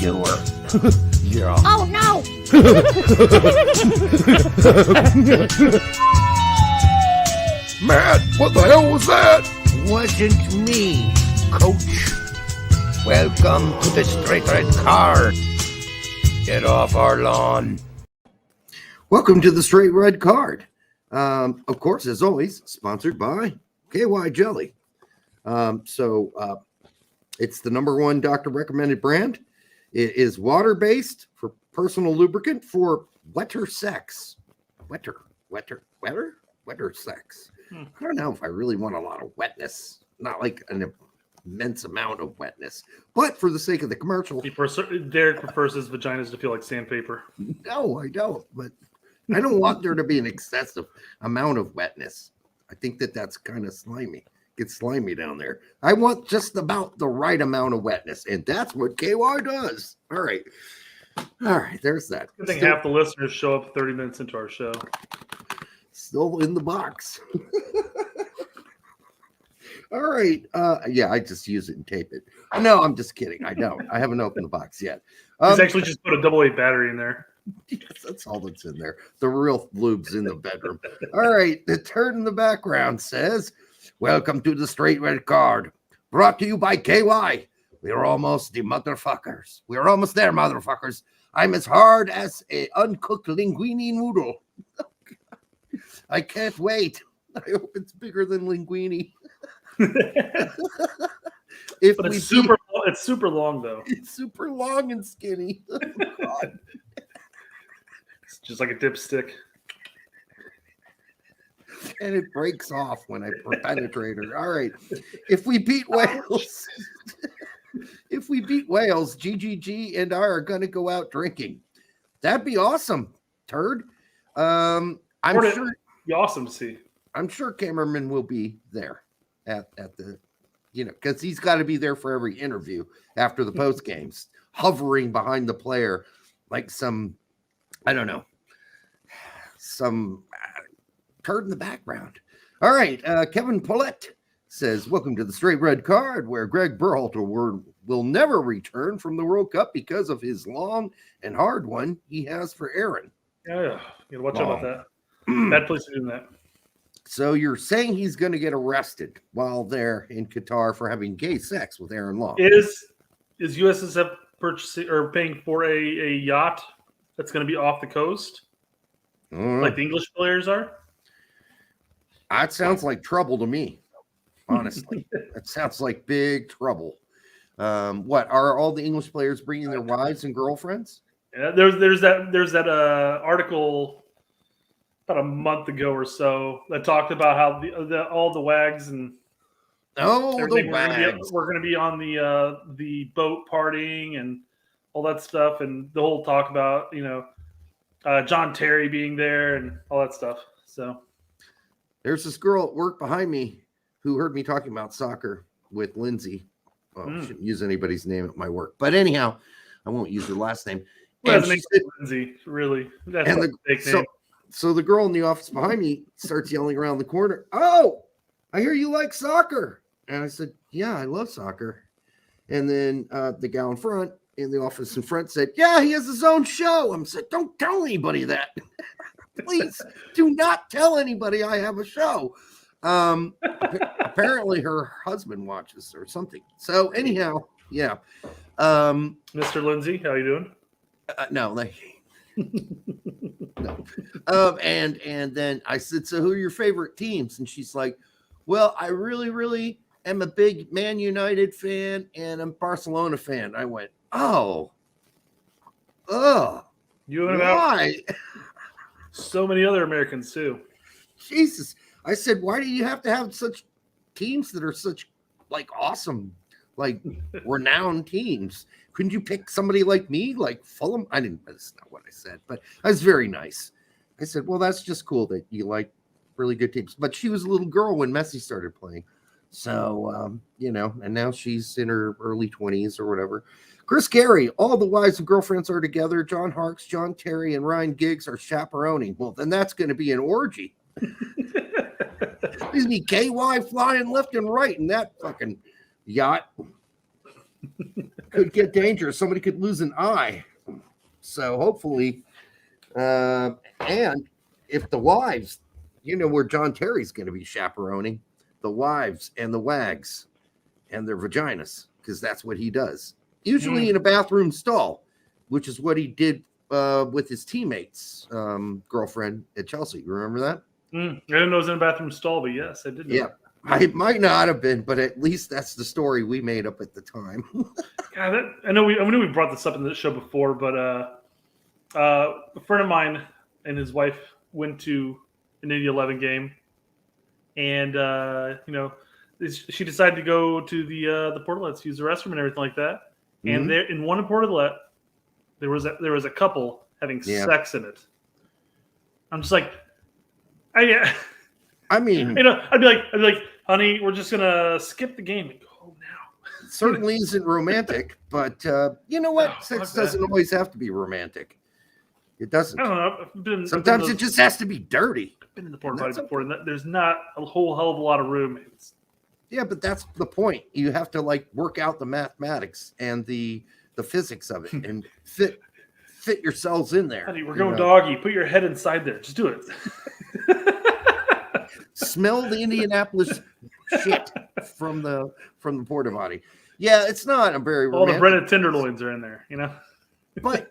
sewer. Yeah. Oh no! Matt, what the hell was that? Wasn't me, coach. Welcome to the Straight Red Card. Get off our lawn. Welcome to the Straight Red Card. Of course, as always, sponsored by KY Jelly. It's the #1 doctor recommended brand. It is water-based for personal lubricant for wetter sex. Wetter sex. I don't know if I really want a lot of wetness. Not like an immense amount of wetness. But for the sake of the commercial. Derek prefers his vaginas to feel like sandpaper. No, I don't. But I don't want there to be an excessive amount of wetness. I think that's kind of slimy. Gets slimy down there. I want just about the right amount of wetness, and that's what KY does. All right, there's that. I think half the listeners show up 30 minutes into our show. Still in the box. All right. Yeah, I just use it and tape it. No, I'm just kidding. I don't. I haven't opened the box yet. He's actually just put a AA battery in there. Yes, that's all that's in there. The real lube's in the bedroom. All right. The turd in the background says, "Welcome to the Straight Red Card, brought to you by KY. We're almost the motherfuckers. We're almost there, motherfuckers. I'm as hard as an uncooked linguine noodle. I can't wait. I hope it's bigger than linguine." It's super long though. It's super long and skinny. Oh, God. It's just like a dipstick. And it breaks off when I penetrate her. All right. If we beat Wales, GGG and I are going to go out drinking. That'd be awesome, turd. I'm sure. Be awesome to see. I'm sure cameraman will be there at the, because he's got to be there for every interview after the post games, hovering behind the player like some, I don't know, some turd in the background. All right. Kevin Paulette says, "Welcome to the Straight Red Card, where Gregg Berhalter will never return from the World Cup because of his long and hard one he has for Aaron." Yeah. You gotta watch out about that. Bad place to do that. So you're saying he's going to get arrested while they're in Qatar for having gay sex with Aaron Long? Is USSF purchasing or paying for a yacht that's going to be off the coast, like the English players are? That sounds like trouble to me, honestly. That sounds like big trouble. What are all the English players bringing their wives and girlfriends? Yeah, there's that article about a month ago or so that talked about how all the wags and we're going to be on the boat partying and all that stuff, and the whole talk about John Terry being there and all that stuff. So there's this girl at work behind me who heard me talking about soccer with Lindsay. Well, I shouldn't use anybody's name at my work, but anyhow, I won't use her last name. Well, Lindsay, really? That's a big name. So the girl in the office behind me starts yelling around the corner, "Oh, I hear you like soccer." And I said, "Yeah, I love soccer." And then the gal in front, in the office in front, said, "Yeah, he has his own show." I said, "Don't tell anybody that. Please do not tell anybody I have a show." Apparently her husband watches or something. So anyhow, yeah. Mr. Lindsay, how you doing? No. And then I said, "So who are your favorite teams?" And she's like, "Well, I really, really am a big Man United fan and I'm Barcelona fan." I went, "Oh, you and why?" So many other Americans too. Jesus. I said, "Why do you have to have such teams that are such like awesome, like renowned teams? Couldn't you pick somebody like me, like Fulham?" That's not what I said, but I was very nice. I said, "Well, that's just cool that you like really good teams." But she was a little girl when Messi started playing. So, and now she's in her early 20s or whatever. Chris Gary, all the wives and girlfriends are together. John Harkes, John Terry, and Ryan Giggs are chaperoning. Well, then that's going to be an orgy. There's me KY flying left and right in that fucking yacht. could get dangerous. Somebody could lose an eye. So hopefully, and if the wives, you know where John Terry's going to be chaperoning, the wives and the wags and their vaginas, because that's what he does. Usually in a bathroom stall, which is what he did with his teammates' girlfriend at Chelsea. You remember that? I didn't know it was in a bathroom stall, but yes, I did know. Yeah. It might not have been, but at least that's the story we made up at the time. God, I know we brought this up in the show before, but a friend of mine and his wife went to an Indy 11 game, and she decided to go to the portalets, use the restroom and everything like that. And there, in one portalet, there was a couple having sex in it. I'm just like, I mean, I'd be like, honey, we're just gonna skip the game and go home now. Certainly isn't romantic, but you know what? Sex doesn't always have to be romantic. It doesn't. I don't know. Sometimes it just has to be dirty. I've been in the porta potty before, and there's not a whole hell of a lot of room. Yeah, but that's the point. You have to work out the mathematics and the physics of it and fit yourselves in there. Honey, we're going doggy. Put your head inside there. Just do it. Smell the Indianapolis shit from the porta potty. Yeah, it's not a very all the breaded tenderloins are in there, But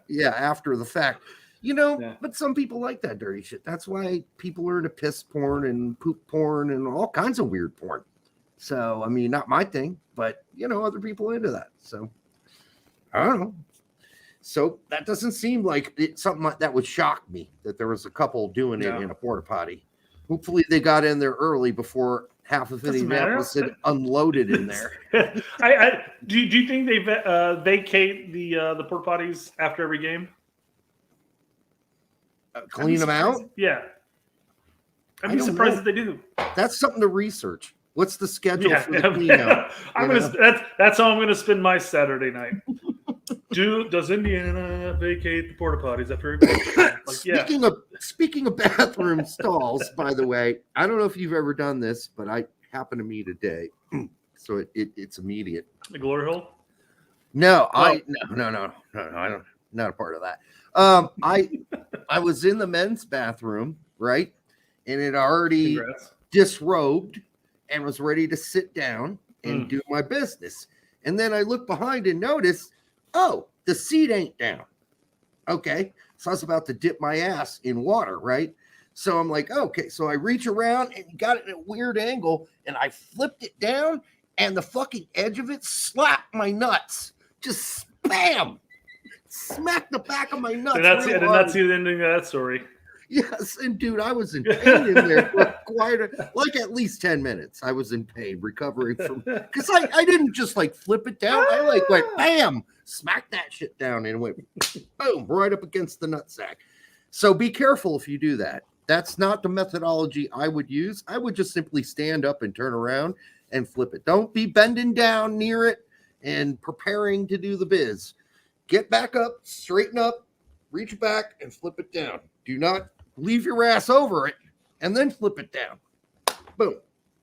yeah, after the fact, But some people like that dirty shit. That's why people are into piss porn and poop porn and all kinds of weird porn. So I mean, not my thing, but other people are into that. So I don't know. So that doesn't seem like it's something that would shock me that there was a couple doing it in a porta potty. Hopefully they got in there early before half of Indianapolis had unloaded in there. Do you think they vacate the porta potties after every game? Clean them out? Yeah. I'd be surprised if they do. That's something to research. What's the schedule for the clean out? That's how I'm gonna spend my Saturday night. Does Indiana vacate the porta potties after every game? Speaking of bathroom stalls, by the way, I don't know if you've ever done this, but I happened to me today, so it's immediate. The glory hole? No, I don't. Not a part of that. I was in the men's bathroom, right, and it already disrobed and was ready to sit down and do my business. And then I looked behind and noticed, oh, the seat ain't down. Okay, so I was about to dip my ass in water, right? So I'm like, okay, so I reach around and got it at a weird angle, and I flipped it down, and the fucking edge of it slapped my nuts. Just spam! Smacked the back of my nuts. I did not see the ending of that story. Yes, and dude, I was in pain in there for at least 10 minutes. I was in pain, recovering from, because I didn't just flip it down. I went bam, smacked that shit down, and it went boom right up against the nutsack. So be careful if you do that. That's not the methodology I would use. I would just simply stand up and turn around and flip it. Don't be bending down near it and preparing to do the biz. Get back up, straighten up, reach back, and flip it down. Do not leave your ass over it and then flip it down. Boom.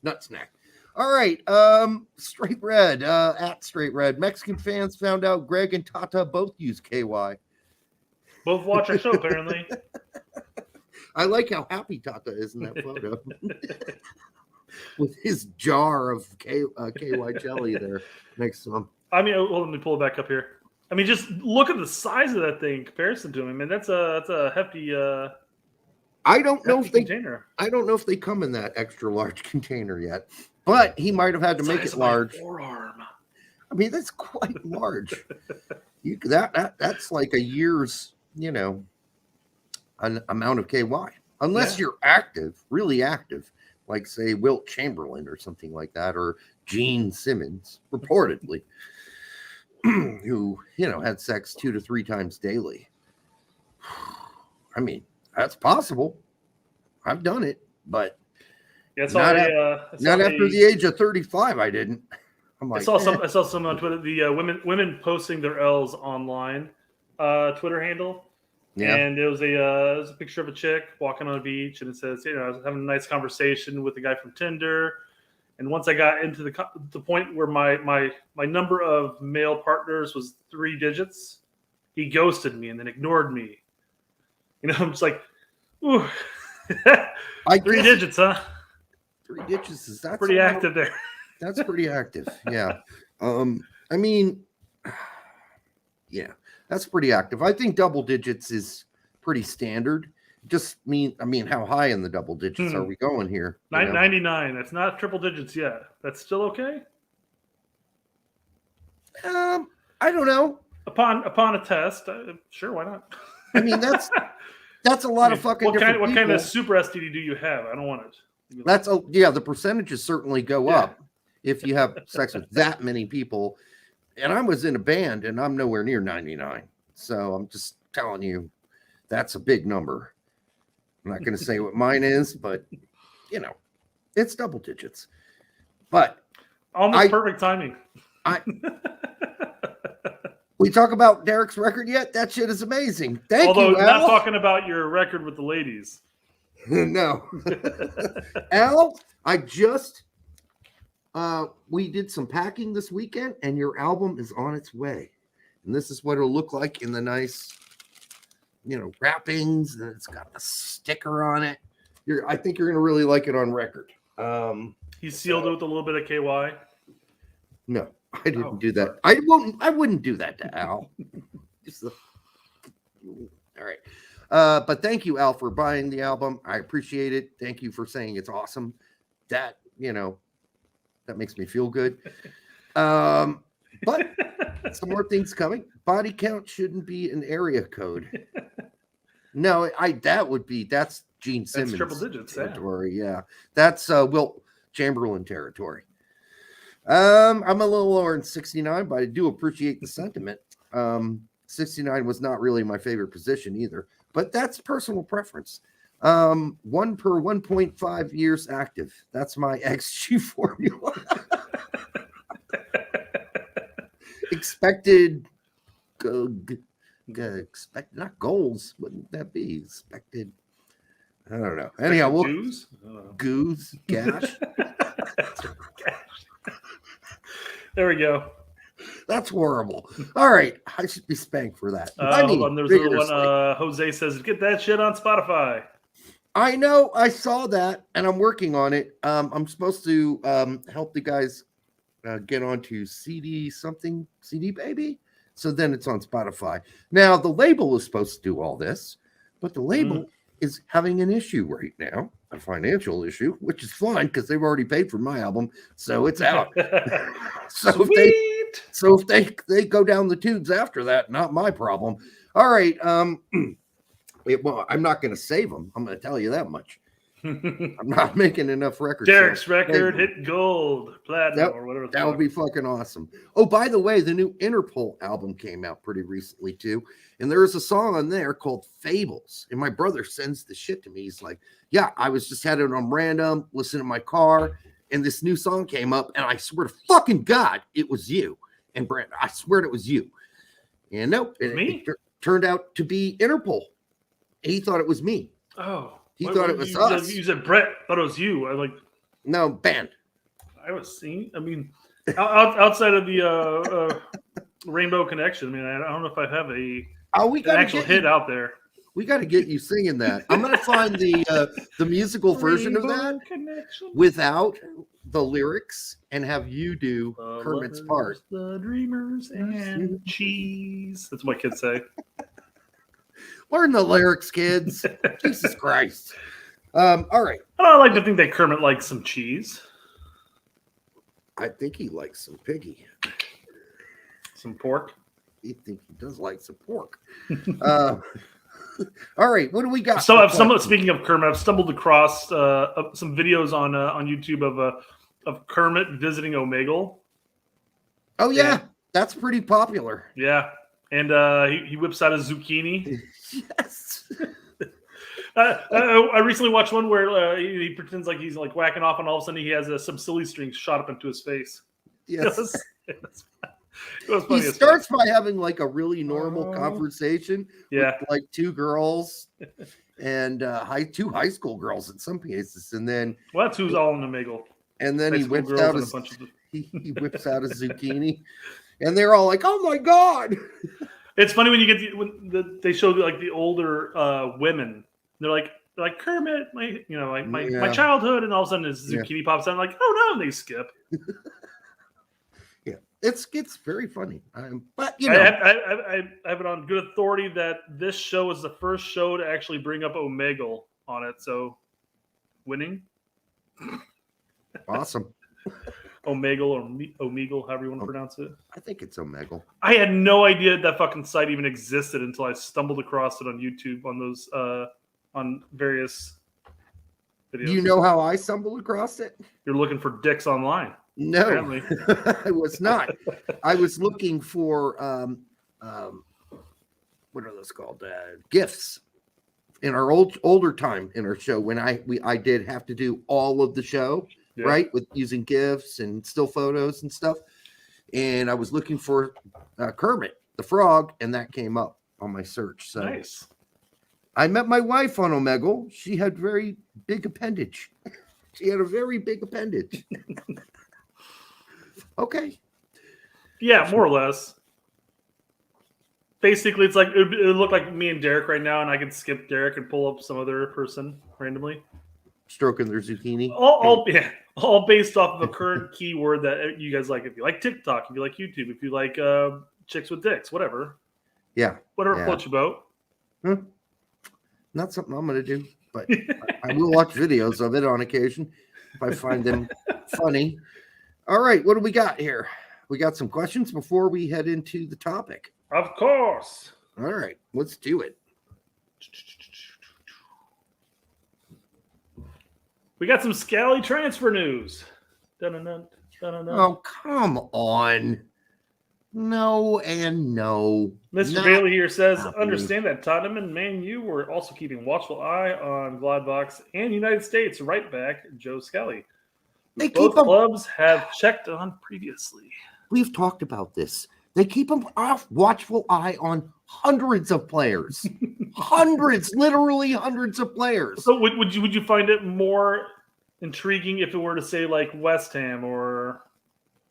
Nut snack. All right. Straight Red, at Straight Red. Mexican fans found out Gregg and Tata both use KY. Both watch our show, apparently. I like how happy Tata is in that photo. With his jar of KY jelly there next to him. I mean, let me pull it back up here. I mean, just look at the size of that thing in comparison to him. I mean, that's a hefty. I don't know if container. I don't know if they come in that extra large container yet, but he might have had to make it large. Forearm. I mean, that's quite large. That's like a year's, an amount of KY, unless you're active, really active, like say Wilt Chamberlain or something like that, or Gene Simmons, reportedly. Who had sex 2 to 3 times daily. I mean, that's possible. I've done it, but not after the age of 35. I didn't. I'm like, I saw some on Twitter. The women posting their L's online Twitter handle. Yeah, and it was a picture of a chick walking on a beach, and it says, I was having a nice conversation with a guy from Tinder, And once I got into the point where my number of male partners was 3 digits, he ghosted me and then ignored me. I'm just like, ooh, 3 digits, huh? 3 digits is that's pretty active there. That's pretty active. Yeah. I mean, yeah, that's pretty active. I think double digits is pretty standard. How high in the double digits are we going here? 99. That's not triple digits yet. That's still okay? I don't know. Upon a test, sure, why not? I mean, that's a lot of fucking what different kind of super STD do you have? I don't want it. The percentages certainly go up if you have sex with that many people. And I was in a band and I'm nowhere near 99. So I'm just telling you, that's a big number. I'm not going to say what mine is, but it's double digits. But almost perfect timing. We talk about Derek's record yet? That shit is amazing. Although you, Al. not talking about your record with the ladies. No. Al, I just we did some packing this weekend and your album is on its way. And this is what it'll look like in the nice, wrappings, and it's got the sticker on it. I think you're gonna really like it on record. He sealed it with a little bit of KY. No, I didn't do that. I wouldn't do that to Al. All right. But thank you, Al, for buying the album. I appreciate it. Thank you for saying it's awesome. That, that makes me feel good. But some more things coming. Body count shouldn't be an area code. No, that's Gene Simmons. That's triple digits territory. Yeah. That's Wilt Chamberlain territory. I'm a little lower than 69, but I do appreciate the sentiment. 69 was not really my favorite position either, but that's personal preference. 1 per 1.5 years active. That's my XG formula. Expected, not goals. Wouldn't that be expected? I don't know. Anyhow, goose, gash. There we go. That's horrible. All right, I should be spanked for that. Hold on, there's another one. Jose says, "Get that shit on Spotify." I know. I saw that, and I'm working on it. I'm supposed to help the guys get onto CD Baby. So then it's on Spotify. Now the label is supposed to do all this, but the label is having an issue right now, a financial issue, which is fine because they've already paid for my album, so it's out. So if they go down the tubes after that, not my problem. All right. Well, I'm not going to save them. I'm going to tell you that much. I'm not making enough records. Derek's record hit gold, platinum, or whatever. That would be fucking awesome. Oh, by the way, the new Interpol album came out pretty recently too, and there is a song on there called Fables. And my brother sends the shit to me. He's like, "Yeah, I was just had it on random, listening to my car, and this new song came up, and I swear to fucking God, it was you." And Brent, I swear it was you. And nope, it turned out to be Interpol. He thought it was me. Oh. He thought it was us. You said Brett. Thought it was you. No, band. I was seeing. I mean, outside of the Rainbow Connection. I mean, I don't know if I have an actual hit out there. We got to get you singing that. I'm going to find the musical version of that without the lyrics and have you do Kermit's part. The dreamers and cheese. That's what my kids say. Learn the lyrics, kids. Jesus Christ. All right. I like to think that Kermit likes some cheese. I think he likes some piggy. Some pork. I think he does like some pork. All right. What do we got? So, speaking of Kermit, I've stumbled across some videos on YouTube of Kermit visiting Omegle. Oh, yeah. That's pretty popular. Yeah. And he whips out a zucchini. Yes. I recently watched one where he pretends like he's like whacking off, and all of a sudden he has some silly strings shot up into his face. Yes. It was funny. He starts by having like a really normal conversation with like 2 girls and 2 high school girls in some cases, and then that's who's all in the Omegle. And then High he school whips girls out and his a bunch of. he whips out a zucchini, and they're all like, "Oh my god!" It's funny when you get they show like the older women. They're like Kermit, my childhood, and all of a sudden his zucchini pops out. I'm like, oh no, and they skip. Yeah, it's very funny. But I have it on good authority that this show is the first show to actually bring up Omegle on it. So, winning. Awesome. Omegle or Omegle, however you want to pronounce it. I think it's Omegle. I had no idea that fucking site even existed until I stumbled across it on YouTube on those on various videos. Do you know how I stumbled across it? You're looking for dicks online. No, I was not. I was looking for what are those called? GIFs. In our older time in our show, when I did have to do all of the show, right, with using GIFs and still photos and stuff, and I was looking for Kermit the Frog, and that came up on my search. So nice. I met my wife on Omegle. She had very big appendage. She had a very big appendage. Okay. Yeah, more or less. Basically, it's like it would look like me and Derek right now, and I could skip Derek and pull up some other person randomly, stroking their zucchini. All based off of a current keyword that you guys like. If you like TikTok, if you like YouTube, if you like chicks with dicks, whatever. Yeah. Whatever floats your boat. Not something I'm going to do, but I will watch videos of it on occasion if I find them funny. All right, what do we got here? We got some questions before we head into the topic. Of course. All right, let's do it. We got some Scally transfer news. Dun-dun-dun, dun-dun-dun. Oh, come on. No and no. Mr. Bailey here says, understand that Tottenham and Man U were also keeping watchful eye on Gladbach's and United States right back Joe Scally. Both clubs have checked on previously. We've talked about this. They keep them off watchful eye on hundreds of players. Literally hundreds of players. So would you find it more intriguing if it were to say like West Ham or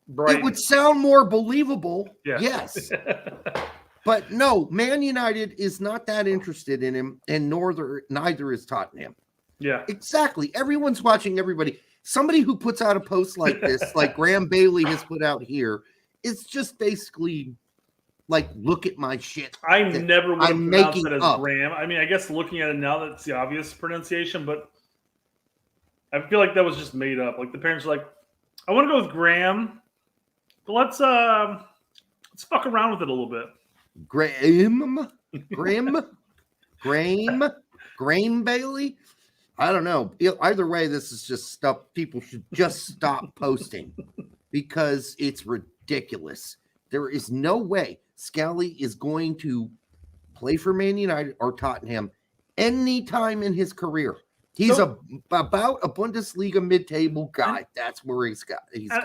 Brighton? It would sound more believable. Yeah. Yes. But no, Man United is not that interested in him, and neither is Tottenham. Yeah. Exactly. Everyone's watching everybody. Somebody who puts out a post like this, like Graham Bailey has put out here, it's just basically like, look at my shit. I never would have pronounced it as up. Graham. I mean, I guess looking at it now, that's the obvious pronunciation, but I feel like that was just made up. Like the parents are like, I want to go with Graham, but let's fuck around with it a little bit. Graham Bailey. I don't know. Either way, this is just stuff people should just stop posting because it's ridiculous. There is no way Scally is going to play for Man United or Tottenham any time in his career. He's about a Bundesliga mid-table guy. That's where he's going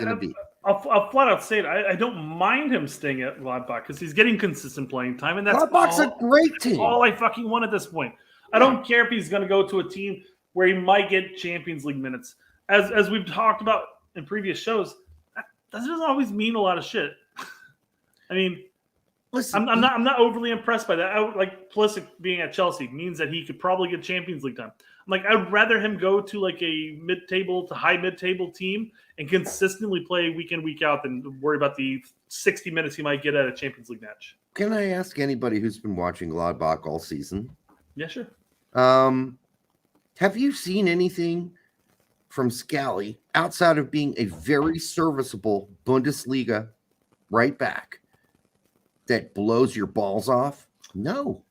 to be. I'll flat out say it. I don't mind him staying at Gladbach because he's getting consistent playing time, and that's Gladbach's a great team. All I fucking want at this point. I don't care if he's going to go to a team where he might get Champions League minutes. As we've talked about in previous shows, that doesn't always mean a lot of shit. I mean, listen, I'm not overly impressed by that. Like Pulisic being at Chelsea means that he could probably get Champions League time. I'm like, I'd rather him go to like a mid-table to high mid-table team and consistently play week in, week out than worry about the 60 minutes he might get at a Champions League match. Can I ask anybody who's been watching Gladbach all season? Yeah, sure. Have you seen anything from Scally outside of being a very serviceable Bundesliga right back that blows your balls off? No.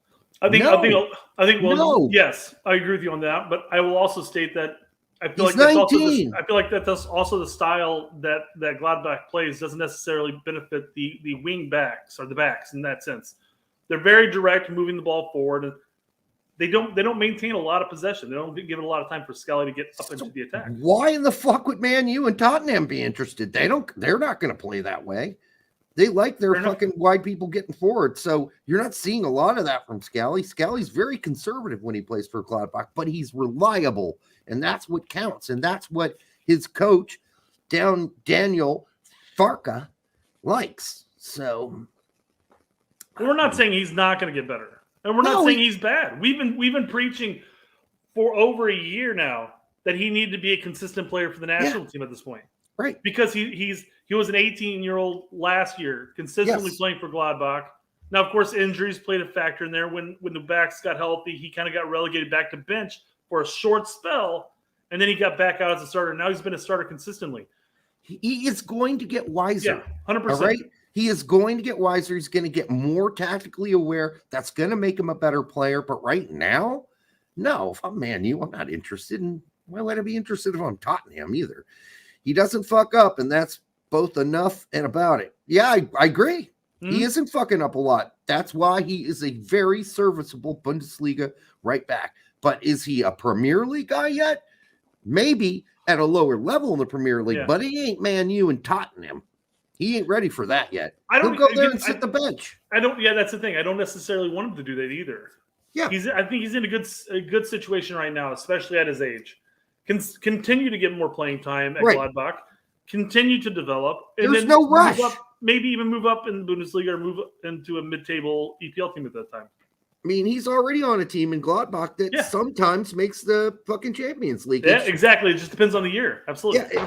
I think. Well, no. Yes, I agree with you on that. But I will also state that I feel He's like that's 19. I feel like that's also the style that Gladbach plays doesn't necessarily benefit the wing backs or the backs in that sense. They're very direct, moving the ball forward, and they don't maintain a lot of possession. They don't give it a lot of time for Scally to get up into the attack. Why in the fuck would Man U and Tottenham be interested? They're not going to play that way. They like their fucking wide people getting forward. So you're not seeing a lot of that from Scally. Scally's very conservative when he plays for Gladbach, but he's reliable, and that's what counts. And that's what his coach Daniel Farka likes. So we're not saying he's not going to get better, and we're not saying he's bad. We've been preaching for over a year now that he needed to be a consistent player for the national team at this point, right? Because he was an 18-year-old last year, consistently playing for Gladbach. Now, of course, injuries played a factor in there. When the backs got healthy, he kind of got relegated back to bench for a short spell, and then he got back out as a starter. Now he's been a starter consistently. He is going to get wiser. Yeah, 100%. All right? He is going to get wiser. He's going to get more tactically aware. That's going to make him a better player. But right now, no. If I'm Man U, I'm not interested in. Why would I be interested if I'm Tottenham either? He doesn't fuck up, and that's both enough and about it. Yeah, I agree. Mm-hmm. He isn't fucking up a lot. That's why he is a very serviceable Bundesliga right back. But is he a Premier League guy yet? Maybe at a lower level in the Premier League, but he ain't Man U and Tottenham. He ain't ready for that yet. He'll go there and sit the bench. Yeah, that's the thing. I don't necessarily want him to do that either. Yeah, I think he's in a good situation right now, especially at his age. Continue to get more playing time at Gladbach. Continue to develop. And There's no rush. Maybe even move up in the Bundesliga or move into a mid-table EPL team at that time. I mean, he's already on a team in Gladbach that sometimes makes the fucking Champions League. Yeah, exactly. It just depends on the year. Absolutely. Yeah,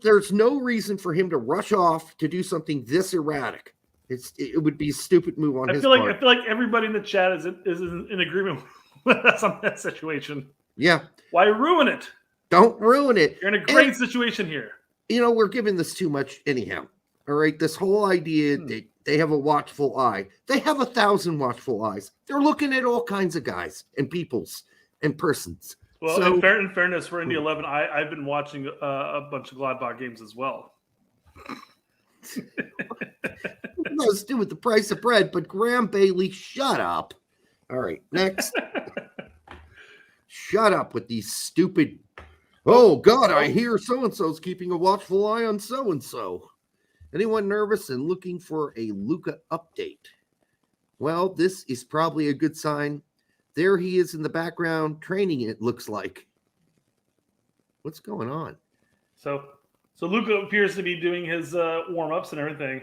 there's no reason for him to rush off to do something this erratic. It would be a stupid move on his part. I feel like everybody in the chat is in agreement with us on that situation. Yeah. Why ruin it? Don't ruin it. You're in a great situation here. We're giving this too much anyhow. All right. This whole idea that they have a watchful eye. They have 1,000 watchful eyes. They're looking at all kinds of guys and peoples and persons. Well, in fairness, for Indy 11, I've been watching a bunch of Gladbach games as well. Let's do with the price of bread, but Graham Bailey, shut up. All right, next. Shut up with these stupid. Oh, God, I hear so-and-so's keeping a watchful eye on so-and-so. Anyone nervous and looking for a Luka update? Well, this is probably a good sign. There he is in the background training, it looks like. What's going on? So Luka appears to be doing his warm-ups and everything.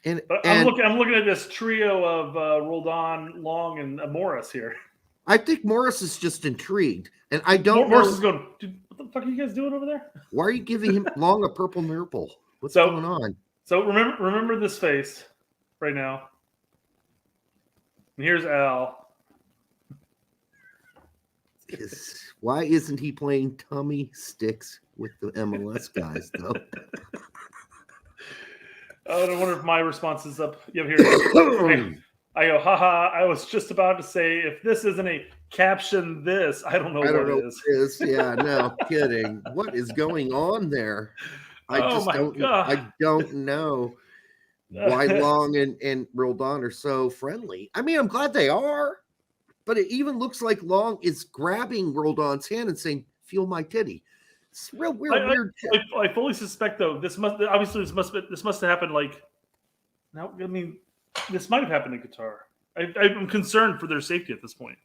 I'm looking at this trio of Roldan, Long, and Morris here. I think Morris is just intrigued, and I don't. Morris is going, dude, what the fuck are you guys doing over there? Why are you giving him Long a purple nurple? What's going on? So remember this face right now. And here's Al. Why isn't he playing tummy sticks with the MLS guys though? I don't wonder if my response is up. Yeah, here. I go, haha, I was just about to say, if this isn't a caption this, I don't know what it is. Yeah, no kidding. What is going on there? I don't know why Long and Roldan are so friendly. I mean, I'm glad they are, but it even looks like Long is grabbing Roldan's hand and saying, feel my titty. It's real weird. I fully suspect, though, this must have happened this might have happened in Qatar. I'm concerned for their safety at this point.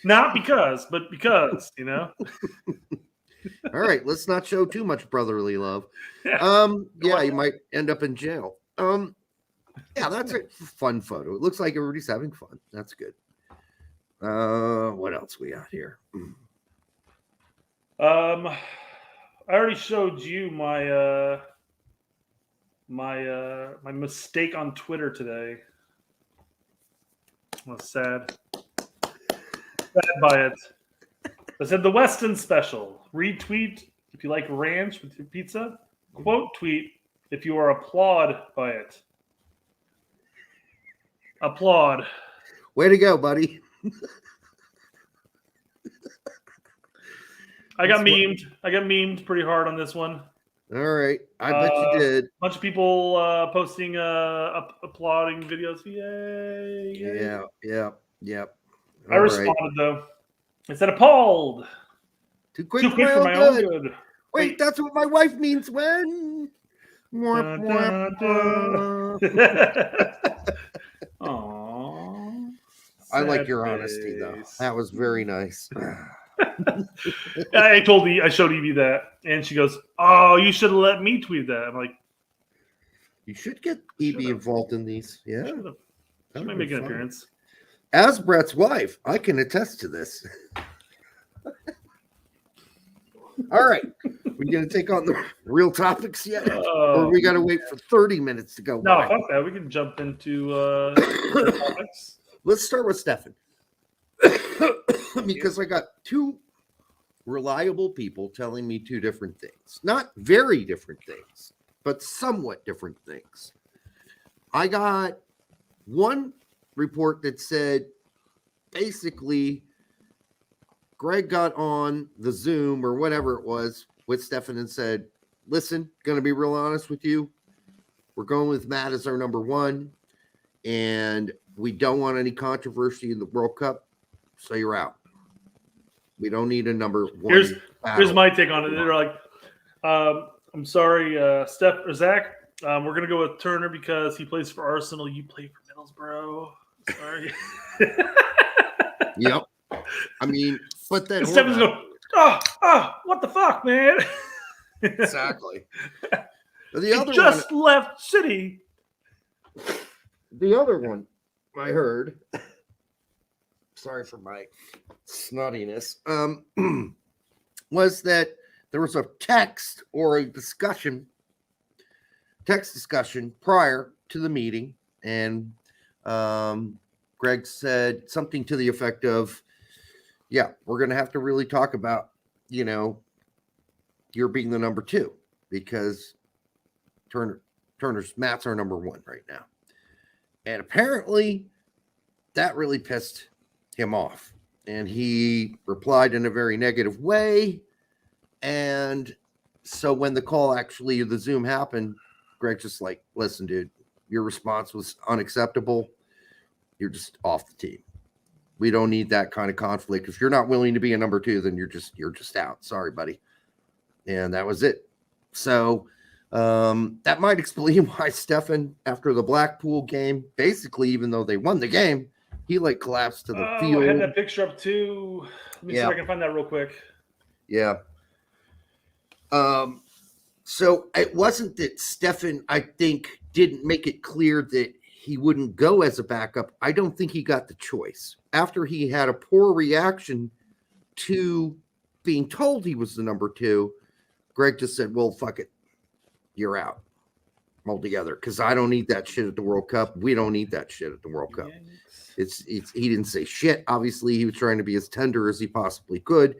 Not because, but because, All right, let's not show too much brotherly love. You might end up in jail. Yeah, that's a fun photo. It looks like everybody's having fun. That's good. What else we got here? I already showed you my my mistake on Twitter today. I was sad by it. I said the Weston special. Retweet if you like ranch with your pizza. Quote tweet if you are applaud by it. Applaud. Way to go, buddy. I got memed pretty hard on this one. All right. I bet you did. A bunch of people posting applauding videos. Yay. Yeah. I responded, though. I said appalled. Too quick for my own good. Wait, that's what my wife means when. Aww. I like your honesty, though. That was very nice. I showed Evie that, and she goes, "Oh, you should have let me tweet that." I'm like, You should get EB involved in these. Yeah. She might make an appearance. As Brett's wife, I can attest to this. All right. We're going to take on the real topics yet? Or we got to wait for 30 minutes to go? No, fuck that. We can jump into topics. Let's start with Steffen. Because I got two reliable people telling me two different things. Not very different things, but somewhat different things. I got one report that said basically Gregg got on the Zoom or whatever it was with Steffen and said, listen, going to be real honest with you. We're going with Matt as our number one, and we don't want any controversy in the World Cup, so you're out. We don't need a number one. Here's my take on it. They're like, I'm sorry, Steph or Zach. We're going to go with Turner because he plays for Arsenal. You play for Middlesbrough. Sorry. Yep. I mean, but then Stephen's going, what the fuck, man? Exactly. The other just left City. The other one I heard, sorry for my snottiness, was that there was a text discussion prior to the meeting, and Gregg said something to the effect of, yeah, we're going to have to really talk about, you're being the number two because Matt's our number one right now. And apparently that really pissed him off. And he replied in a very negative way. And so when the Zoom happened, Gregg's just like, listen, dude, your response was unacceptable. You're just off the team. We don't need that kind of conflict. If you're not willing to be a number two, then you're just out. Sorry, buddy. And that was it. So that might explain why Steffen, after the Blackpool game, basically, even though they won the game, he collapsed to the field. I had that picture up too. Let me see if I can find that real quick. Yeah. So it wasn't that Steffen, I think, didn't make it clear that he wouldn't go as a backup. I don't think he got the choice. After he had a poor reaction to being told he was the number two, Gregg just said, well, fuck it. You're out altogether because I don't need that shit at the World Cup. We don't need that shit at the World Cup. It's he didn't say shit. Obviously, he was trying to be as tender as he possibly could.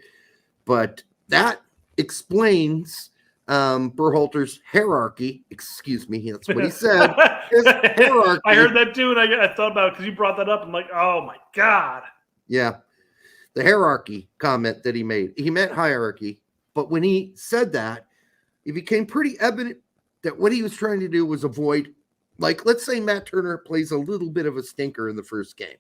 But that explains Berhalter's hierarchy. Excuse me, that's what he said. His hierarchy. I heard that too, and I thought about it because you brought that up. I'm like, oh my God. Yeah. The hierarchy comment that he made. He meant hierarchy. But when he said that, it became pretty evident that what he was trying to do was avoid, let's say Matt Turner plays a little bit of a stinker in the first game.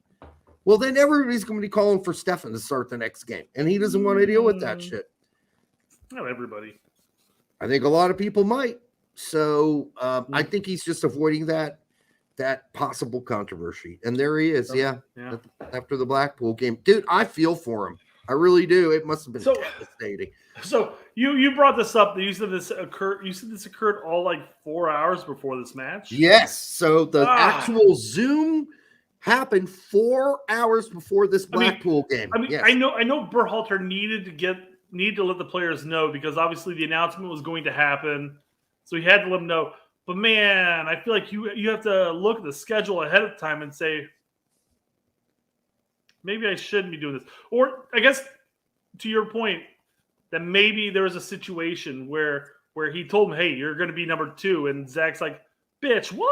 Well, then everybody's going to be calling for Steffen to start the next game. And he doesn't want to deal with that shit. Not everybody. I think a lot of people might. So I think he's just avoiding that possible controversy. And there he is. Yeah. After the Blackpool game. Dude, I feel for him. I really do. It must have been devastating. So you brought this up. You said this occurred all 4 hours before this match? Yes. So the actual Zoom happened 4 hours before this Blackpool game. Yes. I know Berhalter needed to let the players know because obviously the announcement was going to happen. So he had to let them know. But man, I feel like you have to look at the schedule ahead of time and say, maybe I shouldn't be doing this. Or I guess to your point, that maybe there was a situation where he told him, hey, you're going to be number two. And Zach's like, bitch, what?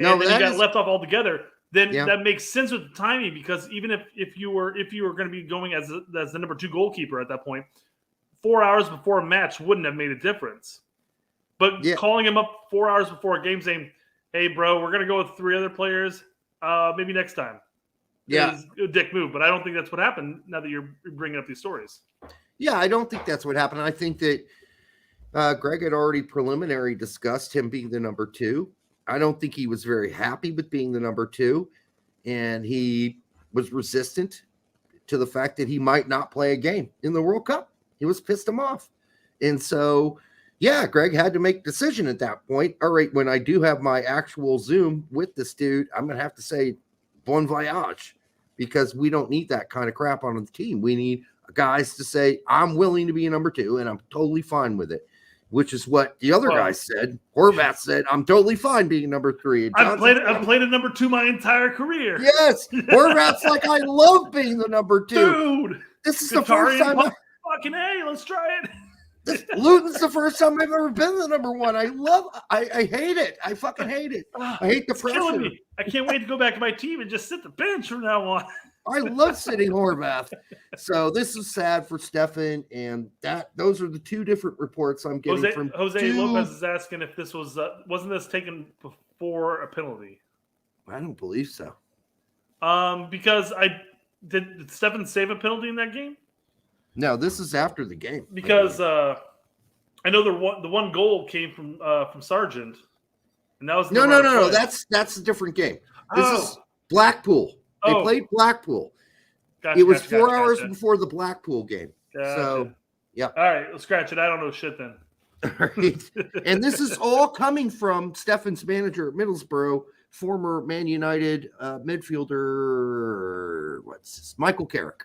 And then he got left off altogether. Then that makes sense with the timing because even if you were going to be going as the number two goalkeeper at that point, 4 hours before a match wouldn't have made a difference. But calling him up 4 hours before a game saying, hey, bro, we're going to go with three other players. Maybe next time. Yeah. It's a dick move, but I don't think that's what happened now that you're bringing up these stories. Yeah, I don't think that's what happened. I think that Gregg had already preliminary discussed him being the number two. I don't think he was very happy with being the number two, and he was resistant to the fact that he might not play a game in the World Cup. He was pissed him off. And so, yeah, Gregg had to make a decision at that point. All right, when I do have my actual Zoom with this dude, I'm going to have to say bon voyage, because we don't need that kind of crap on the team. We need guys to say, I'm willing to be a number 2, and I'm totally fine with it, which is what the other guy said. Horvath said, I'm totally fine being number 3. And I've played a number 2 my entire career. Yes. Horvath's like, I love being the number 2. Dude. This is the first time. Fucking A, let's try it. Luton's the first time I've ever been the number 1. I hate it. I fucking hate it. I hate the pressure. Killing me. I can't wait to go back to my team and just sit the bench from now on. I love sitting Horvath. So this is sad for Steffen, and those are the 2 different reports I'm getting from Jose Lopez is asking if this was wasn't this taken before a penalty? I don't believe so. Because did Steffen save a penalty in that game? No, this is after the game. Because I know the one goal came from Sargent, and that was no. That's a different game. This is Blackpool. They played Blackpool. It was 4 hours before the Blackpool game. Gotcha. So, yeah. All right, let's scratch it. I don't know shit then. Right. And this is all coming from Steffen's manager at Middlesbrough, former Man United midfielder, Michael Carrick,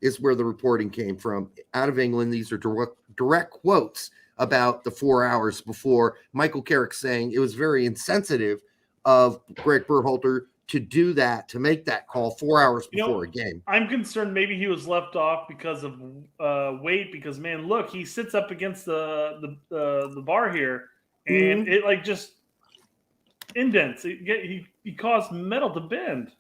is where the reporting came from out of England. These are direct quotes about the 4 hours before. Michael Carrick saying it was very insensitive of Gregg Berhalter to do that, to make that call 4 hours before a game. I'm concerned maybe he was left off because of weight, because, man, look, he sits up against the bar here, and it like just indents. He caused metal to bend.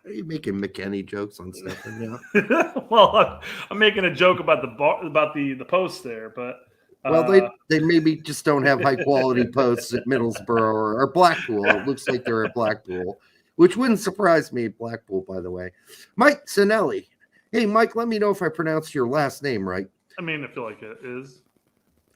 Are you making McKenny jokes on Steffen now? Well, I'm making a joke about the post there, but well, they maybe just don't have high quality posts at Middlesbrough or Blackpool. It looks like they're at Blackpool, which wouldn't surprise me at Blackpool, by the way. Mike Sinelli. Hey, Mike, let me know if I pronounced your last name right. I mean, I feel like it is.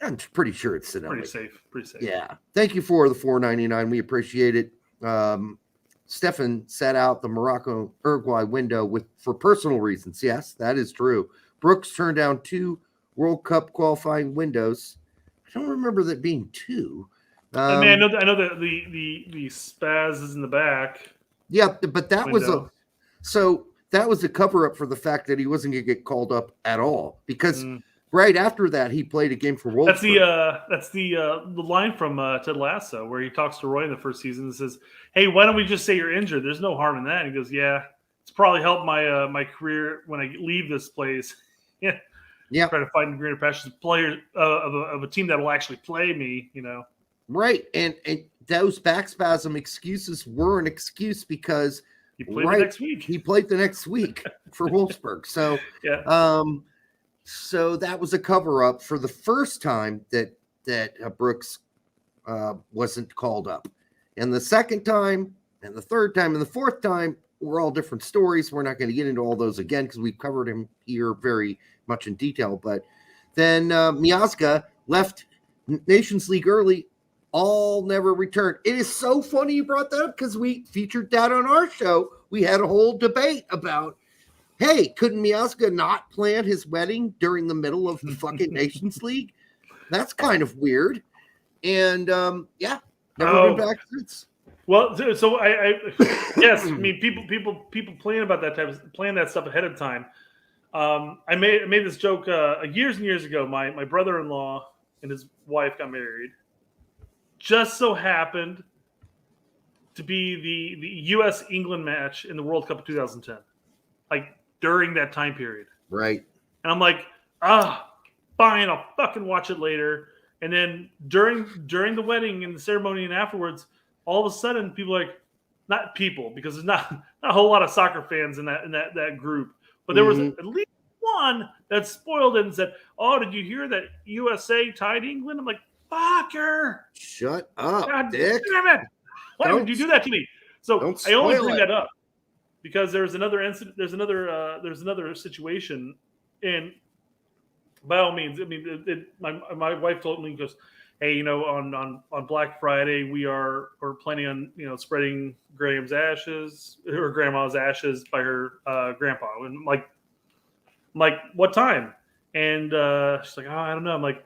I'm pretty sure it's Sinelli. Pretty safe. Yeah. Thank you for the $4.99. We appreciate it. Steffen sat out the Morocco-Uruguay window for personal reasons. Yes, that is true. Brooks turned down 2 World Cup qualifying windows. I don't remember that being 2. I mean, I know that the spaz is in the back. Yeah, but that window. that was a cover up for the fact that he wasn't going to get called up at all, because right after that he played a game for Wolfsburg. That's the line from Ted Lasso, where he talks to Roy in the first season and says, "Hey, why don't we just say you're injured? There's no harm in that." And he goes, "Yeah, it's probably helped my career when I leave this place." Yeah. Yeah, try to find greener pastures. Player of a team that will actually play me, Right, and those back spasm excuses were an excuse because he played the next week. He played the next week for Wolfsburg. So, yeah. So that was a cover up for the first time that Brooks wasn't called up, and the second time, and the third time, and the fourth time were all different stories. We're not going to get into all those again because we've covered him here very much in detail. But then Miazga left Nations League early, all never returned. It is so funny you brought that up because we featured that on our show. We had a whole debate about, hey, couldn't Miazga not plan his wedding during the middle of the fucking Nations League? That's kind of weird. And never been back since. Well, so I yes, I mean people plan about plan that stuff ahead of time. I made this joke years and years ago. My brother-in-law and his wife got married. Just so happened to be the U.S. England match in the World Cup of 2010, like during that time period. Right. And I'm like, fine, I'll fucking watch it later. And then during the wedding and the ceremony and afterwards, all of a sudden people are like, not people, because there's not a whole lot of soccer fans in that group, but there was at least one that spoiled it and said, "Oh, did you hear that USA tied England?" I'm like, "Fucker! Shut up, God Dick! Damn it! Why would you do that to me?" So I only bring that up because there's another incident. There's another situation, and by all means, I mean, my wife told me, goes, hey, on Black Friday we're planning on spreading Graham's ashes or Grandma's ashes by her grandpa, and I'm like, what time? And she's like, oh, I don't know. I'm like,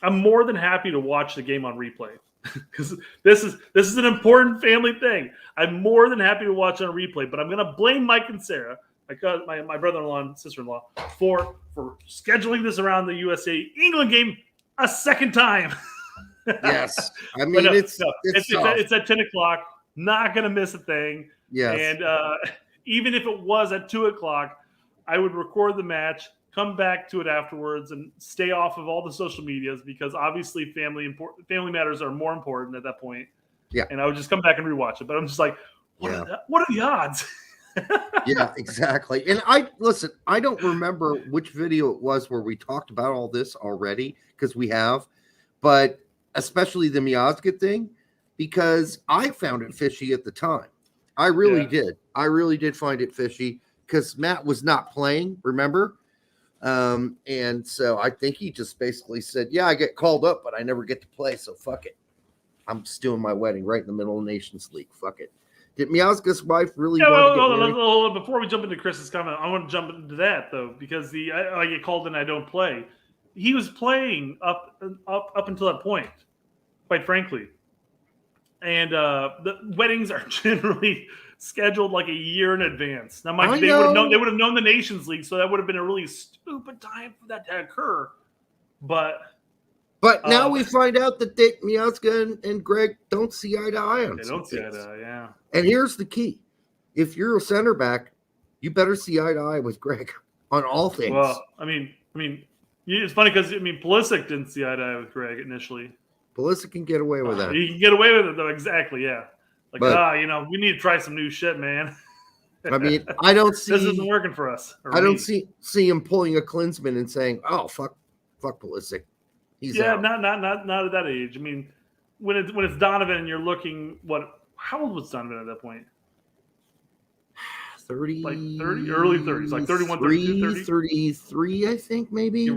I'm more than happy to watch the game on replay because this is an important family thing. I'm more than happy to watch it on replay, but I'm gonna blame Mike and Sarah, my brother-in-law and sister-in-law, for scheduling this around the USA England game a second time. Yes, I mean it's at 10 o'clock. Not gonna miss a thing. Yes, and even if it was at 2 o'clock, I would record the match, come back to it afterwards, and stay off of all the social medias because obviously family matters are more important at that point. Yeah, and I would just come back and rewatch it. But I'm just like, what are the odds? Yeah, exactly. And I don't remember which video it was where we talked about all this already because we have, but especially the Miazga thing, because I found it fishy at the time. I really did. I really did find it fishy because Matt was not playing, remember? And so I think he just basically said, yeah, I get called up, but I never get to play, so fuck it. I'm just doing my wedding right in the middle of Nations League. Fuck it. Did Miazga's wife really want to get married? Before we jump into Chris's comment, I want to jump into that, though, because I get called and I don't play. He was playing up until that point, quite frankly. And the weddings are generally scheduled like a year in advance. Now, they would have known the Nations League, so that would have been a really stupid time for that to occur. But now we find out that Miazga and Gregg don't see eye to eye on. They don't see eye to eye, yeah. And here's the key: if you're a center back, you better see eye to eye with Gregg on all things. Well, I mean, it's funny because Pulisic didn't see eye to eye with Gregg initially. Pulisic can get away with that. He can get away with it, though. Exactly, yeah. Like, we need to try some new shit, man. I mean, I don't see this isn't working for us. I don't see him pulling a Klinsmann and saying, "Oh, fuck Pulisic." He's out. not at that age. I mean, when it's Donovan and you're looking, how old was Donovan at that point? 30, like 30, early 30s, like 31, 32, 30? 33, I think, maybe.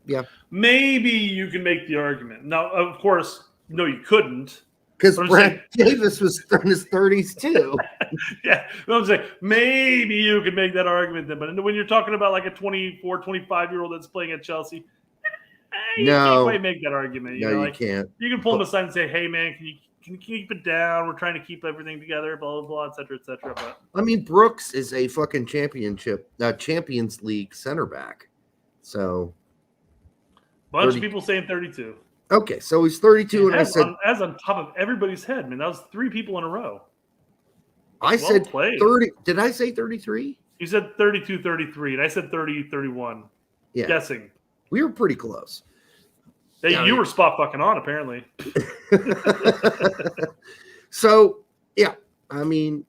Yeah. Maybe you can make the argument. Now, of course, no, you couldn't. Because Brad Davis was in his 30s, too. Yeah. I'm saying, maybe you can make that argument then. But when you're talking about like a 24, 25-year-old that's playing at Chelsea, you can't quite make that argument. You can't. You can pull him aside and say, hey, man, can you keep it down? We're trying to keep everything together, blah, blah, blah, et cetera, et cetera. But I mean, Brooks is a fucking Champions League center back. So. Bunch of people saying 32. Okay, so he's 32, and I said as on top of everybody's head. Man, that was 3 people in a row. I said 30. Did I say 33? You said 32, 33, and I said 30, 31. Yeah, guessing. We were pretty close. You were spot fucking on, apparently. So yeah, I mean,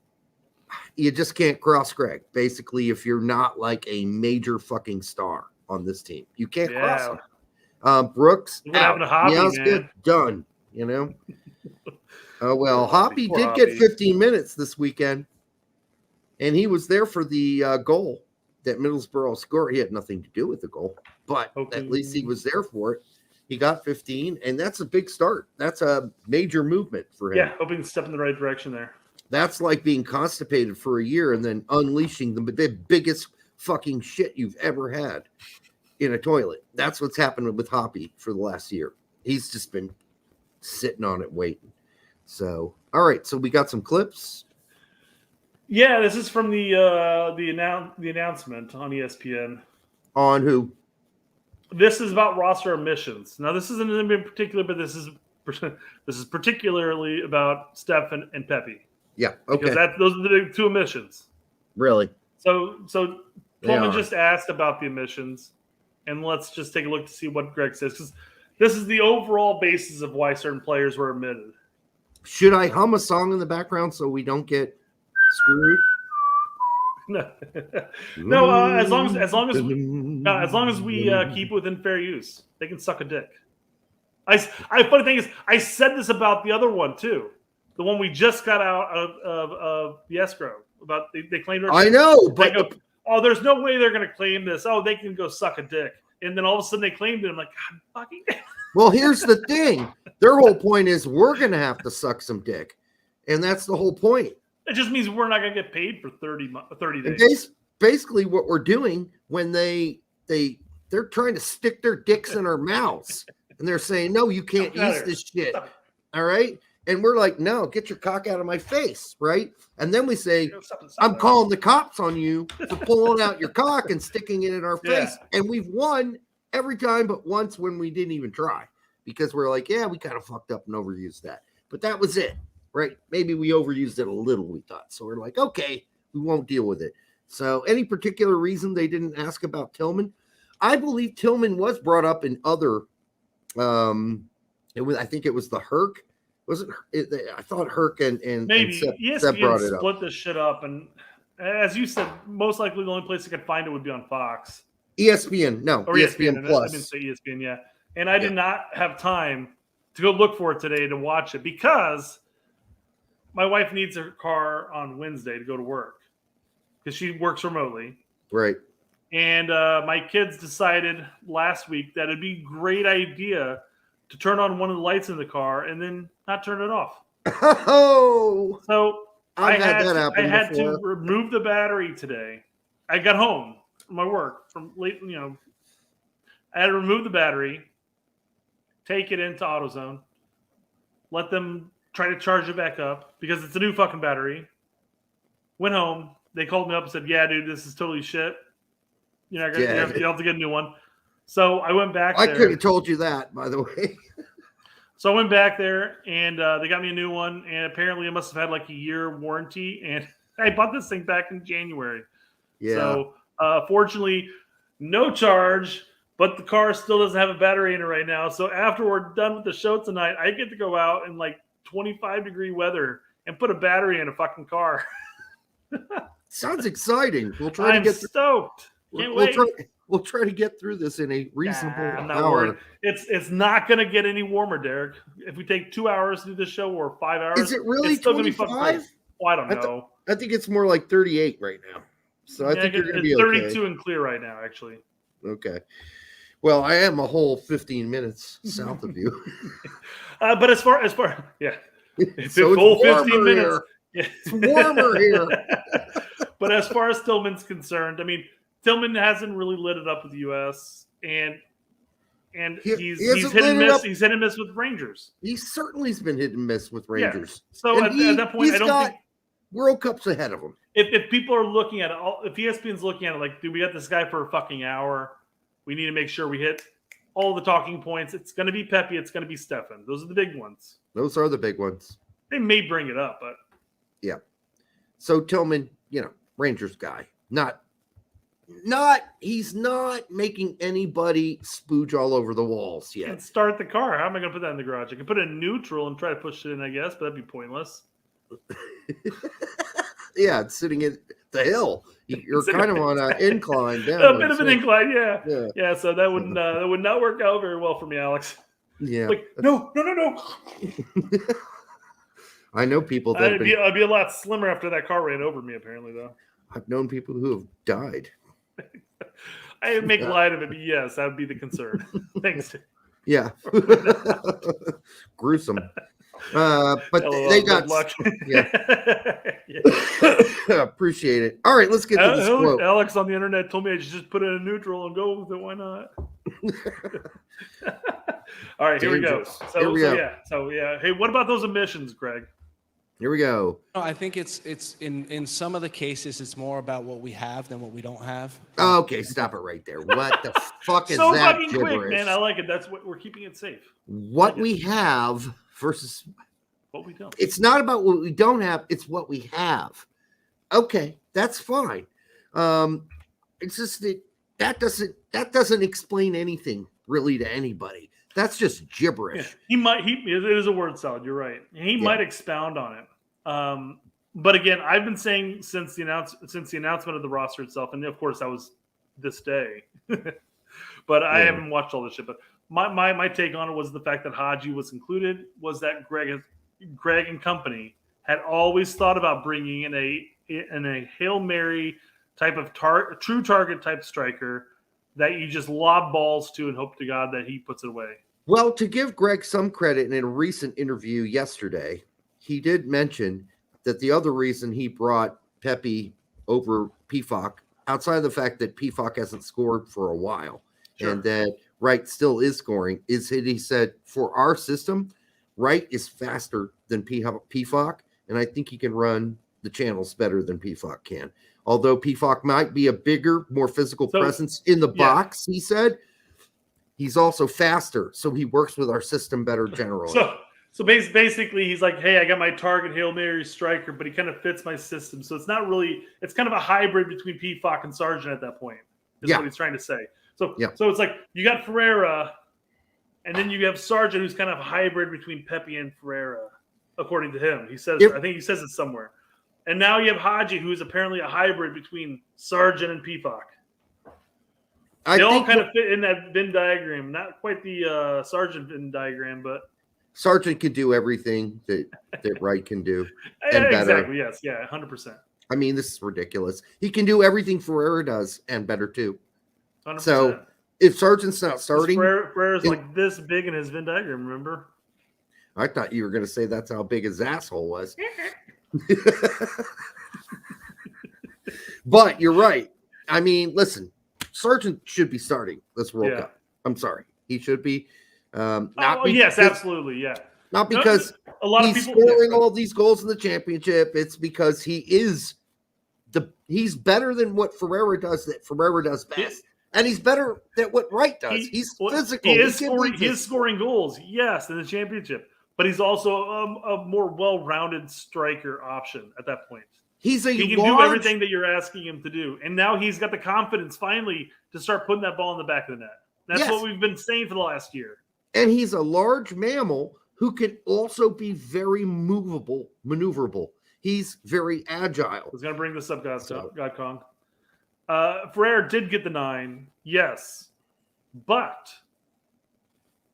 you just can't cross Gregg. Basically, if you're not like a major fucking star on this team, you can't cross him. Brooks out. Miazga done. Oh well, Hoppy did get 15 minutes this weekend, and he was there for the goal that Middlesbrough scored. He had nothing to do with the goal, but at least he was there for it. He got 15, and that's a big start. That's a major movement for him. Yeah, hoping to step in the right direction there. That's like being constipated for a year and then unleashing the biggest fucking shit you've ever had in a toilet. That's what's happened with Hoppy for the last year. He's just been sitting on it waiting. So, all right. So we got some clips. Yeah, this is from the announcement on ESPN. On who? This is about roster omissions. Now, this isn't in particular, but this is particularly about Steffen and Pepi. Yeah. Okay. Because those are the big 2 omissions. Really? So Coleman just asked about the omissions. And let's just take a look to see what Gregg says, because this is the overall basis of why certain players were omitted. Should I hum a song in the background so we don't get screwed? No. As long as we keep within fair use, they can suck a dick. Funny thing is, I said this about the other one too, the one we just got out of the escrow about they claimed. I know, but there's no way they're going to claim this. Oh, they can go suck a dick. and then all of a sudden they claimed it. I'm like, God fucking. Well, here's the thing. Their whole point is we're going to have to suck some dick. And that's the whole point. It just means we're not going to get paid for 30 days. And basically what we're doing when they're trying to stick their dicks in our mouths. And they're saying, no, you can't use this shit. All right. And we're like, no, get your cock out of my face. Right. And then we say, I'm calling the cops on you for pulling out your cock and sticking it in our face. And we've won every time but once when we didn't even try, because we're like, yeah, we kind of fucked up and overused that. But that was it. Right. Maybe we overused it a little, we thought. So we're like, okay, we won't deal with it. So any particular reason they didn't ask about Tillman? I believe Tillman was brought up in other, I think it was the Herc. Wasn't it? I thought Herc and maybe Seb brought it up. Split this shit up, and as you said, most likely the only place I could find it would be on Fox. ESPN, no, or ESPN Plus. I didn't say ESPN, yeah. And I did not have time to go look for it today to watch it because my wife needs her car on Wednesday to go to work because she works remotely. Right. And my kids decided last week that it'd be a great idea to turn on one of the lights in the car and then not turn it off. Oh, so I had before. to remove the battery today. I got home from my work from late, I had to remove the battery, take it into AutoZone, let them try to charge it back up because it's a new fucking battery. Went home. They called me up and said, yeah, dude, this is totally shit. You have to get a new one. So I went back there. I could have told you that, by the way. So I went back there, and they got me a new one, and apparently it must have had like a year warranty, and I bought this thing back in January. Yeah. So fortunately, no charge, but the car still doesn't have a battery in it right now. So after we're done with the show tonight, I get to go out in like 25-degree weather and put a battery in a fucking car. Sounds exciting. We'll try I'm to get stoked. Can't wait. We'll try to get through this in a reasonable I'm hour. worried. It's not going to get any warmer, Derek. If we take 2 hours to do this show or 5 hours, is it really 25? Oh, I don't know. I think it's more like 38 right now. So I think you're going to be 32 okay. and clear right now, actually. Okay. Well, I am a whole 15 minutes south of you. But as far yeah, it's so a full it's 15 minutes. Here. Yeah. It's warmer here. But as far as Tillman's concerned, I mean, Tillman hasn't really lit it up with the U.S. and he's hit and miss. He's hit and miss with Rangers. He certainly's been hit and miss with Rangers. Yeah. So at that point, I don't think World Cup's ahead of him. If people are looking at it, if ESPN's looking at it like, dude, we got this guy for a fucking hour. We need to make sure we hit all the talking points. It's going to be Pepi. It's going to be Steffen. Those are the big ones. Those are the big ones. They may bring it up, but yeah. So Tillman, Rangers guy, he's not making anybody spooge all over the walls yet. And start the car. How am I going to put that in the garage? I can put it in neutral and try to push it in, I guess, but that'd be pointless. Yeah, it's sitting in the hill. You're kind of on an incline down. A bit of an incline, yeah. So that would not work out very well for me, Alex. Yeah. Like, no. I know people that I'd be a lot slimmer after that car ran over me. Apparently, though. I've known people who have died. I make light of it, but yes, that would be the concern. Thanks. Yeah. Gruesome. But they got luck. Yeah. Appreciate it. All right, let's get to this quote. Alex on the internet told me I should just put it in neutral and go with it. Why not? All right, here we go. So yeah. Hey, what about those emissions, Greg? Here we go. No, I think it's in some of the cases it's more about what we have than what we don't have. Okay, stop it right there. What the fuck is so that? Fucking gibberish? Quick, man. I like it. That's what we're keeping it safe. What we have versus what we don't. It's not about what we don't have, it's what we have. Okay, that's fine. It's just that doesn't explain anything really to anybody. That's just gibberish. Yeah. It is a word salad. You're right. He might expound on it. But again, I've been saying since the announcement of the roster itself, and of course that was this day. But I haven't watched all this shit. But my take on it was the fact that Haji was included, was that Gregg and company had always thought about bringing in a Hail Mary type of true target type striker that you just lob balls to and hope to God that he puts it away. Well, to give Gregg some credit, in a recent interview yesterday, he did mention that the other reason he brought Pepi over Pefok, outside of the fact that Pefok hasn't scored for a while, and that Wright still is scoring, is that he said, for our system, Wright is faster than Pefok, and I think he can run the channels better than Pefok can. Although Pefok might be a bigger, more physical presence in the box, he said, he's also faster, so he works with our system better generally. So basically, he's like, hey, I got my target Hail Mary striker, but he kind of fits my system. So it's not really – it's kind of a hybrid between Pefok and Sargent at that point is what he's trying to say. So it's like you got Ferreira, and then you have Sargent, who's kind of a hybrid between Pepi and Ferreira, according to him. He says I think he says it somewhere. And now you have Haji, who's apparently a hybrid between Sargent and Pefok. They all kind of fit in that Venn diagram. Not quite the Sargent Venn diagram, but Sargent can do everything that Wright can do. And better. Exactly, yes. Yeah, 100%. I mean, this is ridiculous. He can do everything Ferreira does and better too. 100%. So if Sargent's not starting, Ferreira's like this big in his Venn diagram, remember? I thought you were going to say that's how big his asshole was. But you're right. I mean, listen, Sargent should be starting this World Cup. I'm sorry. He should be. Yes, absolutely. Yeah. Not because a lot of he's people scoring all these goals in the championship. It's because he's better than what Ferreira does that Ferreira does best. And he's better than what Wright does. He's physical. He is scoring goals, yes, in the championship. But he's also a more well-rounded striker option at that point. He can do everything that you're asking him to do. And now he's got the confidence finally to start putting that ball in the back of the net. That's what we've been saying for the last year. And he's a large mammal who can also be very maneuverable. He's very agile. I was going to bring this up, God Kong. Ferrer did get the 9, yes. But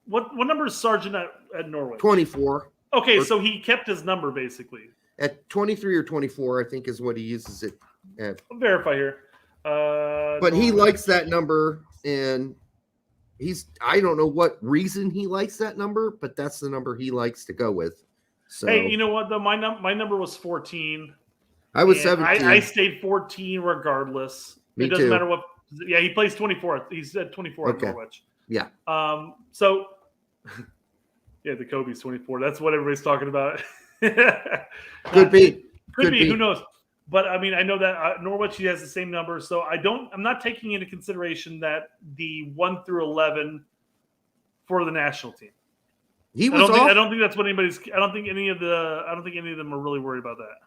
what number is Sargent at Norwich? 24. Okay, so he kept his number basically. At 23 or 24, I think is what he uses it at. I'll verify here. But he likes that number, and I don't know what reason he likes that number, but that's the number he likes to go with. So, hey, you know what though? My number was 14. I was 17. I stayed 14 regardless. It doesn't matter what. Yeah, he plays 24. He's at 24 at Norwich. Yeah. So yeah, the Kobe's 24. That's what everybody's talking about. Could be. Who knows? But I mean, I know that Norwich, he has the same number, so I'm not taking into consideration that the 1 through 11 for the national team. I don't think that's what anybody's. I don't think any of them are really worried about that.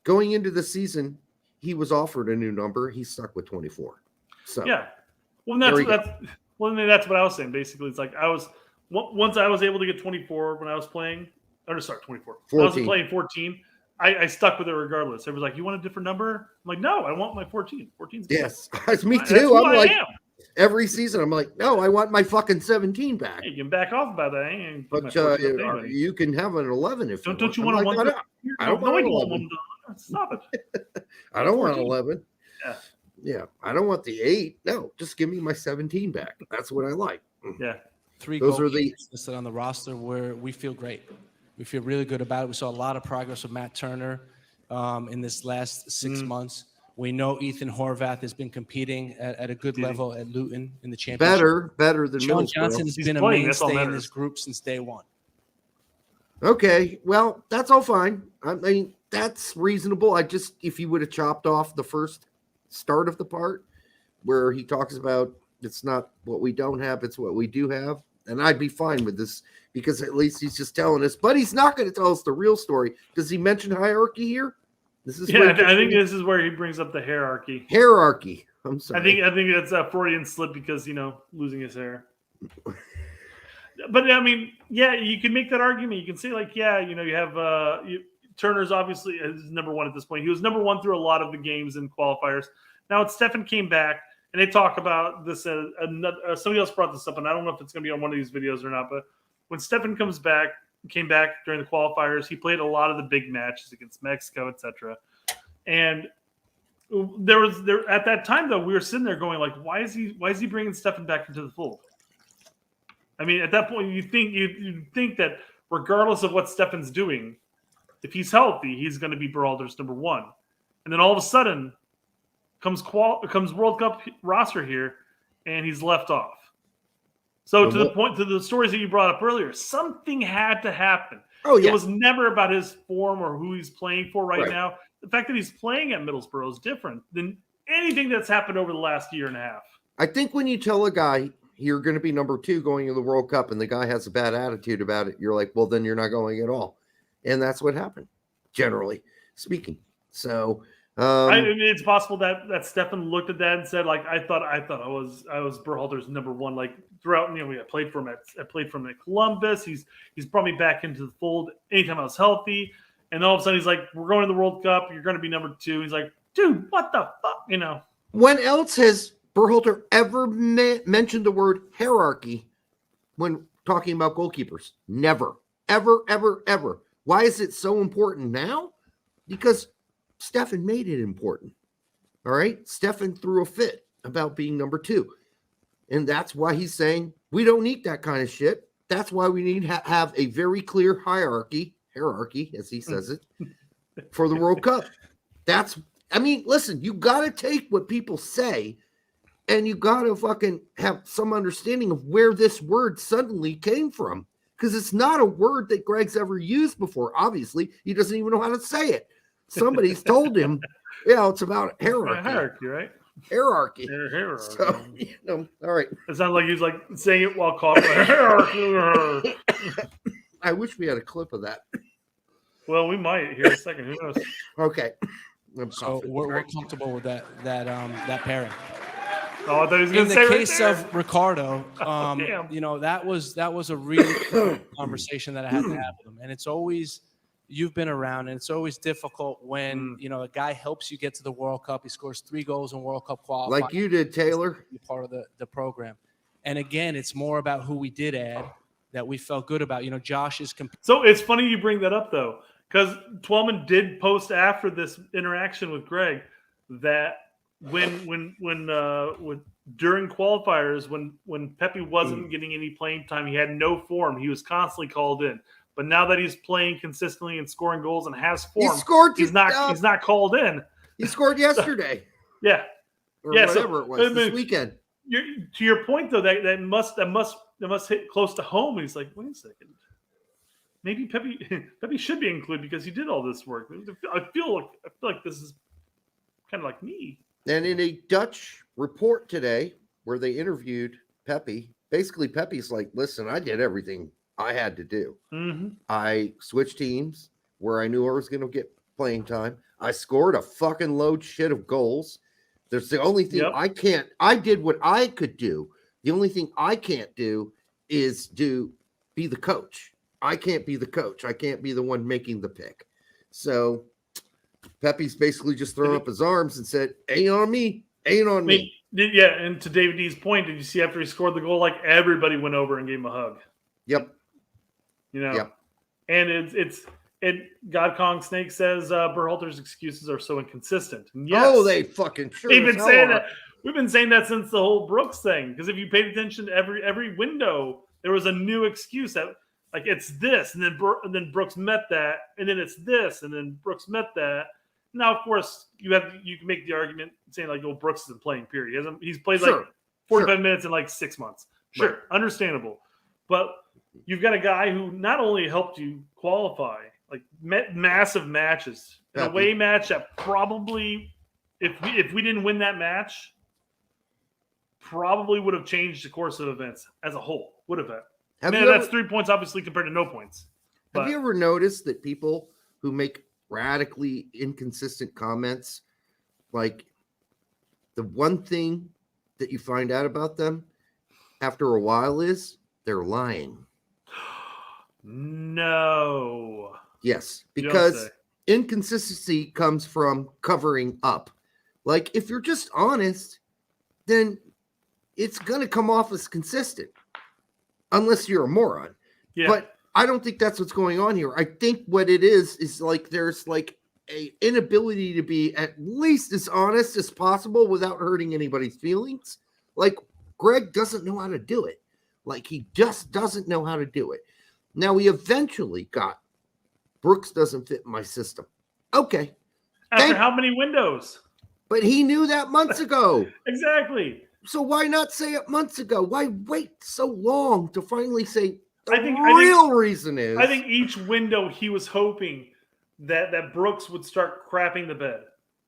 Going into the season, he was offered a new number. He stuck with 24. So yeah, that's what I was saying. Basically, it's like once I was able to get 24 when I was playing. Or sorry, 24. 14. I was playing 14. I stuck with it regardless. Everyone's like, "You want a different number?" I'm like, "No, I want my 14. 14's good." Yes, me too. I'm like, every season, I'm like, "No, I want my fucking 17 back." Hey, you can back off about that. But you can have an 11 if you don't you want like, one? I don't want 11. Stop it. I don't want 11. Yeah, I don't want the 8. No, just give me my 17 back. That's what I like. Yeah, 3 those are listed on the roster where we feel great. We feel really good about it. We saw a lot of progress with Matt Turner in this last 6 months. We know Ethan Horvath has been competing at a good level at Luton in the championship. Better than Sean Johnson has been a mainstay in this group since day one. Okay, well, that's all fine. I mean, that's reasonable. If you would have chopped off the first start of the part where he talks about it's not what we don't have, it's what we do have, and I'd be fine with this because at least he's just telling us, but he's not going to tell us the real story. Does he mention hierarchy here? I think this is where he brings up the hierarchy. Hierarchy. I'm sorry. I think that's a Freudian slip because, losing his hair. But I mean, yeah, you can make that argument. You can say you have Turner's obviously is number 1 at this point. He was number 1 through a lot of the games and qualifiers. Now Steffen came back and they talk about this. Somebody else brought this up, and I don't know if it's going to be on one of these videos or not. But when Steffen came back during the qualifiers, he played a lot of the big matches against Mexico, etc. And there at that time though, we were sitting there going like, why is he bringing Steffen back into the fold? I mean, at that point, you think that regardless of what Steffen's doing, if he's healthy, he's going to be Berhalter's number one. And then all of a sudden, comes World Cup roster here, and he's left off. So to the stories that you brought up earlier, something had to happen. Oh, yeah. It was never about his form or who he's playing for right now. The fact that he's playing at Middlesbrough is different than anything that's happened over the last year and a half. I think when you tell a guy you're going to be number 2 going to the World Cup and the guy has a bad attitude about it, you're like, well, then you're not going at all. And that's what happened, generally speaking. So I mean, it's possible that Steffen looked at that and said, like, I thought I was Berhalter's number one. Like throughout, I played for him at Columbus. He's brought me back into the fold anytime I was healthy. And all of a sudden he's like, we're going to the World Cup. You're going to be number 2. He's like, dude, what the fuck? When else has Berhalter ever mentioned the word hierarchy when talking about goalkeepers? Never, ever, ever, ever. Why is it so important now? Because Steffen made it important. All right. Steffen threw a fit about being number 2. And that's why he's saying we don't need that kind of shit. That's why we need to have a very clear hierarchy, as he says it, for the World Cup. Listen, you got to take what people say and you got to fucking have some understanding of where this word suddenly came from. Because it's not a word that Gregg's ever used before. Obviously, he doesn't even know how to say it. Somebody's told him, it's about hierarchy. Hierarchy, right? Hierarchy. Hierarchy. So, all right. It sounds like he's like saying it while coughing. Hierarchy. I wish we had a clip of that. Well, we might here in a second. Who knows? Okay. So we're comfortable with that pairing. Oh, I thought he was In going the to say case right of Ricardo, that was a really conversation that I had to have with him, and it's always you've been around, and it's always difficult when a guy helps you get to the World Cup. He scores 3 goals in World Cup qualifying, like you did, Taylor. Part of the program, and again, it's more about who we did add that we felt good about. Josh is. So it's funny you bring that up though, because Twellman did post after this interaction with Gregg that. When during qualifiers, when Pepi wasn't getting any playing time, he had no form. He was constantly called in. But now that he's playing consistently and scoring goals and has form, he's not called in. He scored yesterday. Yeah, or whatever it was this weekend. To your point though, that must hit close to home. He's like, wait a second, maybe Pepi should be included because he did all this work. I feel like this is kind of like me. And in a Dutch report today where they interviewed Pepi, basically Pepi's like, listen, I did everything I had to do. Mm-hmm. I switched teams where I knew I was going to get playing time. I scored a fucking load shit of goals. There's the only thing I did what I could do. The only thing I can't do is be the coach. I can't be the coach. I can't be the one making the pick. So Pepi's basically just thrown up his arms and said, ain't on me, ain't on me. Yeah, and to David D's point, did you see after he scored the goal, like everybody went over and gave him a hug? Yep. Yep. And God Kong Snake says Berhalter's excuses are so inconsistent. And yes, they fucking sure. We've been saying that. We've been saying that since the whole Brooks thing. Because if you paid attention to every window, there was a new excuse that like it's this, and then Brooks met that, and then it's this, and then Brooks met that. Now, of course, you can make the argument saying like, "Oh, Brooks isn't playing." Period. He's played like 45 minutes in like 6 months. Sure, understandable. But you've got a guy who not only helped you qualify, like met massive matches, an away match that probably, if we didn't win that match, probably would have changed the course of events as a whole. Would have. That's 3 points, obviously, compared to no points. Have you ever noticed that people who make radically inconsistent comments, like the one thing that you find out about them after a while is they're lying? No. Yes, because inconsistency comes from covering up. Like if you're just honest, then it's going to come off as consistent. Unless you're a moron. Yeah. But I don't think that's what's going on here. I think what it is like there's like inability to be at least as honest as possible without hurting anybody's feelings. Like Gregg doesn't know how to do it. Like he just doesn't know how to do it. Now we eventually got Brooks doesn't fit my system. Okay. After how many windows? But he knew that months ago. Exactly. So why not say it months ago? Why wait so long to finally say the reason is? I think each window he was hoping that Brooks would start crapping the bed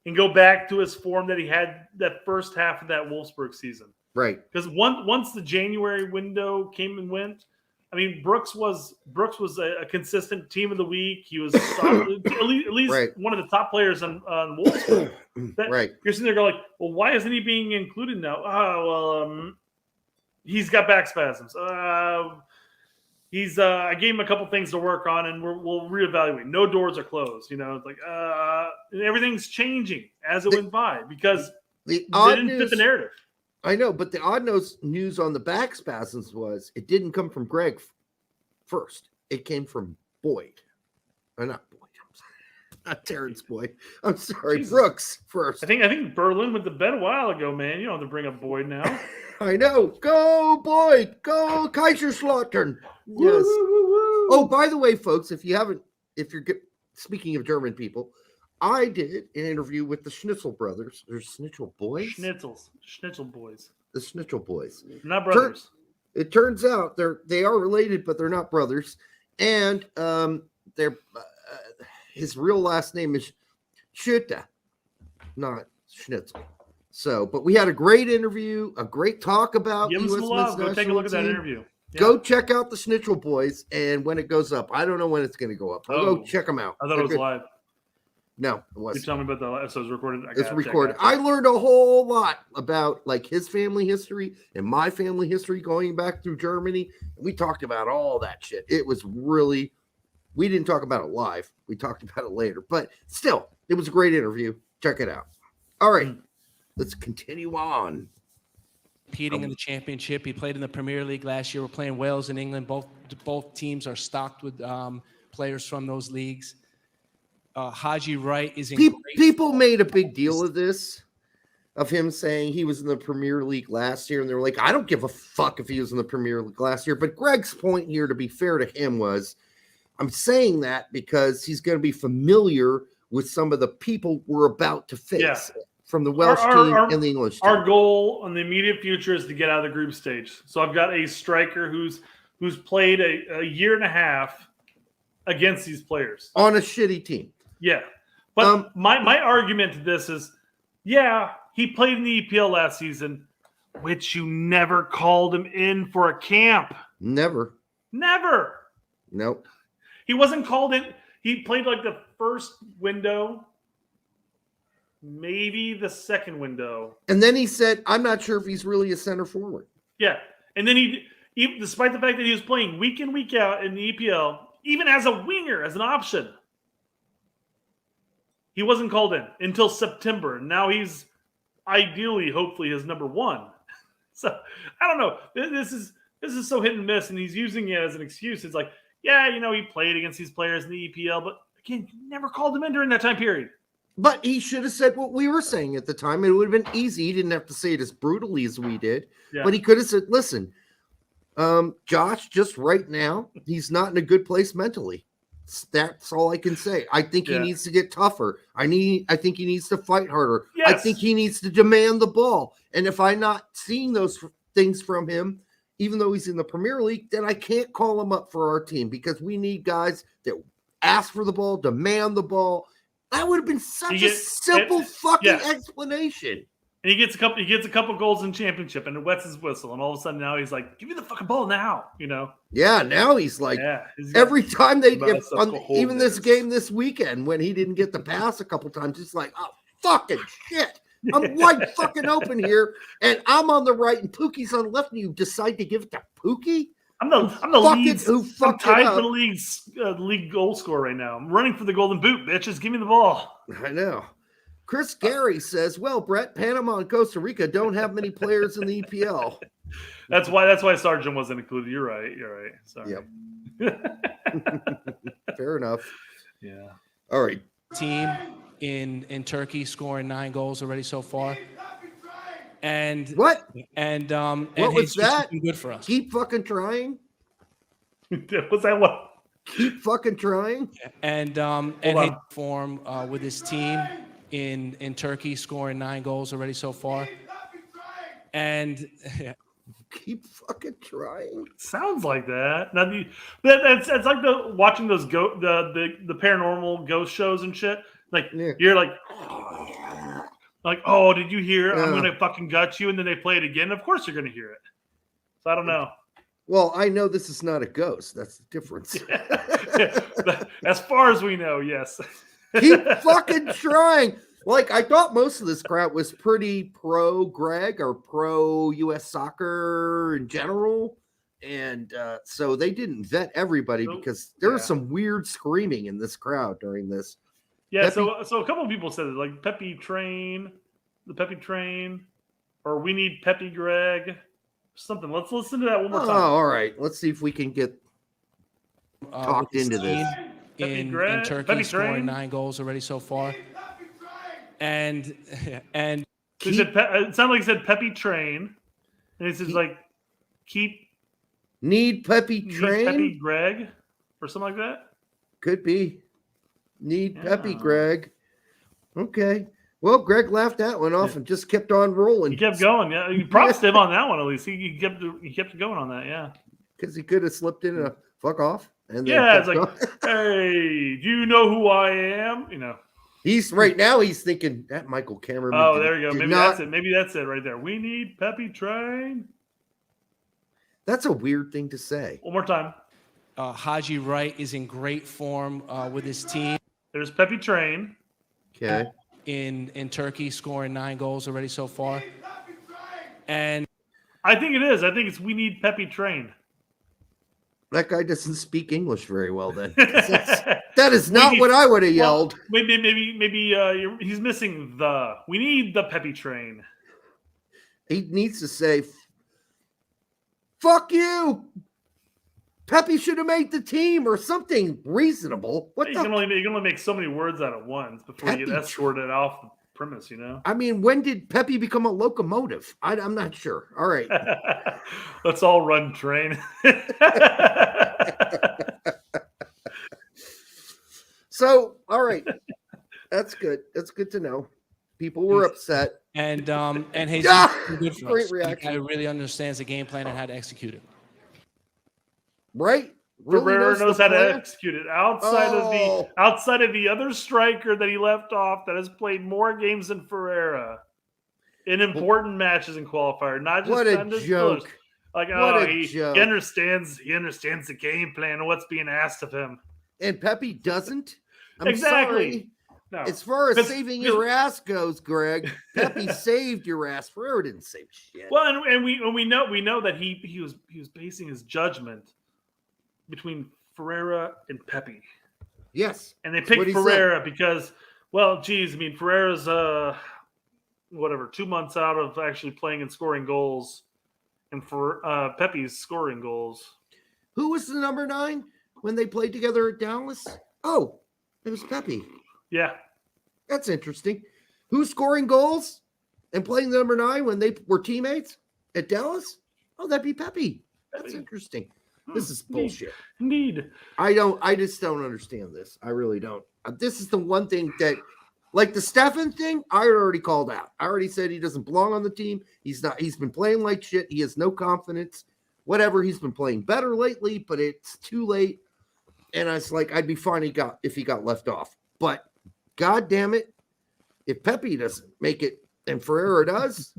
and go back to his form that he had that first half of that Wolfsburg season. Right. Because once the January window came and went, I mean, Brooks was a consistent team of the week. He was at least right. one of the top players on Wolfsburg. Right. You're sitting there going like, well, why isn't he being included now? Oh, well, he's got back spasms. I gave him a couple things to work on, and we'll reevaluate. No doors are closed. It's like everything's changing as it went by because they didn't fit the narrative. I know, but the odd news on the back spasms was it didn't come from Gregg first. It came from Boyd. Or not Boyd. I'm sorry. Not Terrence Boyd. I'm sorry. Jesus. Brooks first. I think Berlin went to bed a while ago, man. You don't have to bring up Boyd now. I know. Go Boyd. Go Kaiserslautern. Yes. Oh, by the way, folks, if you're speaking of German people, I did an interview with the Schnitzel brothers. There's Schnitzel boys. Schnitzel boys. The Schnitzel boys. Not brothers. It turns out they are related, but they're not brothers. And his real last name is Schütte, not Schnitzel. So, but we had a great interview, a great talk about Give US them some love. Go take a look at that interview. Yeah. Go check out the Schnitzel boys, and when it goes up, I don't know when it's going to go up. Go check them out. I thought it was live. No, it wasn't. You tell me about the episode's recorded. It's recorded. I learned a whole lot about like his family history and my family history going back through Germany. We talked about all that shit. It was really, we didn't talk about it live. We talked about it later, but still, it was a great interview. Check it out. All right, let's continue on. Competing in the championship. He played in the Premier League last year. We're playing Wales and England. Both teams are stocked with players from those leagues. Haji Wright is in people made a big deal of this, of him saying he was in the Premier League last year, and they were like, I don't give a fuck if he was in the Premier League last year. But Gregg's point here, to be fair to him, was I'm saying that because he's going to be familiar with some of the people we're about to face from the Welsh team and the English team. Our goal in the immediate future is to get out of the group stage. So I've got a striker who's played a year and a half against these players on a shitty team. Yeah. But my argument to this is, he played in the EPL last season, which you never called him in for a camp. Never. Nope. He wasn't called in. He played like the first window, maybe the second window. And then he said, I'm not sure if he's really a center forward. Yeah. And then he despite the fact that he was playing week in, week out in the EPL, even as a winger, as an option, he wasn't called in until September. Now he's ideally, hopefully, his number one. So I don't know. This is so hit and miss, and he's using it as an excuse. It's like, he played against these players in the EPL, but again, you never called him in during that time period. But he should have said what we were saying at the time. It would have been easy. He didn't have to say it as brutally as we did. Yeah. But he could have said, listen, Josh, just right now, he's not in a good place mentally. That's all I can say. I think he needs to get tougher. I think he needs to fight harder. Yes. I think he needs to demand the ball. And if I'm not seeing those things from him, even though he's in the Premier League, then I can't call him up for our team because we need guys that ask for the ball, demand the ball. That would have been such a simple fucking explanation. And he gets a couple goals in championship, and it wets his whistle, and all of a sudden now he's like, "Give me the fucking ball now!" Yeah, now he's like, every time even this game this weekend when he didn't get the pass a couple times, he's like, "Oh fucking shit! I'm wide fucking open here, and I'm on the right, and Pookie's on the left, and you decide to give it to Pookie." I'm the lead. I'm tied for the league goal scorer right now. I'm running for the golden boot, bitches. Give me the ball. I know. Chris Gary says, well, Brett, Panama and Costa Rica don't have many players in the EPL. That's why Sargent wasn't included. You're right. Sorry. Yep. Fair enough. Yeah. All right. team in Turkey, scoring 9 goals already so far. And What? And What was Jesus that? has been good for us. Keep fucking trying. Was that what? Keep fucking trying. And on. his form with his team in Turkey, scoring 9 goals already so far. And Keep fucking trying. Sounds like that. Now it's like watching those the paranormal ghost shows and shit. Like you're like, oh, did you hear? I'm gonna fucking gut you, and then they play it again. Of course you're gonna hear it. So I don't know. Well, I know this is not a ghost. That's the difference. As far as we know, yes. Keep fucking trying. Like, I thought most of this crowd was pretty pro Gregg or pro U.S. soccer in general. And so they didn't vet everybody because there was some weird screaming in this crowd during this. Yeah, so a couple of people said it, like Pepi Train, the Pepi Train, or we need Pepi Gregg, something. Let's listen to that one more time. Oh, all right. Let's see if we can get talked into this. In Turkey, Pepi scoring Train. 9 goals already so far. And it sounded like he said Pepi Train, and it says like need Pepi Train, Pepi Gregg, or something like that. Could be need Pepi Gregg. Okay. Well, Gregg laughed that one off and just kept on rolling. He kept going. Yeah, you props to him on that one at least. He kept going on that. Yeah, because he could have slipped in a fuck off. And then it's like, hey, do you know who I am? You know. He's right now. He's thinking that Michael Cameron. Oh, there you go. That's it. Maybe that's it right there. We need Pepi Train. That's a weird thing to say. One more time. Haji Wright is in great form with his team. There's Pepi Train. Okay. In Turkey, scoring 9 goals already so far. And I think it is. I think it's we need Pepi Train. That guy doesn't speak English very well. Then that is not what I would have yelled. Maybe he's missing the. We need the Pepi Train. He needs to say, "Fuck you." Pepi should have made the team or something reasonable. You can only make so many words out at once before you get escorted off the premise, you know? I mean, when did Pepi become a locomotive? I'm not sure. All right. Let's all run train. So, all right. That's good. That's good to know. People were upset. And he's good for Great us. reaction. He really understands the game plan and how to execute it. Right? Ferreira knows how to execute it outside of the other striker that he left off that has played more games than Ferreira in important matches in qualifier. Not just what a joke! Like he understands the game plan and what's being asked of him. And Pepi doesn't. I'm exactly. Sorry. No. As far as saving your ass goes, Gregg, Pepi saved your ass. Ferreira didn't save shit. Well, and we know that he was basing his judgment between Ferreira and Pepi. Yes. And they picked Ferreira because, well, geez, I mean, Ferreira's 2 months out of actually playing and scoring goals, and for Pepi's scoring goals. Who was the number 9 when they played together at Dallas? Oh, it was Pepi. Yeah. That's interesting. Who's scoring goals and playing the number 9 when they were teammates at Dallas? Oh, that'd be Pepi. That's interesting. This is bullshit. Indeed. I just don't understand this. I really don't. This is the one thing that, like the Steffen thing, I already called out. I already said he doesn't belong on the team. He's been playing like shit. He has no confidence. Whatever. He's been playing better lately, but it's too late. And I was like, I'd be fine if he got left off. But God damn it, if Pepi doesn't make it and Ferreira does,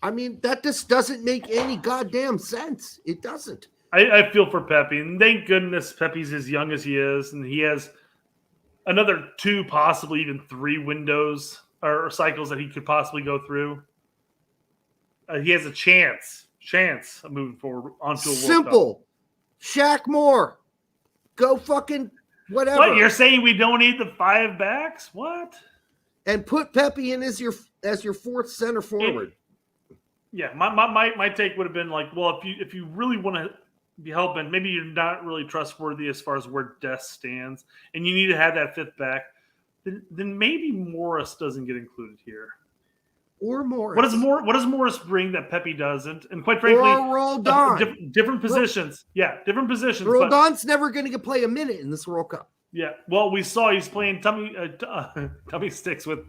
I mean, that just doesn't make any goddamn sense. It doesn't. I feel for Pepi, and thank goodness Pepi's as young as he is, and he has another 2, possibly even 3 windows or cycles that he could possibly go through. He has a chance of moving forward onto a World Cup. Simple. Shaq Moore. Go fucking whatever. What, you're saying we don't need the 5 backs? What? And put Pepi in as your 4th center forward. My take would have been like, well, if you really want to be helping, maybe you're not really trustworthy as far as where Dest stands, and you need to have that 5th back. then maybe Morris doesn't get included here. Or Morris. What does Morris bring that Pepi doesn't? And quite frankly, or Roldan. different positions. Yeah, different positions. Roldan's never going to play a minute in this World Cup. Yeah, well, we saw he's playing tummy sticks with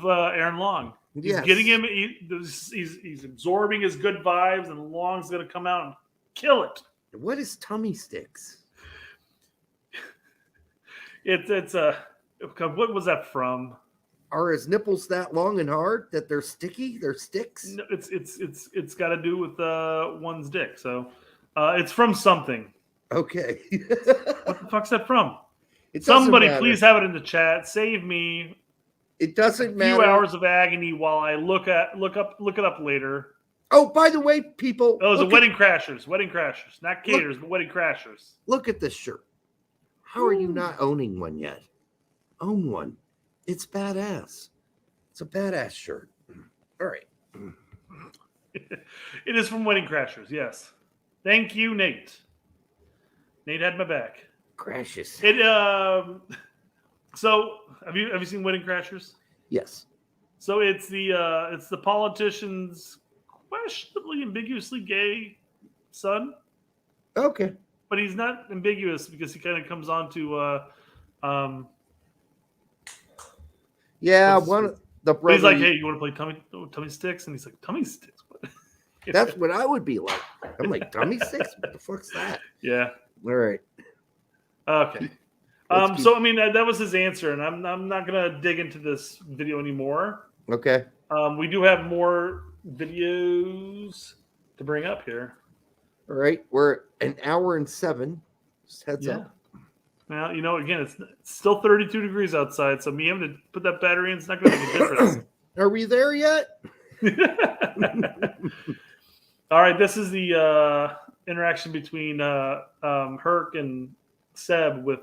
Aaron Long. He's getting him. He's absorbing his good vibes, and Long's going to come out and kill it. What is tummy sticks? It's a what was that from? Are his nipples that long and hard that they're sticky? They're sticks? No, it's got to do with one's dick. So it's from something. Okay. What the fuck's that from? Somebody please have it in the chat. Save me. It doesn't matter. A few hours of agony while I look it up later. Oh, by the way, people. Those are Wedding Crashers, not Caters, but Wedding Crashers. Look at this shirt. How are you not owning one yet? Own one. It's badass. It's a badass shirt. All right. It is from Wedding Crashers, yes. Thank you, Nate. Nate had my back. Crashes. So have you seen Wedding Crashers? Yes. So it's the politician's questionably ambiguously gay son. Okay. But he's not ambiguous because he kind of comes on to yeah, one of the brothers. He's like, hey, you want to play tummy sticks? And he's like, tummy sticks? What? That's what I would be like. I'm like, tummy sticks? What the fuck's that? Yeah. All right. Okay. So I mean that was his answer, and I'm not gonna dig into this video anymore. Okay. We do have more videos to bring up here. All right. We're an hour and 7. Just heads up. Now, again, it's still 32 degrees outside, so me having to put that battery in is not going to make a difference. Are we there yet? All right, this is the interaction between Herc and Seb with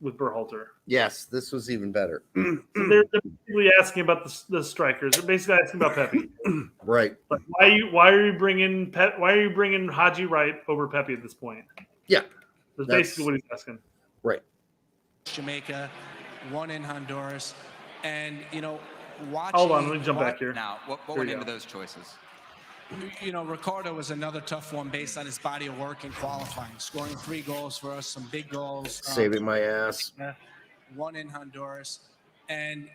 Berhalter. Yes, this was even better. So they're basically asking about the strikers. They're basically asking about Pepi. Right. Like, why are you bringing Haji Wright over Pepi at this point? Yeah. That's basically what he's asking. Right. Jamaica, one in Honduras, and watching. Hold on, let me jump back here. Now, what went into those choices? Ricardo was another tough one based on his body of work in qualifying, scoring 3 goals for us, some big goals. Saving my ass. One in Honduras, and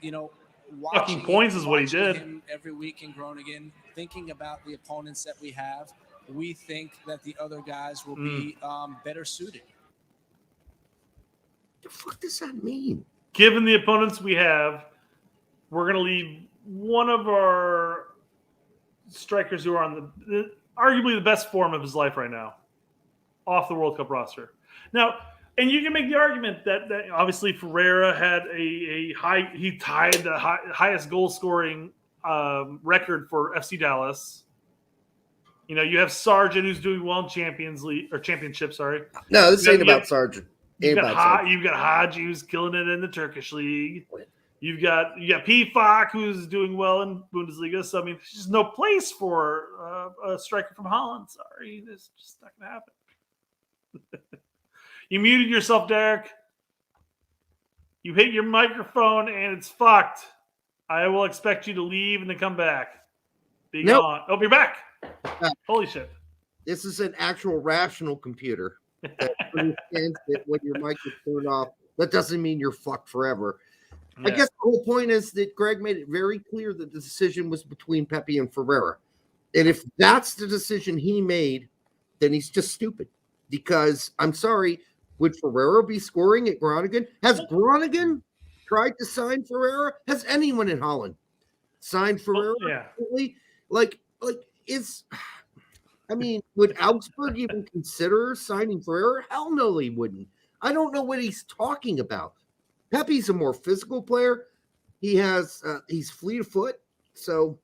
fucking points is what he did. Him every week in Groningen, thinking about the opponents that we have, we think that the other guys will be better suited. The fuck does that mean? Given the opponents we have, we're going to leave one of our strikers who are on arguably the best form of his life right now off the World Cup roster. Now, and you can make the argument that obviously Ferreira had he tied the highest goal scoring record for FC Dallas. You have Sargent who's doing well in Champions League or Championship. Sorry. No, this ain't about Sargent. You've got Haji who's killing it in the Turkish league. You've got Pefok who's doing well in Bundesliga. So I mean, there's just no place for a striker from Holland. Sorry, it's just not going to happen. You muted yourself, Derek. You hit your microphone and it's fucked. I will expect you to leave and then come back. Be gone. Oh, you're back. Holy shit. This is an actual rational computer that understands that when your mic is turned off, that doesn't mean you're fucked forever. Yeah. I guess the whole point is that Gregg made it very clear that the decision was between Pepi and Ferreira. And if that's the decision he made, then he's just stupid. Because, I'm sorry, would Ferreira be scoring at Groningen? Has Groningen tried to sign Ferreira? Has anyone in Holland signed Ferreira? Would Augsburg even consider signing Ferreira? Hell no, he wouldn't. I don't know what he's talking about. Pepi's a more physical player. He's fleet of foot. So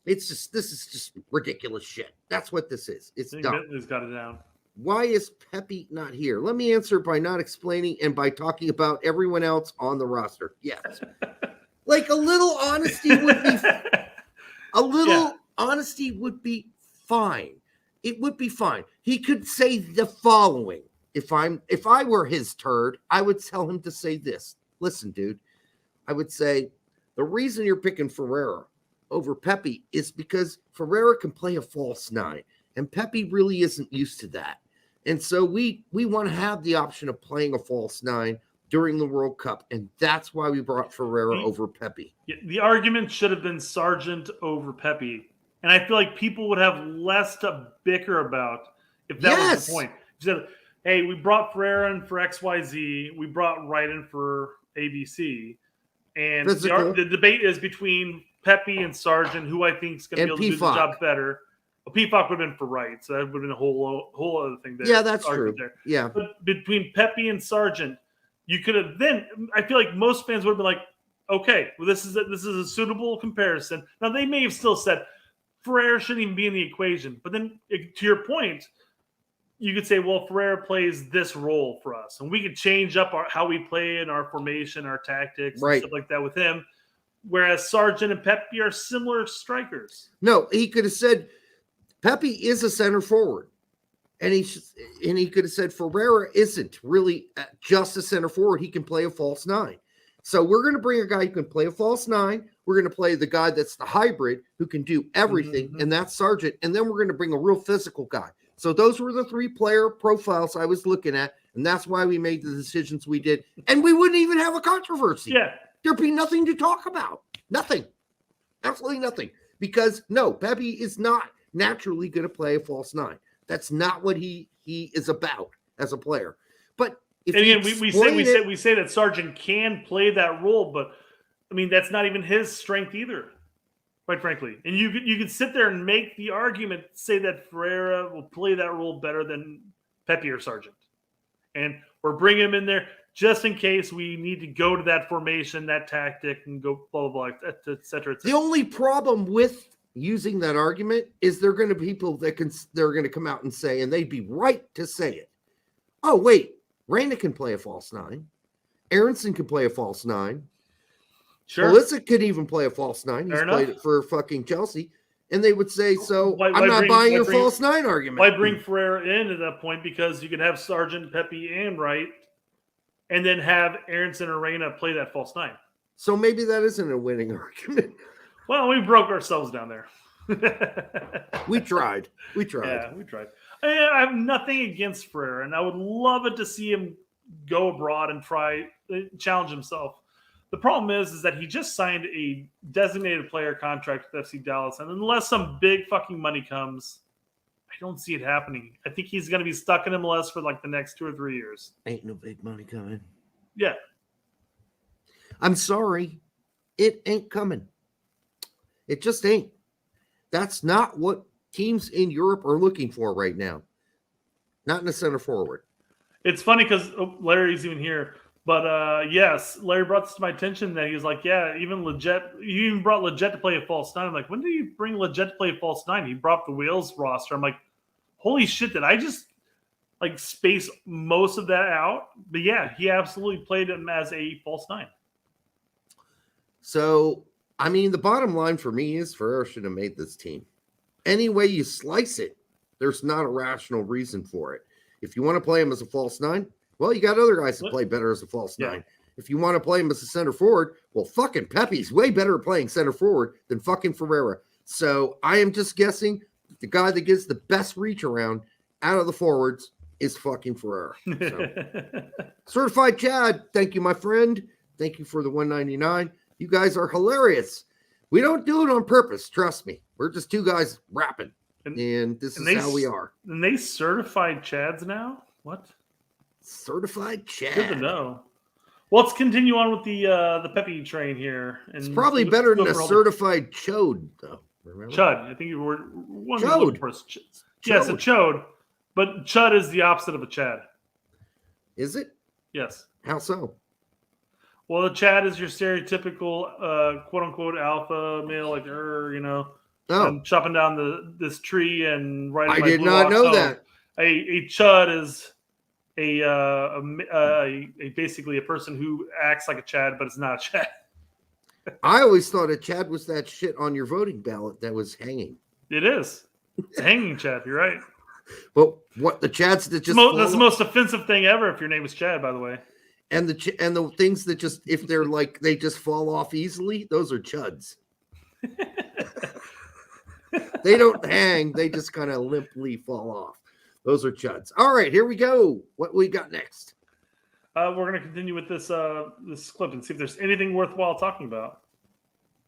this is just ridiculous shit. That's what this is. It's dumb. He's got it down. Why is Pepi not here? Let me answer by not explaining and by talking about everyone else on the roster. Yes. Like a little honesty would be honesty would be fine. It would be fine. He could say the following. If I were his turd, I would tell him to say this. Listen, dude, I would say the reason you're picking Ferreira over Pepi is because Ferreira can play a false 9, and Pepi really isn't used to that. And so we want to have the option of playing a false 9 during the World Cup, and that's why we brought Ferreira over Pepi. The argument should have been Sargent over Pepi, and I feel like people would have less to bicker about if that was the point. You said, hey, we brought Ferreira in for XYZ, we brought Wright in for ABC, and the debate is between Pepi and Sargent, who I think is going to be able to do the job better. Well, Pefok would have been for Wright, so that would have been a whole other thing there. Yeah, that's true. There. Yeah. But between Pepi and Sargent, you could have then. I feel like most fans would have been like, "Okay, well, this is a suitable comparison." Now they may have still said Ferreira shouldn't even be in the equation, but then to your point, you could say, "Well, Ferreira plays this role for us, and we could change up how we play in our formation, our tactics, and stuff like that with him." Whereas Sargent and Pepi are similar strikers. No, he could have said Pepi is a center forward. And he could have said Ferreira isn't really just a center forward. He can play a false 9. So we're going to bring a guy who can play a false 9. We're going to play the guy that's the hybrid who can do everything, and that's Sargent. And then we're going to bring a real physical guy. So those were the 3 player profiles I was looking at, and that's why we made the decisions we did. And we wouldn't even have a controversy. Yeah. There'd be nothing to talk about. Nothing. Absolutely nothing. Because, no, Pepi is not naturally going to play a false 9. That's not what he is about as a player. But if and again, we say that Sargent can play that role, but I mean that's not even his strength either, quite frankly. And you could sit there and make the argument, say that Ferreira will play that role better than Pepi or Sargent, and we're bringing him in there just in case we need to go to that formation, that tactic, and go blah blah blah, et cetera. The only problem with using that argument is there are going to be people they're going to come out and say, and they'd be right to say it. Oh, wait, Reyna can play a false 9. Aronson can play a false 9. Sure. Pulisic could even play a false 9. He's played it for fucking Chelsea. And they would say, so I'm not buying your false 9 argument. Why bring Ferreira in at that point? Because you could have Sargent, Pepi, and Wright, and then have Aronson or Reyna play that false 9. So maybe that isn't a winning argument. Well, we broke ourselves down there. We tried. Yeah, we tried. I have nothing against Ferreira, and I would love it to see him go abroad and challenge himself. The problem is that he just signed a designated player contract with FC Dallas, and unless some big fucking money comes, I don't see it happening. I think he's going to be stuck in MLS for like the next 2 or 3 years. Ain't no big money coming. Yeah. I'm sorry. It ain't coming. It just ain't. That's not what teams in Europe are looking for right now. Not in a center forward. It's funny because Larry's even here. But yes, Larry brought this to my attention that he was like, yeah, even Leggett, you even brought Leggett to play a false 9. I'm like, when did you bring Leggett to play a false 9? He brought the Wales roster. I'm like, holy shit, did I just like space most of that out? But yeah, he absolutely played him as a false 9. So, I mean, the bottom line for me is Ferreira should have made this team. Any way you slice it, there's not a rational reason for it. If you want to play him as a false 9, well, you got other guys that play better as a false 9. If you want to play him as a center forward, well, fucking Pepi's way better at playing center forward than fucking Ferreira. So I am just guessing the guy that gets the best reach around out of the forwards is fucking Ferreira. So. Certified Chad, thank you, my friend. Thank you for the $1.99. You guys are hilarious. We don't do it on purpose. Trust me. We're just 2 guys rapping. And this is how we are. And they certified Chads now? What? Certified Chad. Good to know. Well, let's continue on with the Pepi train here. And it's probably better than a certified Chode, though. Remember? Chud. I think you were one Chode. Yes, a Chode. But Chud is the opposite of a Chad. Is it? Yes. How so? Well, a Chad is your stereotypical quote-unquote alpha male, like, I'm chopping down this tree and riding my I did not know home. that. A Chud is a basically a person who acts like a Chad, but it's not a Chad. I always thought a Chad was that shit on your voting ballot that was hanging. It is. It's a hanging Chad. You're right. But what the Chads that just that's the most offensive thing ever if your name is Chad, by the way. And the things that just, if they're like, they just fall off easily, those are chuds. They don't hang. They just kind of limply fall off. Those are chuds. All right, here we go. What we got next? We're going to continue with this this clip and see if there's anything worthwhile talking about.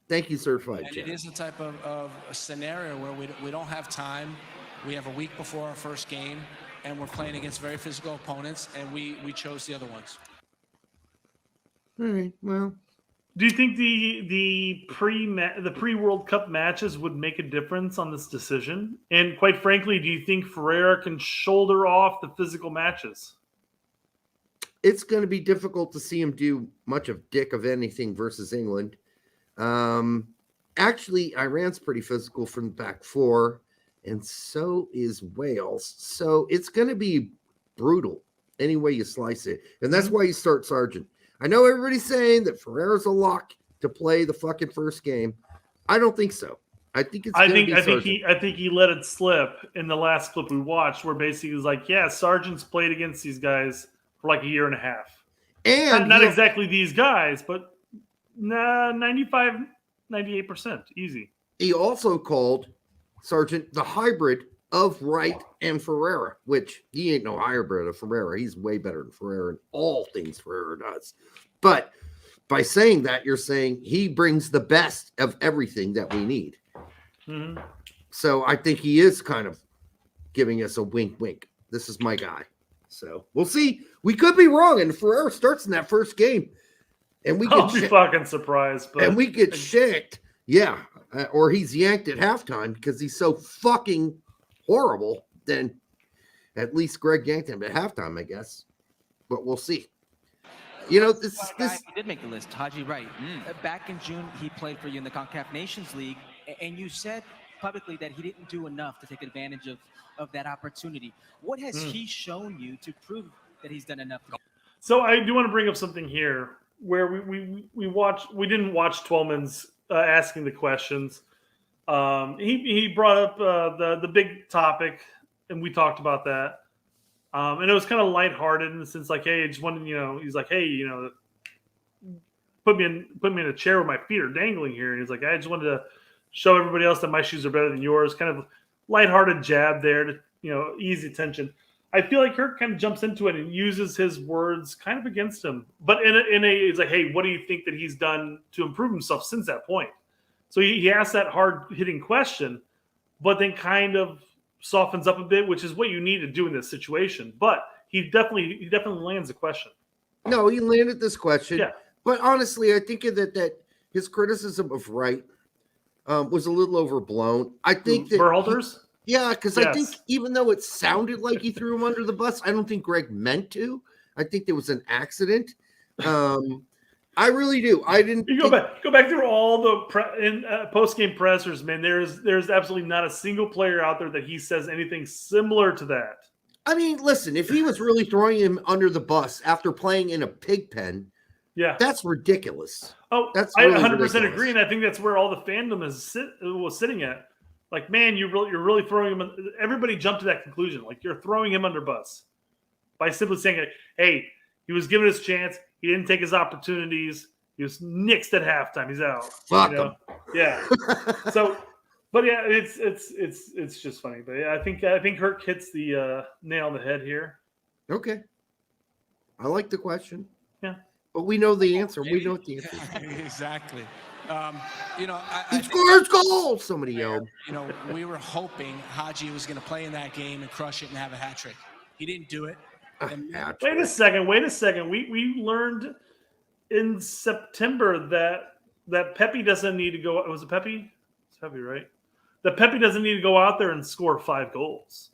Thank you, certified. And it is the type of a scenario where we don't have time. We have a week before our first game, and we're playing against very physical opponents, and we chose the other ones. All right, well. Do you think the pre-World Cup matches would make a difference on this decision? And quite frankly, do you think Ferreira can shoulder off the physical matches? It's going to be difficult to see him do much of dick of anything versus England. Actually, Iran's pretty physical from the back four, and so is Wales. So it's going to be brutal any way you slice it. And that's why you start Sargent. I know everybody's saying that Ferreira's a lock to play the fucking first game. I don't think so. I think it's. I think he let it slip in the last clip we watched, where basically he was like, "Yeah, Sargent's played against these guys for like a year and a half, and not exactly these guys, but 95, 98% easy." He also called Sargent the hybrid of Wright and Ferreira, which he ain't no hybrid of Ferreira. He's way better than Ferreira in all things Ferreira does. But by saying that, you're saying he brings the best of everything that we need. Mm-hmm. So I think he is kind of giving us a wink, wink. This is my guy. So we'll see. We could be wrong, and Ferreira starts in that first game, and we I'll be fucking surprised. But and we get shanked. Yeah, or he's yanked at halftime because he's so fucking horrible. Then at least Gregg yanked him at halftime, I guess. But we'll see. You know, this He did make the list, Haji Wright. Back in June, he played for you in the CONCACAF Nations League, and you said publicly that he didn't do enough to take advantage of that opportunity. What has he shown you to prove that he's done enough? So I do want to bring up something here where we didn't watch Twellman's asking the questions. He brought up the big topic, and we talked about that. And it was kind of lighthearted in the sense like, hey, I just wanted, he's like, hey, put me in a chair where my feet are dangling here. And he's like, I just wanted to show everybody else that my shoes are better than yours. Kind of lighthearted jab there to, ease attention. I feel like Kirk kind of jumps into it and uses his words kind of against him. But he's like, hey, what do you think that he's done to improve himself since that point? So he asked that hard-hitting question, but then kind of softens up a bit, which is what you need to do in this situation. But he definitely lands the question. No, he landed this question. Yeah. But honestly, I think that his criticism of Wright was a little overblown. I think that Berhalter's? Yeah, because I think even though it sounded like he threw him under the bus, I don't think Gregg meant to. I think there was an accident. I really do. I didn't. You go back through all the post game pressers, man. There's absolutely not a single player out there that he says anything similar to that. I mean, listen, if he was really throwing him under the bus after playing in a pig pen, yeah, that's ridiculous. Oh, that's really I 100% agree, and I think that's where all the fandom was sitting at. Like, man, you're really throwing him. Everybody jumped to that conclusion. Like, you're throwing him under bus by simply saying, "Hey, he was given his chance. He didn't take his opportunities. He was nixed at halftime. He's out." Fuck him. Yeah. So, but yeah, it's just funny. But yeah, I think Kirk hits the nail on the head here. Okay. I like the question. Yeah. But we know the answer. We know what the answer is. Exactly. He scores goals. Somebody yelled. We were hoping Haji was going to play in that game and crush it and have a hat trick. He didn't do it. Wait a second. We learned in September that Pepi doesn't need to go. Was it Pepi? It's Pepi, right? That Pepi doesn't need to go out there and score 5 goals.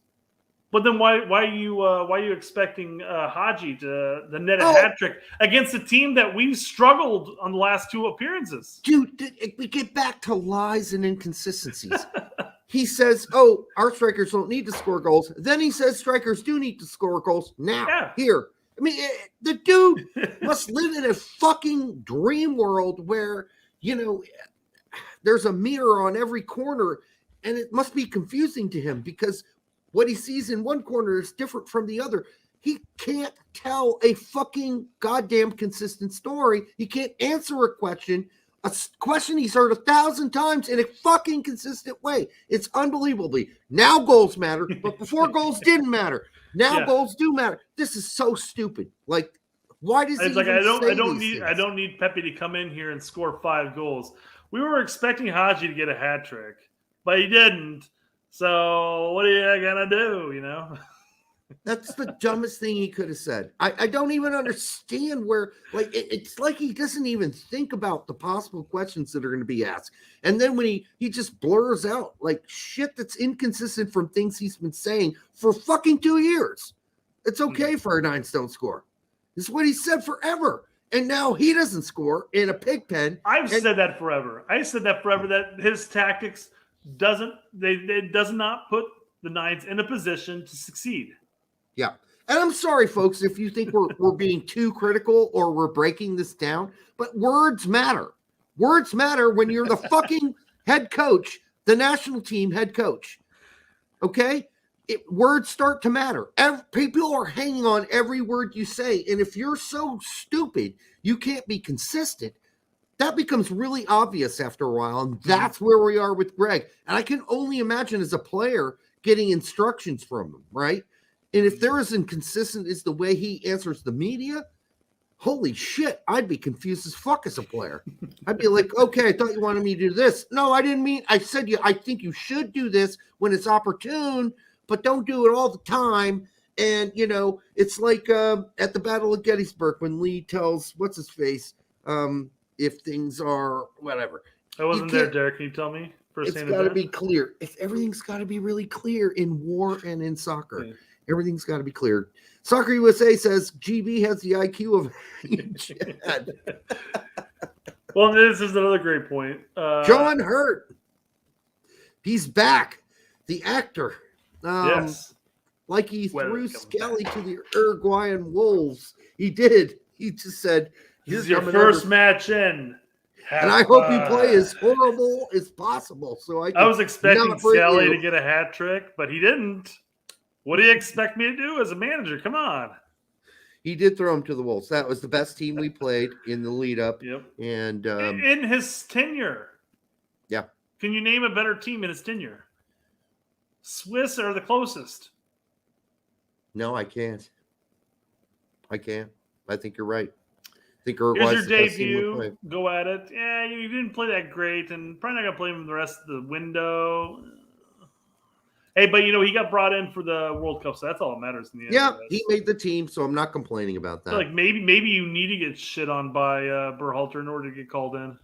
But then why are you expecting Haji to net a hat trick against a team that we've struggled on the last 2 appearances? Dude, we get back to lies and inconsistencies. He says, our strikers don't need to score goals. Then he says strikers do need to score goals now, here. I mean, the dude must live in a fucking dream world where, there's a mirror on every corner, and it must be confusing to him because what he sees in one corner is different from the other. he can't tell a fucking goddamn consistent story. He can't answer a question he's heard 1,000 times in a fucking consistent way. It's unbelievably. Now goals matter, but before goals didn't matter. Now goals do matter. This is so stupid. Like, why does he It's like even I don't need Pepi to come in here and score 5 goals. We were expecting Haji to get a hat trick, but he didn't. So what are you gonna do? You know. That's the dumbest thing he could have said. I don't even understand where, like, it's like he doesn't even think about the possible questions that are going to be asked. And then when he just blurs out, like, shit that's inconsistent from things he's been saying for fucking 2 years. It's okay for a 9-stone score. This is what he said forever. And now he doesn't score in a pig pen. I've said that forever. That his tactics does not put the Nines in a position to succeed. Yeah. And I'm sorry, folks, if you think we're being too critical or we're breaking this down, but words matter. Words matter when you're the fucking head coach, the national team head coach. Okay? Words start to matter. People are hanging on every word you say. And if you're so stupid, you can't be consistent. That becomes really obvious after a while. And that's where we are with Gregg. And I can only imagine as a player getting instructions from him, right? And if they're as inconsistent as the way he answers the media, holy shit, I'd be confused as fuck as a player. I'd be like, okay, I thought you wanted me to do this. No, I didn't mean, I said I think you should do this when it's opportune, but don't do it all the time. And, you know, it's like at the Battle of Gettysburg when Lee tells, what's his face, if things are whatever. I wasn't there, Derek. Can you tell me? It's got to be clear. Everything's got to be really clear in war and in soccer. Yeah. Everything's got to be clear. Soccer USA says GB has the IQ of Chad. Well, this is another great point. John Hurt. He's back. The actor. Yes. Like he threw Skelly to the Uruguayan Wolves. He did. He just said, "This is your first match in." And I hope you play as horrible as possible. So I was expecting Skelly to get a hat trick, but he didn't. What do you expect me to do as a manager? Come on. He did throw him to the Wolves. That was the best team we played in the lead up. Yep. And in his tenure. Yeah. Can you name a better team in his tenure? Swiss are the closest. No, I can't. I think you're right. I think Uruguay's your debut. Go at it. Yeah, you didn't play that great, and probably not going to play him the rest of the window. Hey, but you know, he got brought in for the World Cup, so that's all that matters in the end. Yeah, he made the team, so I'm not complaining about that. Like maybe you need to get shit on by Berhalter in order to get called in.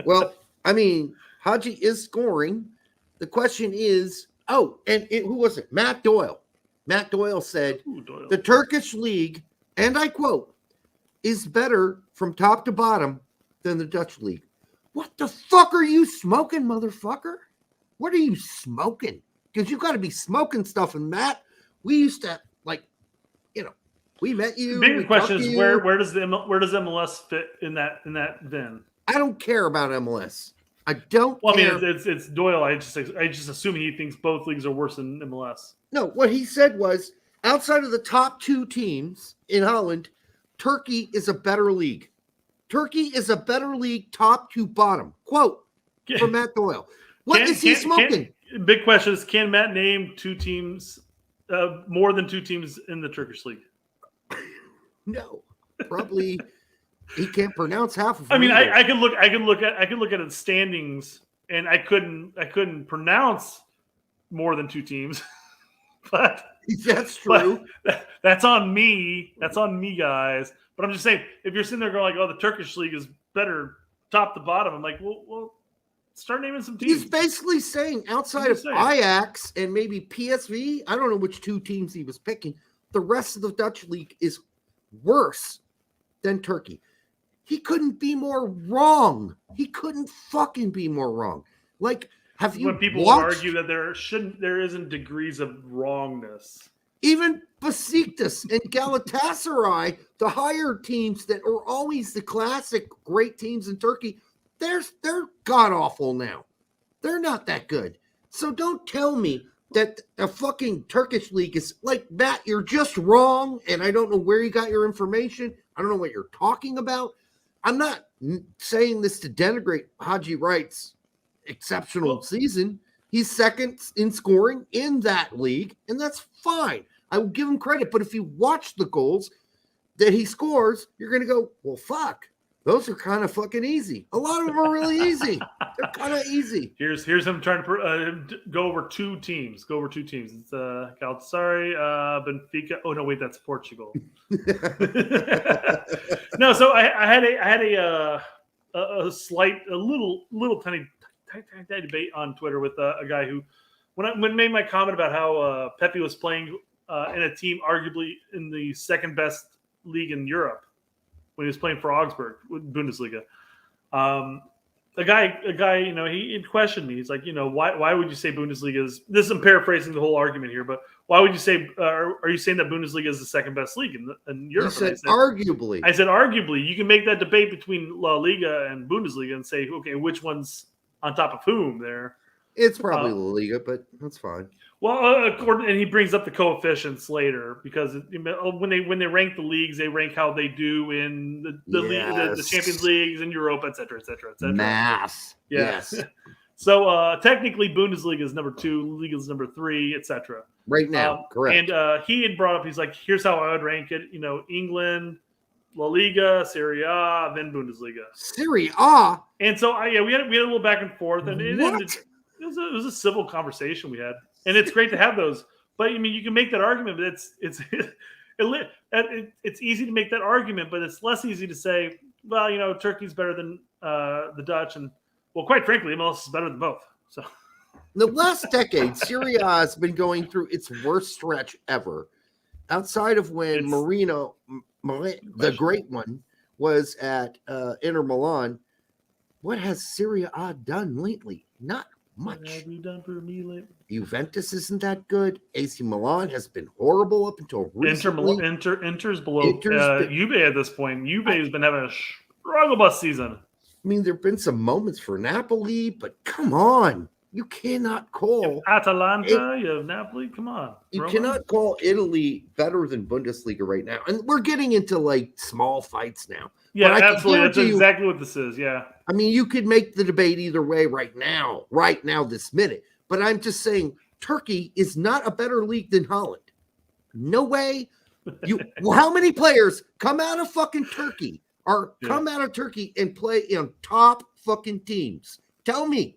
Well, I mean, Haji is scoring. The question is, who was it? Matt Doyle. Matt Doyle said, the Turkish league, and I quote, is better from top to bottom than the Dutch league. What the fuck are you smoking, motherfucker? What are you smoking? Because you got to be smoking stuff. And Matt, we used to we met you. The bigger question is where does MLS fit in that then? I don't care about MLS. I don't. Well, care. I mean, it's Doyle. I just assume he thinks both leagues are worse than MLS. No, what he said was outside of the top 2 teams in Holland, Turkey is a better league. Turkey is a better league, top to bottom. Quote from Matt Doyle. What is he smoking? Big question is: can Matt name 2 teams, more than 2 teams in the Turkish league? No, probably he can't pronounce half of them. I mean, I could look at its standings, and I couldn't pronounce more than 2 teams. But that's true. But that's on me. That's on me, guys. But I'm just saying, if you're sitting there going like, "Oh, the Turkish league is better, top to bottom," I'm like, well. Start naming some teams. He's basically saying outside of Ajax and maybe PSV, I don't know which 2 teams he was picking, the rest of the Dutch league is worse than Turkey. He couldn't be more wrong. He couldn't fucking be more wrong. Like, have you when people argue that there isn't degrees of wrongness. Even Besiktas and Galatasaray, the higher teams that are always the classic great teams in Turkey, they're god awful now. They're not that good. So don't tell me that the fucking Turkish league is like, Matt, you're just wrong, and I don't know where you got your information. I don't know what you're talking about. I'm not saying this to denigrate Haji Wright's exceptional season. He's second in scoring in that league, and that's fine. I will give him credit, but if you watch the goals that he scores, you're going to go, well, fuck. Those are kind of fucking easy. A lot of them are really easy. They're kind of easy. Here's him trying to go over two teams. It's Galatasaray, Benfica. Oh no, wait, that's Portugal. No, so I had a little tiny debate on Twitter with a guy who, when I made my comment about how Pepi was playing in a team arguably in the second best league in Europe, when he was playing for Augsburg, Bundesliga. A guy, you know, he questioned me. He's like, you know, why would you say Bundesliga is? This I'm paraphrasing the whole argument here, but why would you say? Are you saying that Bundesliga is the second best league in Europe? You said arguably. I said arguably. You can make that debate between La Liga and Bundesliga and say, okay, which one's on top of whom there? It's probably La Liga, but that's fine. Well, and he brings up the coefficients later because when they rank the leagues, they rank how they do in the Champions Leagues in Europe, et cetera, et cetera, et cetera. Math. Yes. So technically, Bundesliga is number 2, Liga is number 3, et cetera. Right now, correct. And he had brought up, he's like, here's how I would rank it. You know, England, La Liga, Serie A, then Bundesliga. Serie A. And so we had a little back and forth, and it was a civil conversation we had. And it's great to have those, but I mean, you can make that argument, but it's easy to make that argument, but it's less easy to say, well, you know, Turkey's better than the Dutch, and well, quite frankly, MLS is better than both. So, the last decade, Serie A has been going through its worst stretch ever, outside of when Marino, the great one, was at Inter Milan. What has Serie A done lately? Not much. What have you done for me lately? Juventus isn't that good. AC Milan has been horrible up until recently. Inter's below Juve at this point. Juve has been having a struggle bus season. I mean, there have been some moments for Napoli, but come on. You cannot call Atalanta, you have Napoli. Come on. You cannot call Italy better than Bundesliga right now. And we're getting into like small fights now. Yeah, absolutely. That's exactly what this is. Yeah. I mean, you could make the debate either way right now, this minute. But I'm just saying Turkey is not a better league than Holland. No way. How many players come out of fucking Turkey come out of Turkey and play in top fucking teams? Tell me.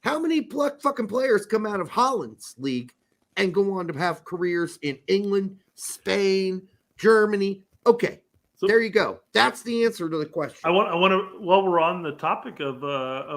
How many fucking players come out of Holland's league and go on to have careers in England, Spain, Germany? Okay, so there you go. That's the answer to the question. I want to. While we're on the topic of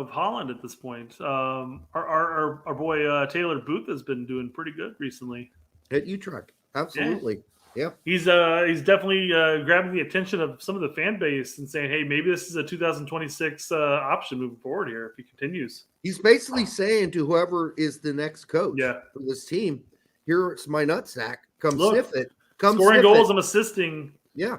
Holland at this point, our boy Taylor Booth has been doing pretty good recently at Utrecht. Absolutely. Yeah. He's definitely grabbing the attention of some of the fan base and saying, hey, maybe this is a 2026 option moving forward here if he continues. He's basically saying to whoever is the next coach for this team, here's my nutsack. Come sniff it. Come scoring goals, I'm assisting. Yeah.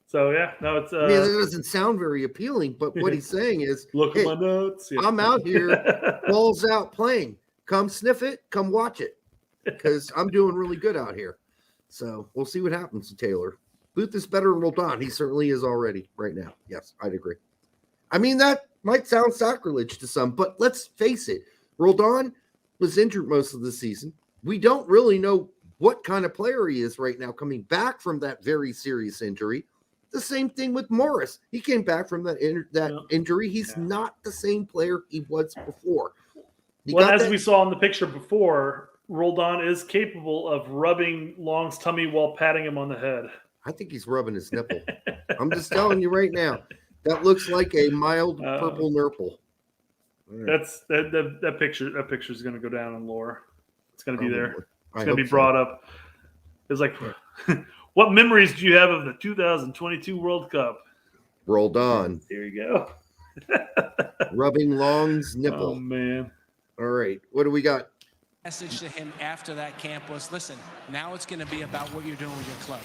So, it's... I mean, it doesn't sound very appealing, but what he's saying is, look at my notes. Yeah. I'm out here, balls out playing. Come sniff it. Come watch it. Because I'm doing really good out here. So we'll see what happens to Taylor. Booth is better than Roldan. He certainly is already right now. Yes, I'd agree. I mean, that might sound sacrilege to some, but let's face it. Roldan was injured most of the season. We don't really know what kind of player he is right now coming back from that very serious injury. The same thing with Morris. He came back from that injury. He's not the same player he was before. We saw in the picture before, Roldan is capable of rubbing Long's tummy while patting him on the head. I think he's rubbing his nipple. I'm just telling you right now. That looks like a mild purple nurple. Right. That picture. That picture is going to go down in lore. It's going to be there. It's going to be brought up. It's like, what memories do you have of the 2022 World Cup? Roldan. There you go. Rubbing Long's nipple. Oh man. All right. What do we got? Message to him after that camp was, listen, now it's going to be about what you're doing with your club.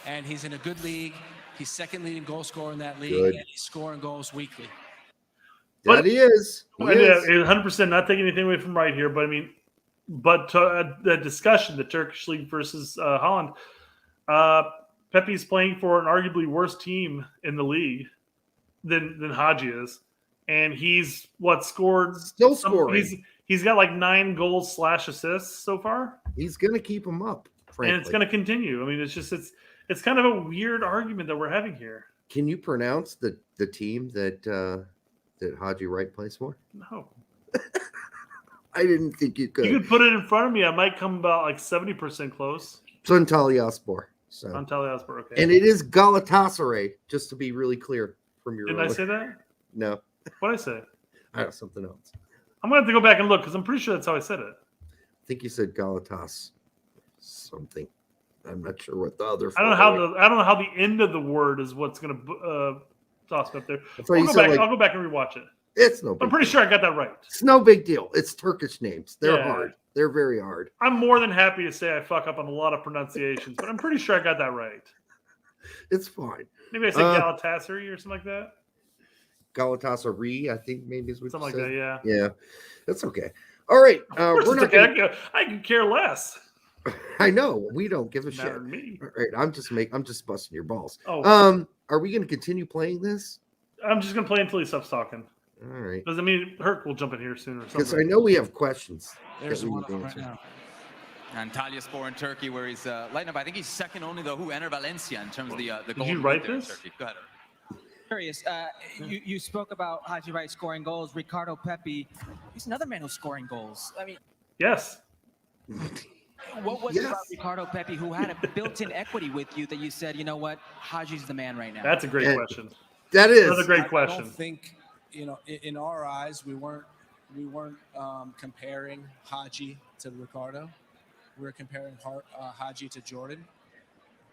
And he's in a good league. He's second leading goal scorer in that league, and he's scoring goals weekly. That he is. 100% not taking anything away from Wright here, but I mean, But the discussion, the Turkish league versus Holland, Pepi's playing for an arguably worse team in the league than Haji is, and he's scored Still scoring. He's got like 9 goals / assists so far. He's going to keep him up, frankly. And it's going to continue. I mean, it's kind of a weird argument that we're having here. Can you pronounce the team that Haji Wright plays for? No. I didn't think you could. You could put it in front of me. I might come about like 70% close. It's Antalyaspor. So. Antalyaspor, okay. And it is Galatasaray, just to be really clear from your. Didn't I say that? No. What did I say? I have something else. I'm going to have to go back and look because I'm pretty sure that's how I said it. I think you said Galatas something. I'm not sure what the other. I don't know how the end of the word is what's going to toss me up there. I'll go back and rewatch it. It's no big I'm pretty sure I got that right. It's no big deal. It's Turkish names. They're hard. They're very hard. I'm more than happy to say I fuck up on a lot of pronunciations, but I'm pretty sure I got that right. It's fine. Maybe I said Galatasaray or something like that. Galatasaray, I think maybe is what something you like said. that, yeah. That's okay. All right. We're not I can care less. I know. We don't give a shit. All right. I'm just busting your balls. Oh. Are we going to continue playing this? I'm just going to play until he stops talking. All right. Because, I mean, Herc will jump in here soon or something. Because I know we have questions. There's one of them right now. Antalyaspor in Turkey, where he's lighting up. I think he's second only to Ener Valencia in terms of the goal. Did you write this? Go ahead. Curious, you spoke about Haji Wright scoring goals. Ricardo Pepi, he's another man who's scoring goals. I mean, yes. What was it about Ricardo Pepi who had a built-in equity with you that you said, you know what, Haji's the man right now? That's a great question. That is another great question. I don't think, in our eyes, we weren't comparing Haji to Ricardo. We were comparing Haji to Jordan.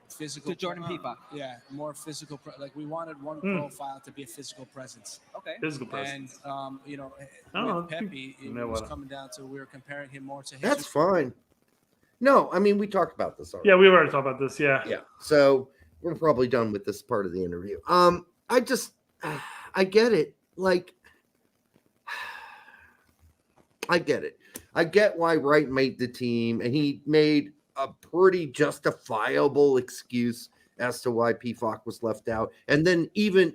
Physical to Jordan Pefok. Yeah, more physical. Like we wanted one profile to be a physical presence. Okay. Physical presence. And with Pepi, it was coming down to we were comparing him more to. That's fine. No, I mean we talked about this already. Yeah, we've already talked about this. Yeah. Yeah. So we're probably done with this part of the interview. I get it. Like, I get it. I get why Wright made the team, and he made a pretty justifiable excuse as to why Pefok was left out. And then even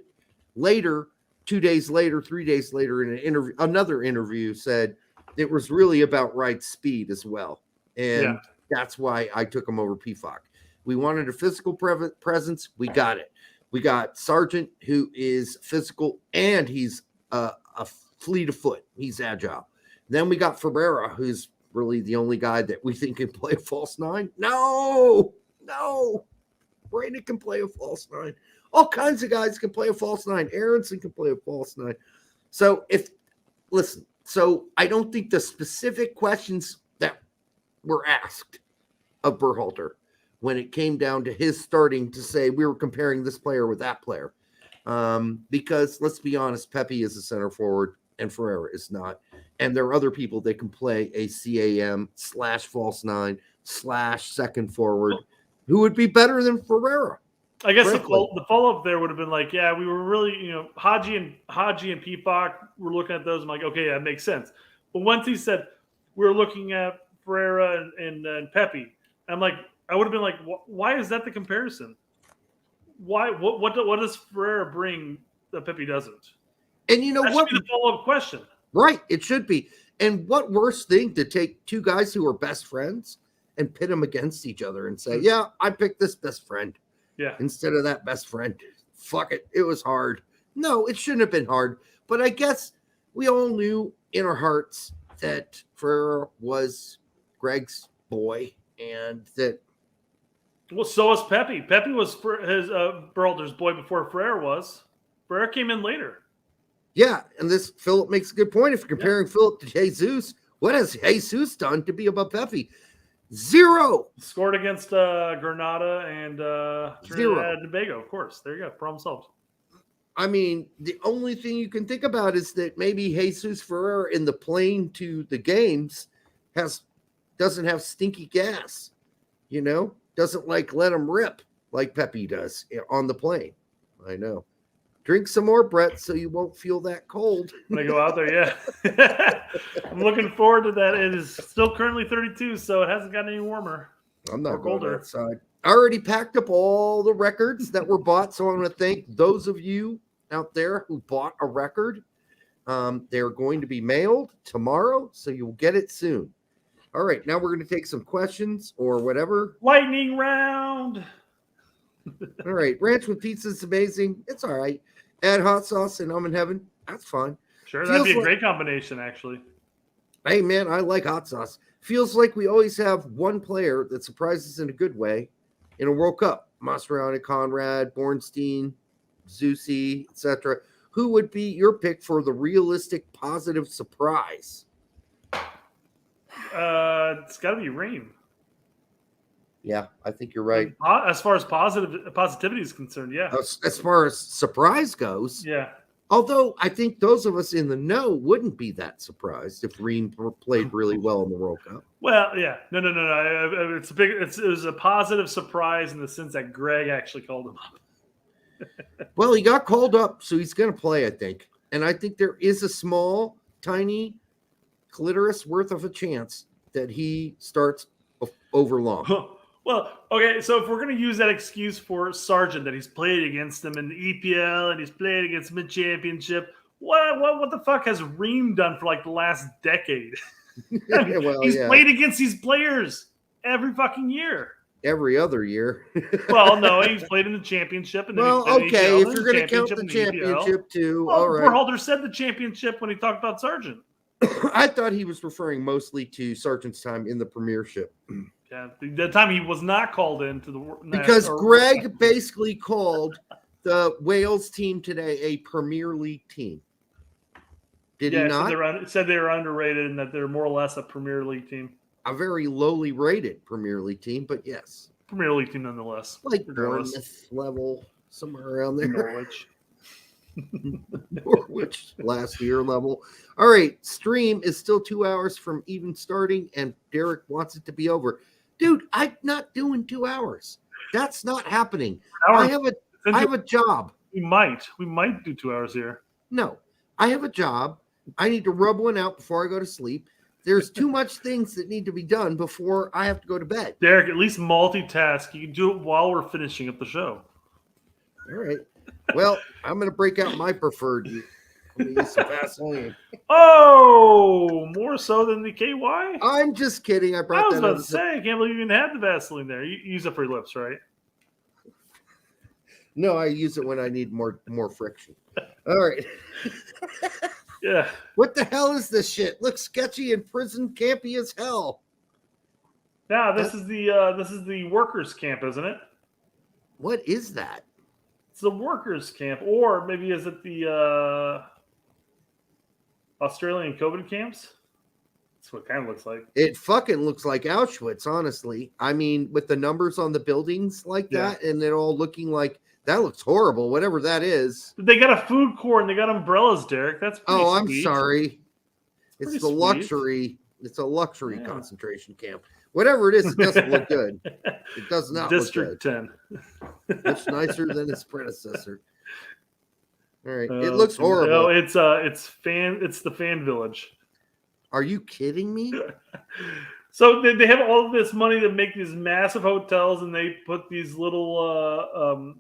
later, 2 days later, 3 days later, in an interview, another interview said it was really about Wright's speed as well. And that's why I took him over Pefok. We wanted a physical presence. We got it. We got Sargent, who is physical, and he's a fleet of foot. He's agile. Then we got Ferreira, who's really the only guy that we think can play a false nine. No. Brandon can play a false nine. All kinds of guys can play a false nine. Aronson can play a false nine. So I don't think the specific questions that were asked of Berhalter when it came down to his starting to say we were comparing this player with that player. Because let's be honest, Pepi is a center forward and Ferreira is not. And there are other people that can play a CAM / false nine / second forward who would be better than Ferreira. I guess the follow-up there would have been like, yeah, we were really, Haji and Pefok, we're looking at those. I'm like, okay, that makes sense. But once he said we were looking at Ferreira and Pepi, I'm like, I would have been like, why is that the comparison? Why? What does Ferreira bring that Pepi doesn't? And you know that what? Should be the follow-up question. Right, it should be. And what worse thing to take two guys who are best friends and pit them against each other and say, yeah, I picked this best friend. Yeah. Instead of that best friend. Fuck it. It was hard. No, it shouldn't have been hard. But I guess we all knew in our hearts that Ferreira was Gregg's boy and that. Well, so was Pepi. Pepi was his Berhalter's boy before Ferreira was. Ferreira came in later. Yeah, and this Philip makes a good point. If you're comparing Philip to Jesus, what has Jesus done to be above Pepi? Zero. Scored against Granada and Trinidad and Tobago, of course. There you go. Problem solved. I mean, the only thing you can think about is that maybe Jesus Ferreira in the plane to the games doesn't have stinky gas, doesn't let him rip like Pepi does on the plane. I know. Drink some more, Brett, so you won't feel that cold. When I go out there, yeah. I'm looking forward to that. It is still currently 32, so it hasn't gotten any warmer. I'm not Or going colder. outside. I already packed up all the records that were bought, so I want to thank those of you out there who bought a record. They're going to be mailed tomorrow, so you'll get it soon. All right, now we're going to take some questions or whatever. Lightning round. All right, ranch with pizza is amazing. It's all right. Add hot sauce and I'm in heaven. That's fine. Sure, that'd be a Feels great combination, actually. Hey, man, I like hot sauce. Feels like we always have one player that surprises in a good way in a World Cup. Mascherano, Conrad, Bornstein, Zusi, etc. Who would be your pick for the realistic positive surprise? It's got to be Ream. Yeah, I think you're right. As far as positivity is concerned, yeah. As far as surprise goes, Yeah. although I think those of us in the know wouldn't be that surprised if Ream played really well in the World Cup. Well, yeah. No. It was a positive surprise in the sense that Gregg actually called him up. Well, he got called up, so he's going to play, I think. And I think there is a small, tiny clitoris worth of a chance that he starts over long. Well, okay, so if we're going to use that excuse for Sargent, that he's played against him in the EPL and he's played against him in championship, what the fuck has Ream done for like the last decade? He's played against these players every fucking year. Every other year. Well, no, he's played in the championship. And then well, he's played okay, in if you're going to count the championship too, well, all right. Berhalter said the championship when he talked about Sargent. I thought he was referring mostly to Sargent's time in the Premiership. Yeah, the time he was not called into the because Gregg basically called the Wales team today a Premier League team. Did he not? Said they were underrated and that they're more or less a Premier League team. A very lowly rated Premier League team, but yes, Premier League team nonetheless. Like Bournemouth level, somewhere around there. Norwich. Norwich last year level. All right, stream is still 2 hours from even starting, and Derek wants it to be over. Dude, I'm not doing 2 hours. That's not happening. I have a job. We might do 2 hours here. No, I have a job. I need to rub one out before I go to sleep. There's too much things that need to be done before I have to go to bed. Derek, at least multitask. You can do it while we're finishing up the show. All right. Well, I'm going to break out my preferred. I'm going to use some Vaseline. Oh, more so than the KY? I'm just kidding. I was about to say, I can't believe you even had the Vaseline there. You use it for your lips, right? No, I use it when I need more friction. All right. Yeah. What the hell is this shit? Looks sketchy and prison campy as hell. Now, this is the workers' camp, isn't it? What is that? It's the workers' camp, or maybe is it the Australian COVID camps? That's what it kind of looks like. It fucking looks like Auschwitz, honestly. I mean, with the numbers on the buildings like that, and it all looking like that looks horrible. Whatever that is. They got a food court and they got umbrellas, Derek. That's pretty I'm sweet. sorry. It's the sweet. Luxury. It's a luxury concentration camp. Whatever it is, it doesn't look good. It does not District look good. 10. It's nicer than its predecessor. All right. It looks horrible. No, it's the fan village. Are you kidding me? So they have all of this money to make these massive hotels, and they put these little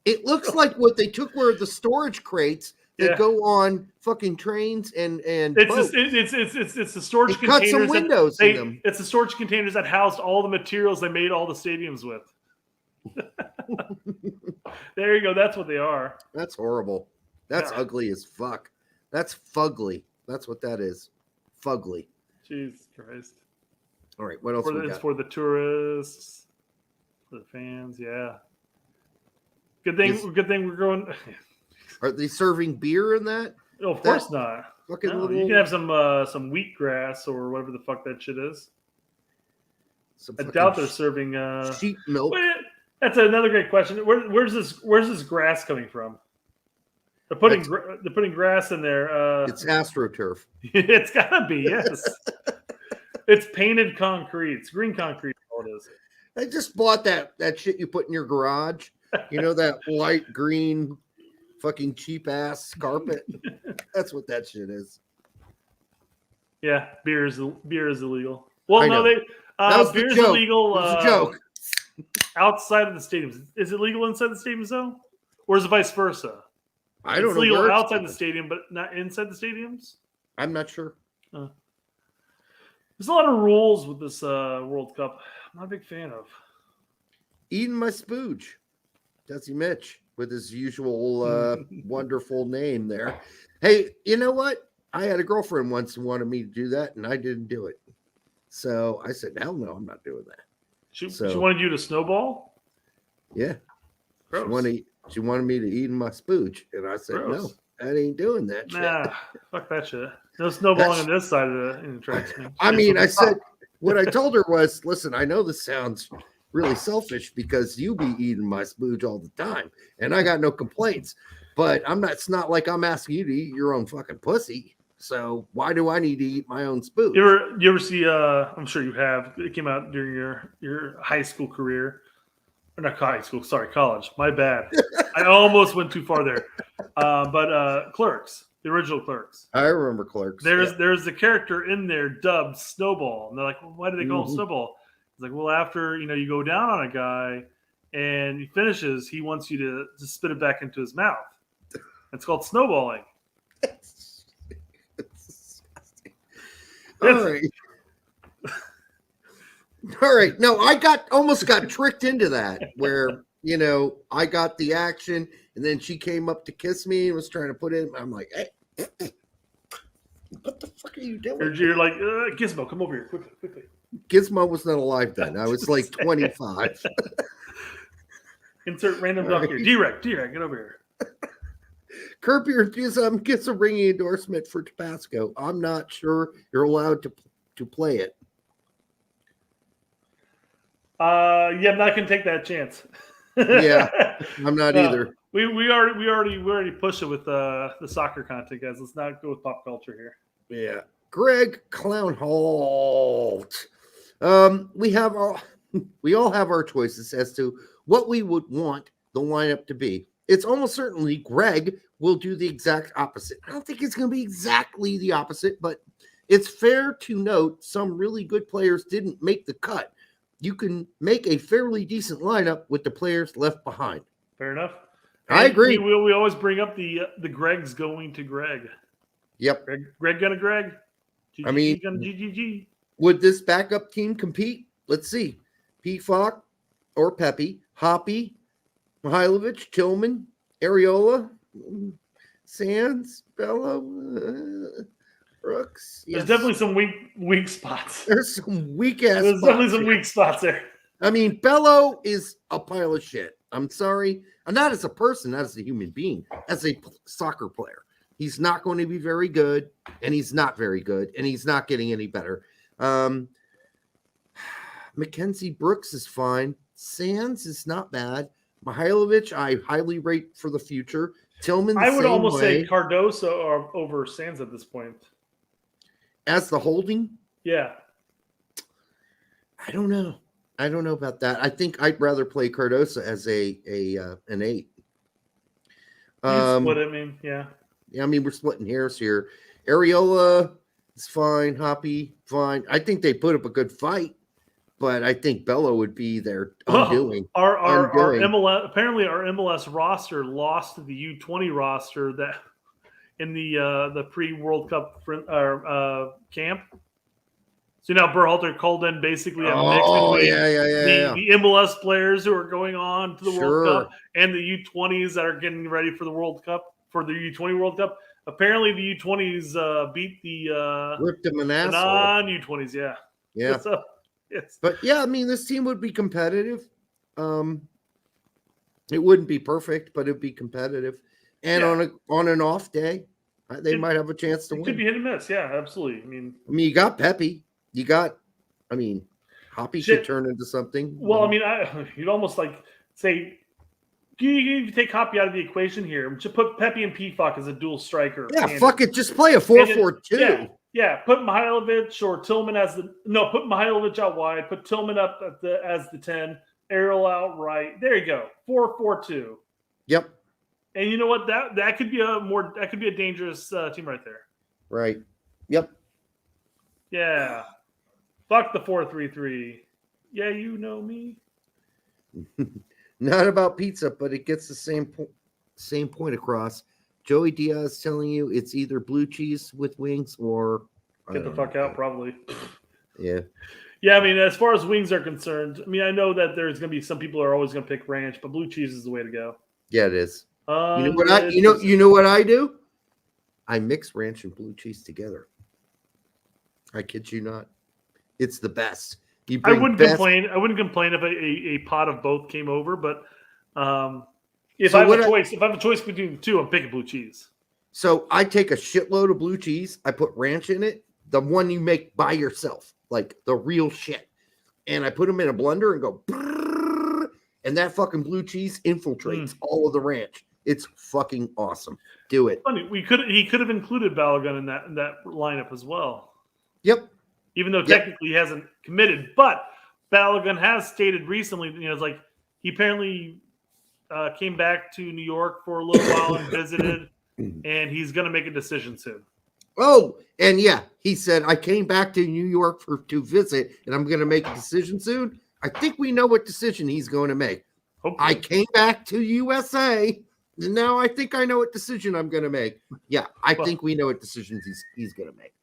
It looks like what they took were the storage crates that go on fucking trains and boats. It's the storage cut containers. some windows in them. It's the storage containers that housed all the materials they made all the stadiums with. There you go. That's what they are. That's horrible. That's ugly as fuck. That's fugly. That's what that is. Fugly. Jesus Christ. All right. What else we got? It's for the tourists, for the fans. Yeah. Good thing we're going. Are they serving beer in that? No, of course not. Fucking No, little... You can have some wheatgrass or whatever the fuck that shit is. I doubt they're serving sheep milk. That's another great question. Where's this grass coming from? They're putting grass in there. It's AstroTurf. It's gotta be, yes. It's painted concrete. It's green concrete. All it is. I just bought that shit you put in your garage You know that light green fucking cheap ass carpet? That's what that shit is. Yeah, beer is illegal. Well, I no, know. they That was the beer is joke. illegal. It was a joke. Outside of the stadiums. Is it legal inside the stadiums though, or is it vice versa? I don't It's know. legal where it's outside the legal. stadium, but not inside the stadiums. I'm not sure. There's a lot of rules with this World Cup. I'm not a big fan of. Eating my spooge. Desi Mitch with his usual wonderful name there. Hey, you know what? I had a girlfriend once who wanted me to do that, and I didn't do it. So I said, hell no, I'm not doing that. She So- wanted you to snowball. Yeah. Gross. She wanted me to eat my spooge, and I said, Gross. no, I ain't doing that shit. Nah, fuck that shit. No snowballing on this side of the tracks. I mean, I said, what I told her was, listen, I know this sounds really selfish because you be eating my spooge all the time, and I got no complaints. But it's not like I'm asking you to eat your own fucking pussy. So why do I need to eat my own spooge? You ever see? I'm sure you have. It came out during your high school career, or not high school. Sorry, college. My bad. I almost went too far there. But Clerks, the original Clerks. I remember Clerks. There's the character in there dubbed Snowball, and they're like, well, why do they call him Snowball? It's like, well, after you go down on a guy and he finishes, he wants you to spit it back into his mouth. It's called snowballing. All right. All right. No, I almost got tricked into that where, I got the action and then she came up to kiss me and was trying to put it in. I'm like, hey, what the fuck are you doing? You're like, Gizmo, come over here quickly. Gizmo was not alive then. I was like 25. Insert random duck here. D-Rec, get over here. Curb Your Enthusiasm gets a ringing endorsement for Tabasco. I'm not sure you're allowed to play it. Yeah, I'm not gonna take that chance. Yeah, I'm not either. We already pushed it with the soccer content, guys. Let's not go with pop culture here. Yeah, Gregg Clownholt. We all have our choices as to what we would want the lineup to be. It's almost certainly Gregg will do the exact opposite. I don't think it's going to be exactly the opposite, but it's fair to note some really good players didn't make the cut. You can make a fairly decent lineup with the players left behind. Fair enough. I agree. We always bring up the Gregg's going to Gregg. Yep. Gregg gonna Gregg. I mean, gonna GGG. Would this backup team compete? Let's see. Pefok or Pepi, Hoppy, Mihailovic, Tillman, Areola, Sands, Bello, Brooks. There's Yes. definitely some weak spots. There's some weak ass. There's definitely some weak spots there. I mean, Bello is a pile of shit. I'm sorry. Not as a person, not as a human being, as a soccer player. He's not going to be very good, and he's not very good, and he's not getting any better. Mackenzie Brooks is fine. Sands is not bad. Mihailovic, I highly rate for the future. Tillman, I would same almost way. say Cardoso over Sands at this point. As the holding, Yeah. I don't know. I don't know about that. I think I'd rather play Cardoso as an 8. What I mean, yeah. Yeah, I mean, we're splitting hairs here. Areola is fine. Hoppy, fine. I think they put up a good fight, but I think Bello would be their undoing. Our MLS, apparently our MLS roster lost to the U20 roster that in the pre-World Cup camp. So now Berhalter called in basically a mix between the MLS players who are going on to the World Cup and the U20s that are getting ready for the World Cup, for the U20 World Cup. Apparently the U20s beat the ripped them an asshole. non-U20s, yeah. Yeah. So, yes. But yeah, I mean, this team would be competitive. It wouldn't be perfect, but it'd be competitive. And on an off day, they might have a chance to win. Could be hit and miss, yeah, absolutely. I mean, you got Pepi. You got, Hoppy could turn into something. Well, I mean, you'd almost like say, you take Hoppy out of the equation here. Just put Pepi and Pefok as a dual striker. Yeah, fuck it. Just play a 4-4-2. Yeah, put Mihailovic or Tillman put Mihailovic out wide. Put Tillman up as the 10. Arrow out right. There you go. 4-4-2. Yep. And you know what? That could be a dangerous team right there. Right. Yep. Yeah. Fuck the 4-3-3. Yeah, you know me. Not about pizza, but it gets the same point across. Joey Diaz telling you it's either blue cheese with wings or Get the fuck out, probably. Yeah. Yeah, I mean, as far as wings are concerned, I mean, I know that there's going to be some people who are always going to pick ranch, but blue cheese is the way to go. Yeah, it is. You know what I do? I mix ranch and blue cheese together. I kid you not. It's the best. I wouldn't complain. I wouldn't complain if a pot of both came over, but if I have a choice between the two, I'm picking blue cheese. So I take a shitload of blue cheese. I put ranch in it, the one you make by yourself, like the real shit, and I put them in a blender and go, and that fucking blue cheese infiltrates all of the ranch. It's fucking awesome. Do it. Funny, he could have included Balogun in that lineup as well. Yep. Even though technically he hasn't committed, but Balogun has stated recently, it's like he apparently came back to New York for a little while and visited, and he's going to make a decision soon. Oh, and yeah, he said, I came back to New York to visit, and I'm going to make a decision soon. I think we know what decision he's going to make. Hopefully. I came back to USA, and now I think I know what decision I'm going to make. Yeah, I think we know what decisions he's going to make.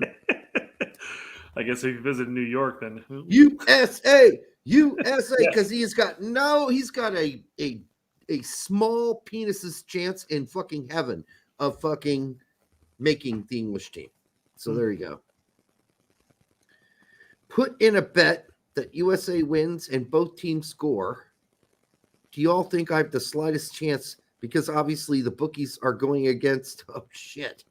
I guess if you visit New York, then USA, because he's got a small penis's chance in fucking heaven of fucking making the English team. So there you go. Put in a bet that USA wins and both teams score. Do you all think I have the slightest chance? Because obviously the bookies are going against. Oh shit!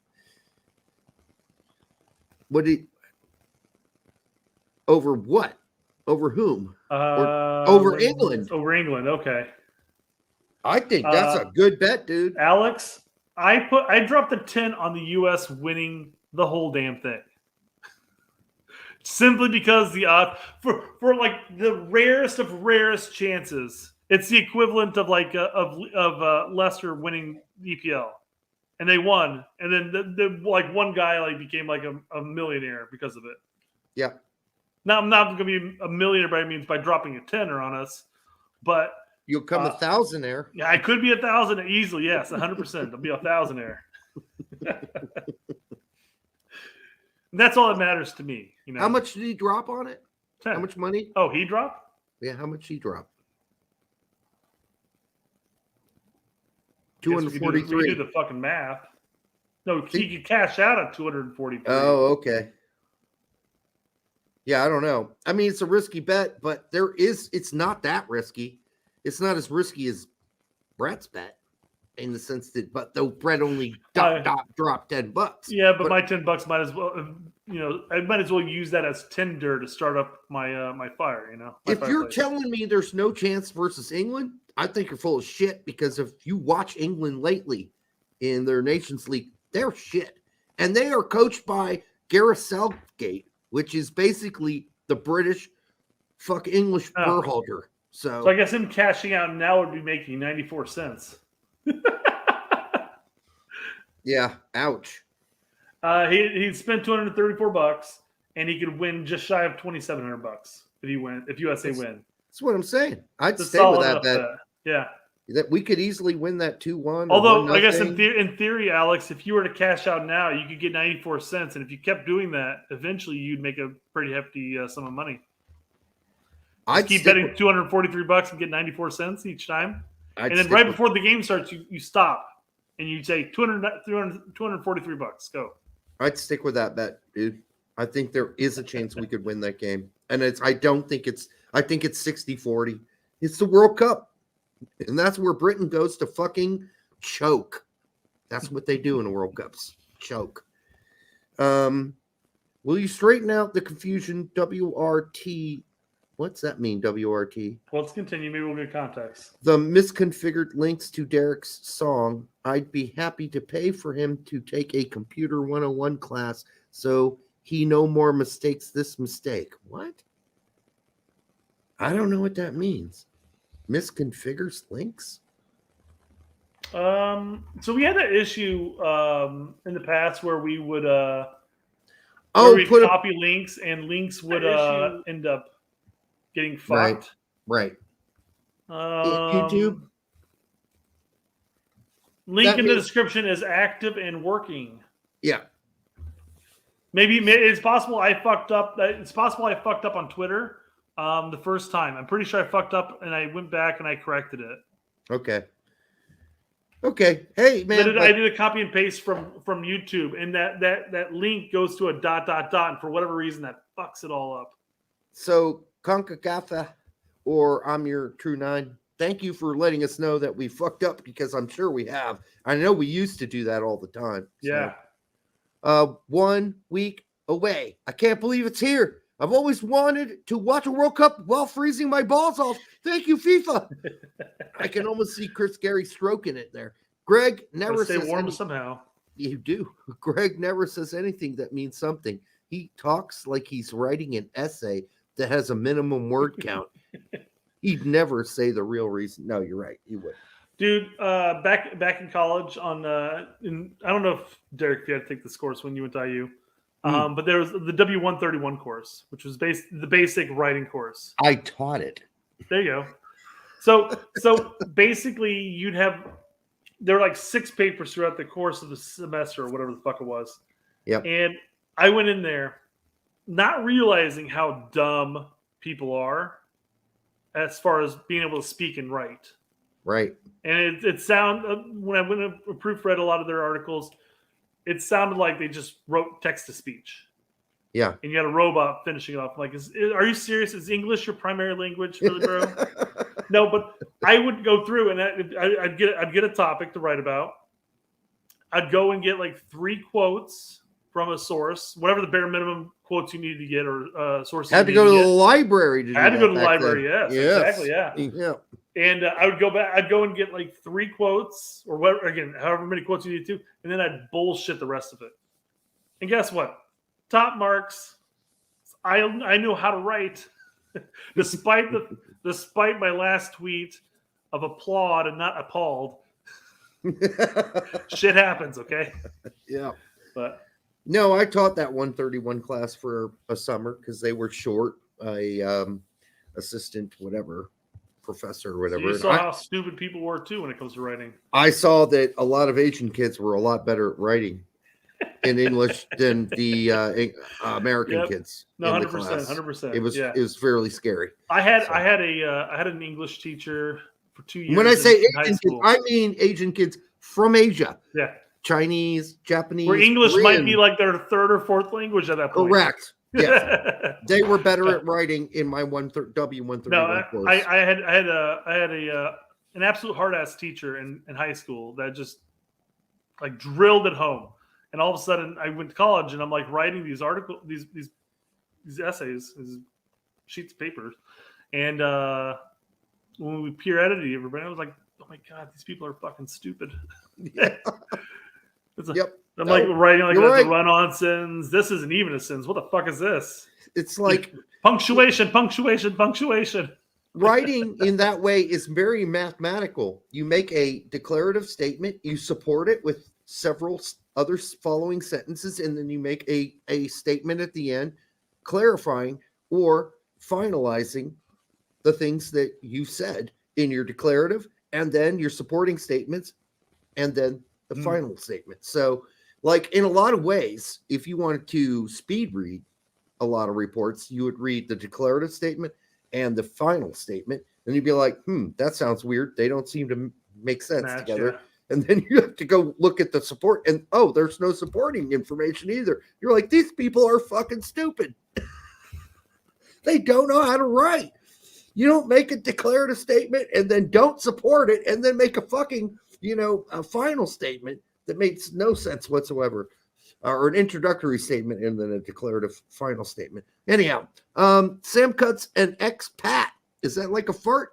Over what? Over whom? Over England. Over England. Okay. I think that's a good bet, dude. Alex, I dropped a 10 on the U.S. winning the whole damn thing. Simply because the odds for like the rarest of rarest chances, it's the equivalent of like of Leicester winning the EPL, and they won, and then the like one guy like became like a millionaire because of it. Yeah. Now I'm not going to be a millionaire by any means by dropping a tenner on us, but you'll come a thousandaire. Yeah, I could be 1,000 easily. Yes, 100%. I'll be 1,000aire. That's all that matters to me. How much did he drop on it? 10. How much money? Oh, he dropped? Yeah, how much he dropped? We do the fucking math. No, he could cash out at 243. Oh, okay. Yeah, I don't know. I mean, it's a risky bet, but it's not that risky. It's not as risky as Brett's bet in the sense that, but though Brett only dropped $10. Yeah, but my $10 might as well, I might as well use that as tinder to start up my my fire. If you're telling me there's no chance versus England, I think you're full of shit, because if you watch England lately in their Nations League, they're shit, and they are coached by Gareth Southgate, which is basically the British English Berhalter. So I guess him cashing out now would be making 94 cents. Yeah, ouch. He'd spent $234, and he could win just shy of $2,700 if USA win. That's what I'm saying. I'd stay with that bet. Yeah. That we could easily win that 2-1. Although, I guess in theory, Alex, if you were to cash out now, you could get 94 cents. And if you kept doing that, eventually you'd make a pretty hefty sum of money. I'd keep betting $243 and get 94 cents each time. And then right before the game starts, you stop and you say $243. Go. I'd stick with that bet, dude. I think there is a chance we could win that game. And I think it's 60-40. It's the World Cup. And that's where Britain goes to fucking choke. That's what they do in the World Cups. Choke. Will you straighten out the confusion? WRT. What's that mean, WRT? Well, let's continue. Maybe we'll get context. The misconfigured links to Derek's song. I'd be happy to pay for him to take a computer 101 class so he no more mistakes this mistake. What? I don't know what that means. misconfigures links? So we had that issue in the past where we would we'd copy links and links would end up getting fucked. Right. YouTube. Link in the description is active and working. Yeah. Maybe it's possible I fucked up. It's possible I fucked up on Twitter the first time. I'm pretty sure I fucked up and I went back and I corrected it. Okay. Hey, man. I did a copy and paste from YouTube, and that link goes to a ... and for whatever reason that fucks it all up. So, Concacafa, or I'm your True Nine, thank you for letting us know that we fucked up, because I'm sure we have. I know we used to do that all the time. Yeah. 1 week away. I can't believe it's here. I've always wanted to watch a World Cup while freezing my balls off. Thank you, FIFA. I can almost see Chris Gary stroking it there. Gregg never stay says warm somehow. You do. Gregg never says anything that means something. He talks like he's writing an essay that has a minimum word count. He'd never say the real reason. No, you're right. He would. Dude, back in college on I don't know if Derek, if you had to take this course when you went to IU, but there was the W131 course, which was the basic writing course. I taught it. There you go. So basically, there were like 6 papers throughout the course of the semester or whatever the fuck it was. Yep. And I went in there not realizing how dumb people are as far as being able to speak and write. Right. And it sounded, when I went and proofread a lot of their articles, it sounded like they just wrote text to speech. Yeah. And you had a robot finishing it off. Like, are you serious? Is English your primary language, really, bro? No, but I would go through and I'd get a topic to write about. I'd go and get like 3 quotes from a source, whatever the bare minimum quotes you needed to get, or sources. Had to go to the library to do that. I had to go to the library, yes. Exactly, yeah. Yeah. And I would go back. I'd go and get like 3 quotes, or whatever, again, however many quotes you need to, and then I'd bullshit the rest of it. And guess what? Top marks. I knew how to write, despite my last tweet of applaud and not appalled. Shit happens, okay? Yeah. But no, I taught that 131 class for a summer because they were short. Assistant, whatever, professor, or whatever. You saw how stupid people were too when it comes to writing. I saw that a lot of Asian kids were a lot better at writing in English than the American kids. No, 100%. It was fairly scary. I had an English teacher for 2 years. When I say Asian kids, I mean Asian kids from Asia. Yeah. Chinese, Japanese. Where English Korean. might be like their 3rd or 4th language at that point. Correct. Yes. They were better at writing in my W131 course. I had an absolute hard ass teacher in high school that just like drilled it home. And all of a sudden I went to college and I'm like writing these articles, these essays, these sheets of paper. And when we peer edited everybody, I was like, oh my God, these people are fucking stupid. Yep. I'm like writing like that's a run-on sentence. This isn't even a sentence. What the fuck is this? It's like punctuation. Writing in that way is very mathematical. You make a declarative statement, you support it with several other following sentences, and then you make a statement at the end clarifying or finalizing the things that you said in your declarative, and then your supporting statements, and then the final statement. So, like in a lot of ways, if you wanted to speed read a lot of reports, you would read the declarative statement and the final statement, and you'd be like, that sounds weird. They don't seem to make sense together. Yeah. And then you have to go look at the support, and there's no supporting information either. You're like, these people are fucking stupid. They don't know how to write. You don't make a declarative statement and then don't support it and then make a fucking, a final statement that makes no sense whatsoever, or an introductory statement and then a declarative final statement. Anyhow, Sam Cuts and expat. Is that like a fart?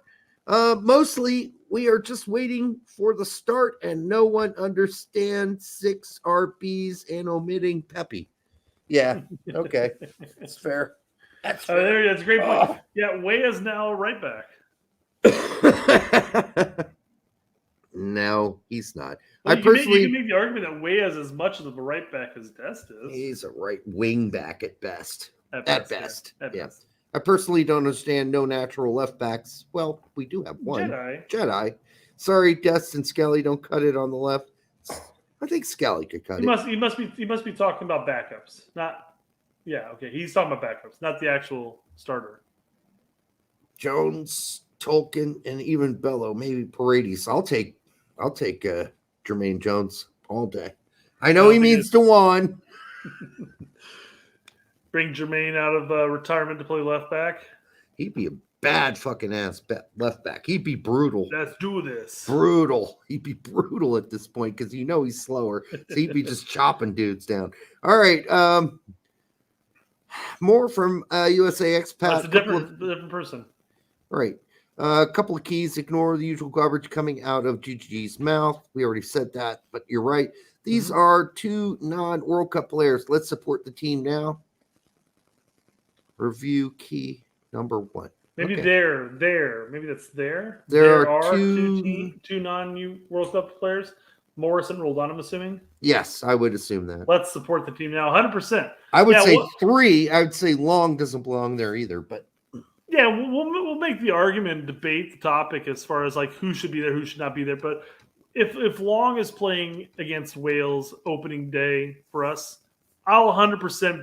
Mostly we are just waiting for the start and no one understands 6 RPs and omitting Pepi. Yeah. Okay. It's fair. That's fair. That's a great point. Yeah. Way is now right back. No, he's not. Well, I you personally, can make the argument that Way has as much of a right back as Dest is. he's a right wing back at best. At best. At Yeah. best. I personally don't understand no natural left backs. Well, we do have one. Jedi. Sorry, Dest and Skelly don't cut it on the left. I think Skelly could cut it. He must be talking about backups. Not okay. He's talking about backups, not the actual starter. Jones, Tolkien, and even Bello, maybe Paredes. I'll take Jermaine Jones all day. I know he means Dewan. Bring Jermaine out of retirement to play left back. He'd be a bad fucking ass left back. He'd be brutal. Let's do this. Brutal. He'd be brutal at this point because he's slower. So he'd be just chopping dudes down. All right. More from USA Expat. That's a different person. Right. A couple of keys. Ignore the usual garbage coming out of GG's mouth. We already said that, but you're right. These are two non-World Cup players. Let's support the team now. Review key number 1. Maybe maybe that's there. There are two non-World Cup players. Morris and Roldan, I'm assuming. Yes, I would assume that. Let's support the team now, 100%. I would say 3. I would say Long doesn't belong there either, but yeah, we'll make the argument, debate the topic as far as like who should be there, who should not be there. But if Long is playing against Wales opening day for us, I'll 100%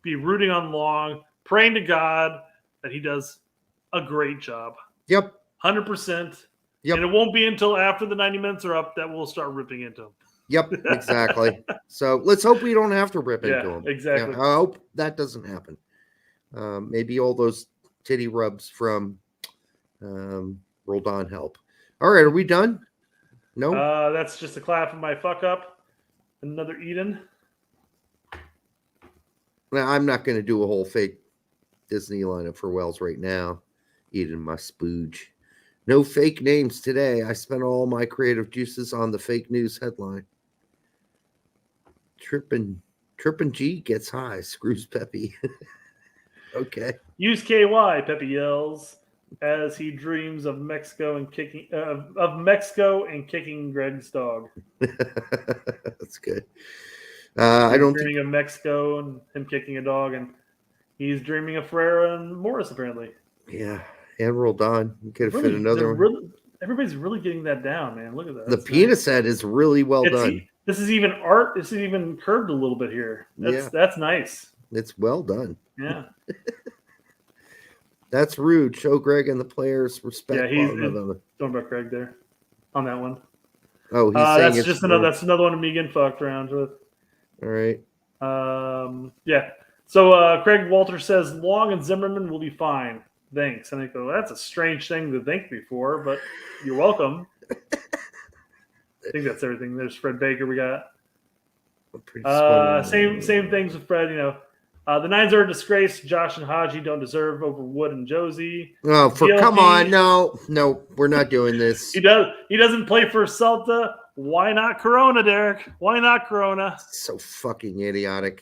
be rooting on Long, praying to God that he does a great job. Yep. 100%. Yep. And it won't be until after the 90 minutes are up that we'll start ripping into him. Yep, exactly. So let's hope we don't have to rip into him. Exactly. Yeah, I hope that doesn't happen. Maybe all those titty rubs from Roldan help. All right, are we done? No? That's just a clap for my fuck up. Another Eden. Now, I'm not going to do a whole fake Disney lineup for Wells right now. Eden, my spooge. No fake names today. I spent all my creative juices on the fake news headline. Trippin' G gets high. Screws Pepi. Okay. Use KY, Pepi yells as he dreams of Mexico and kicking Gregg's dog. That's good. I don't dreaming of Mexico and him kicking a dog, and he's dreaming of Ferreira and Morris apparently. Yeah, and Roldan. You could have fit another one. Everybody's really getting that down, man. Look at that. The penis head is really well done. This is even art. This is even curved a little bit here. That's nice. It's well done. Yeah. That's rude. Show Gregg and the players respect. Yeah, he's talking about Gregg there on that one. Oh, he's saying that's just another. That's another one of me getting fucked around with. All right. Yeah. So Craig Walter says Long and Zimmerman will be fine. Thanks. And I go, that's a strange thing to think before, but you're welcome. I think that's everything. There's Fred Baker. We got same things with Fred. The Nines are a disgrace. Josh and Haji don't deserve over Wood and Josie. Oh, come on, no, we're not doing this. He doesn't play for Celta. Why not Corona, Derek? Why not Corona? So fucking idiotic.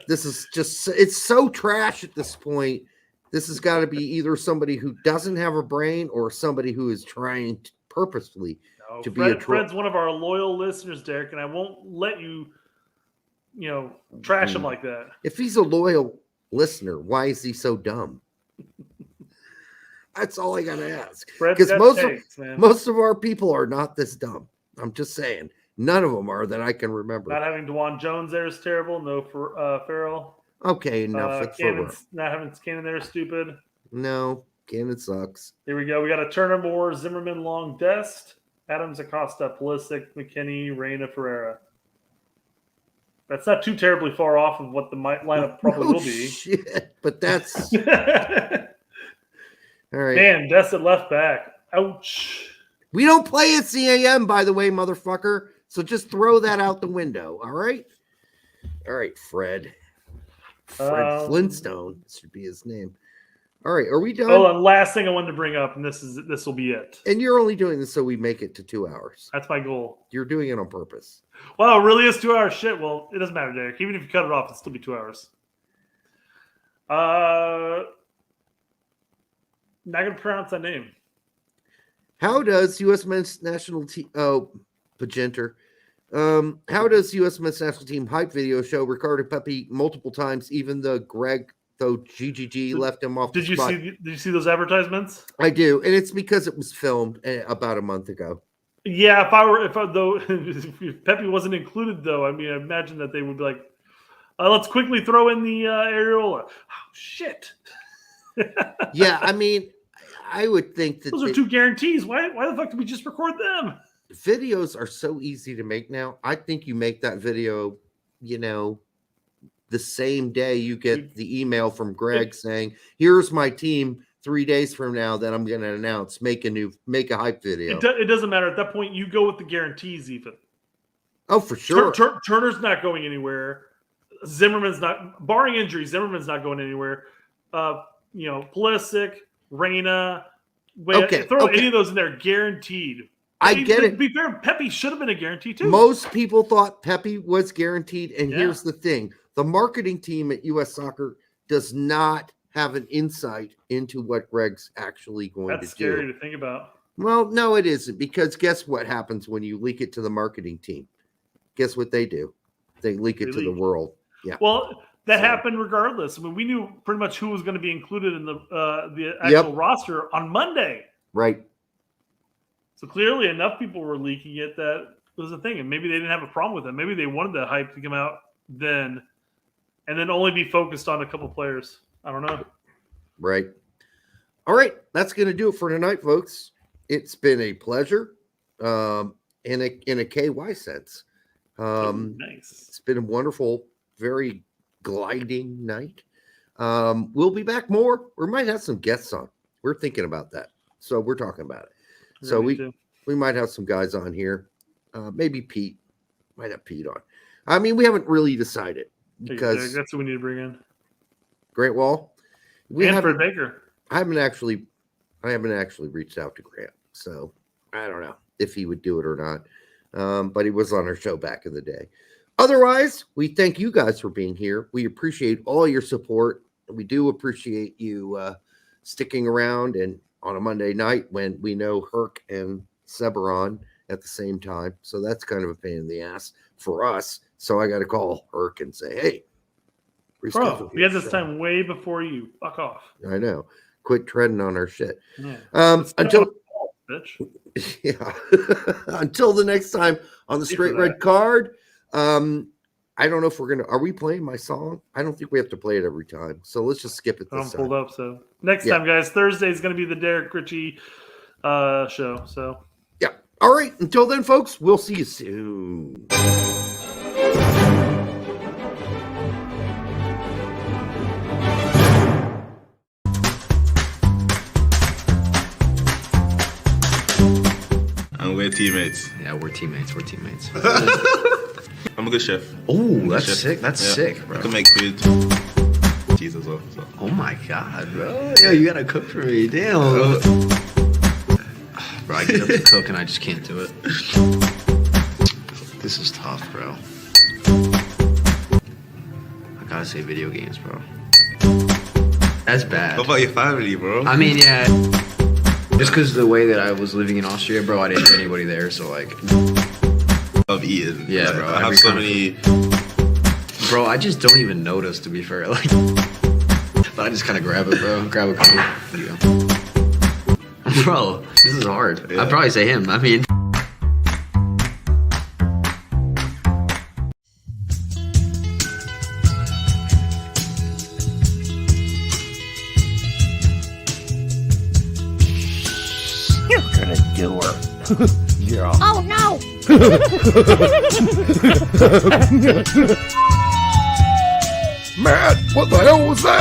This is just, it's so trash at this point. This has got to be either somebody who doesn't have a brain or somebody who is trying purposefully to be a troll. Fred's one of our loyal listeners, Derek, and I won't let you, trash him like that. If he's a loyal listener, why is he so dumb? That's all I got to ask. Because most of our people are not this dumb. I'm just saying. None of them are that I can remember. Not having DeJuan Jones there is terrible. No for Farrell. Okay, enough. Not having Cannon there is stupid. No, Cannon sucks. Here we go. We got a Turner, Moore, Zimmerman, Long, Dest, Adams, Acosta, Pulisic, McKinney, Reyna, Ferreira. That's not too terribly far off of what the lineup probably will be. Shit, but that's all right. Man, Dest at left back. Ouch. We don't play at CAM, by the way, motherfucker. So just throw that out the window. All right. All right, Fred. Fred Flintstone should be his name. All right, are we done? Oh, and last thing I wanted to bring up, and this will be it. And you're only doing this so we make it to 2 hours. That's my goal. You're doing it on purpose. Wow, it really is 2 hours. Shit. Well, it doesn't matter, Derek. Even if you cut it off, it'll still be 2 hours. Not gonna pronounce that name. How does U.S. men's national team? Oh, Pagenter. How does U.S. men's national team hype video show Ricardo Pepi multiple times, even though Gregg, though GGG left him off? Did you see those advertisements? I do, and it's because it was filmed about a month ago. Yeah, if Pepi wasn't included, though, I mean, I imagine that they would be like, let's quickly throw in the areola. Oh, shit. Yeah, I mean, I would think that those are two guarantees. Why the fuck did we just record them? Videos are so easy to make now. I think you make that video, the same day you get the email from Gregg saying, "Here's my team 3 days from now that I'm going to announce. Make a hype video." It doesn't matter at that point. You go with the guarantees, even. Oh, for sure. Turner's not going anywhere. Zimmerman's not, barring injuries. Zimmerman's not going anywhere. Pulisic, Reyna. Throw any of those in there, guaranteed. I get it. To be fair, Pepi should have been a guarantee too. Most people thought Pepi was guaranteed, and here's the thing: the marketing team at U.S. Soccer does not have an insight into what Gregg's actually going to do. That's scary to think about. Well, no, it isn't, because guess what happens when you leak it to the marketing team? Guess what they do? They leak it to the world. Yeah. Well, that happened regardless. I mean, we knew pretty much who was going to be included in the actual roster on Monday. Right. So clearly enough people were leaking it that was the thing. And maybe they didn't have a problem with it. Maybe they wanted the hype to come out then and then only be focused on a couple players. I don't know. Right. All right. That's going to do it for tonight, folks. It's been a pleasure in a KY sense. Nice. It's been a wonderful, very gliding night. We'll be back more. We might have some guests on. We're thinking about that. So we're talking about it. So we might have some guys on here. Maybe Pete. Might have Pete on. I mean, we haven't really decided because that's what we need to bring in. Great Wall. Fred Baker. I haven't actually reached out to Grant, so I don't know if he would do it or not. But he was on our show back in the day. Otherwise, we thank you guys for being here. We appreciate all your support. We do appreciate you sticking around and on a Monday night when we know Herc and Seb are on at the same time. So that's kind of a pain in the ass for us. So I got to call Herc and say, hey, bro, we had this time way before you. Fuck off. I know. Quit treading on our shit. Yeah. Until bitch. Yeah. Until the next time on the Straight Red Card. I don't know if are we playing my song? I don't think we have to play it every time. So let's just skip it this time. I'm pulled up. So next time, guys, Thursday is going to be the Derek Ritchie show. So yeah. All right. Until then, folks, we'll see you soon. And we're teammates. Yeah, we're teammates. I'm a good chef. Oh, that's sick. That's sick, bro. I can make food. Cheese as well. So. Oh my god, bro. Yo, you gotta cook for me. Damn. Bro, I get up to cook and I just can't do it. This is tough, bro. I gotta say video games, bro. That's bad. What about your family, bro? I mean, yeah. Just because the way that I was living in Austria, bro, I didn't have anybody there, so like... Of eating. Yeah, like, bro. I have so many... Bro, I just don't even notice, to be fair. Like, but I just kind of grab it, bro. Grab a couple. There you go. Bro, this is hard. Yeah. I'd probably say him. I mean... You're gonna do her. Yeah. Oh no! Man, what the hell was that?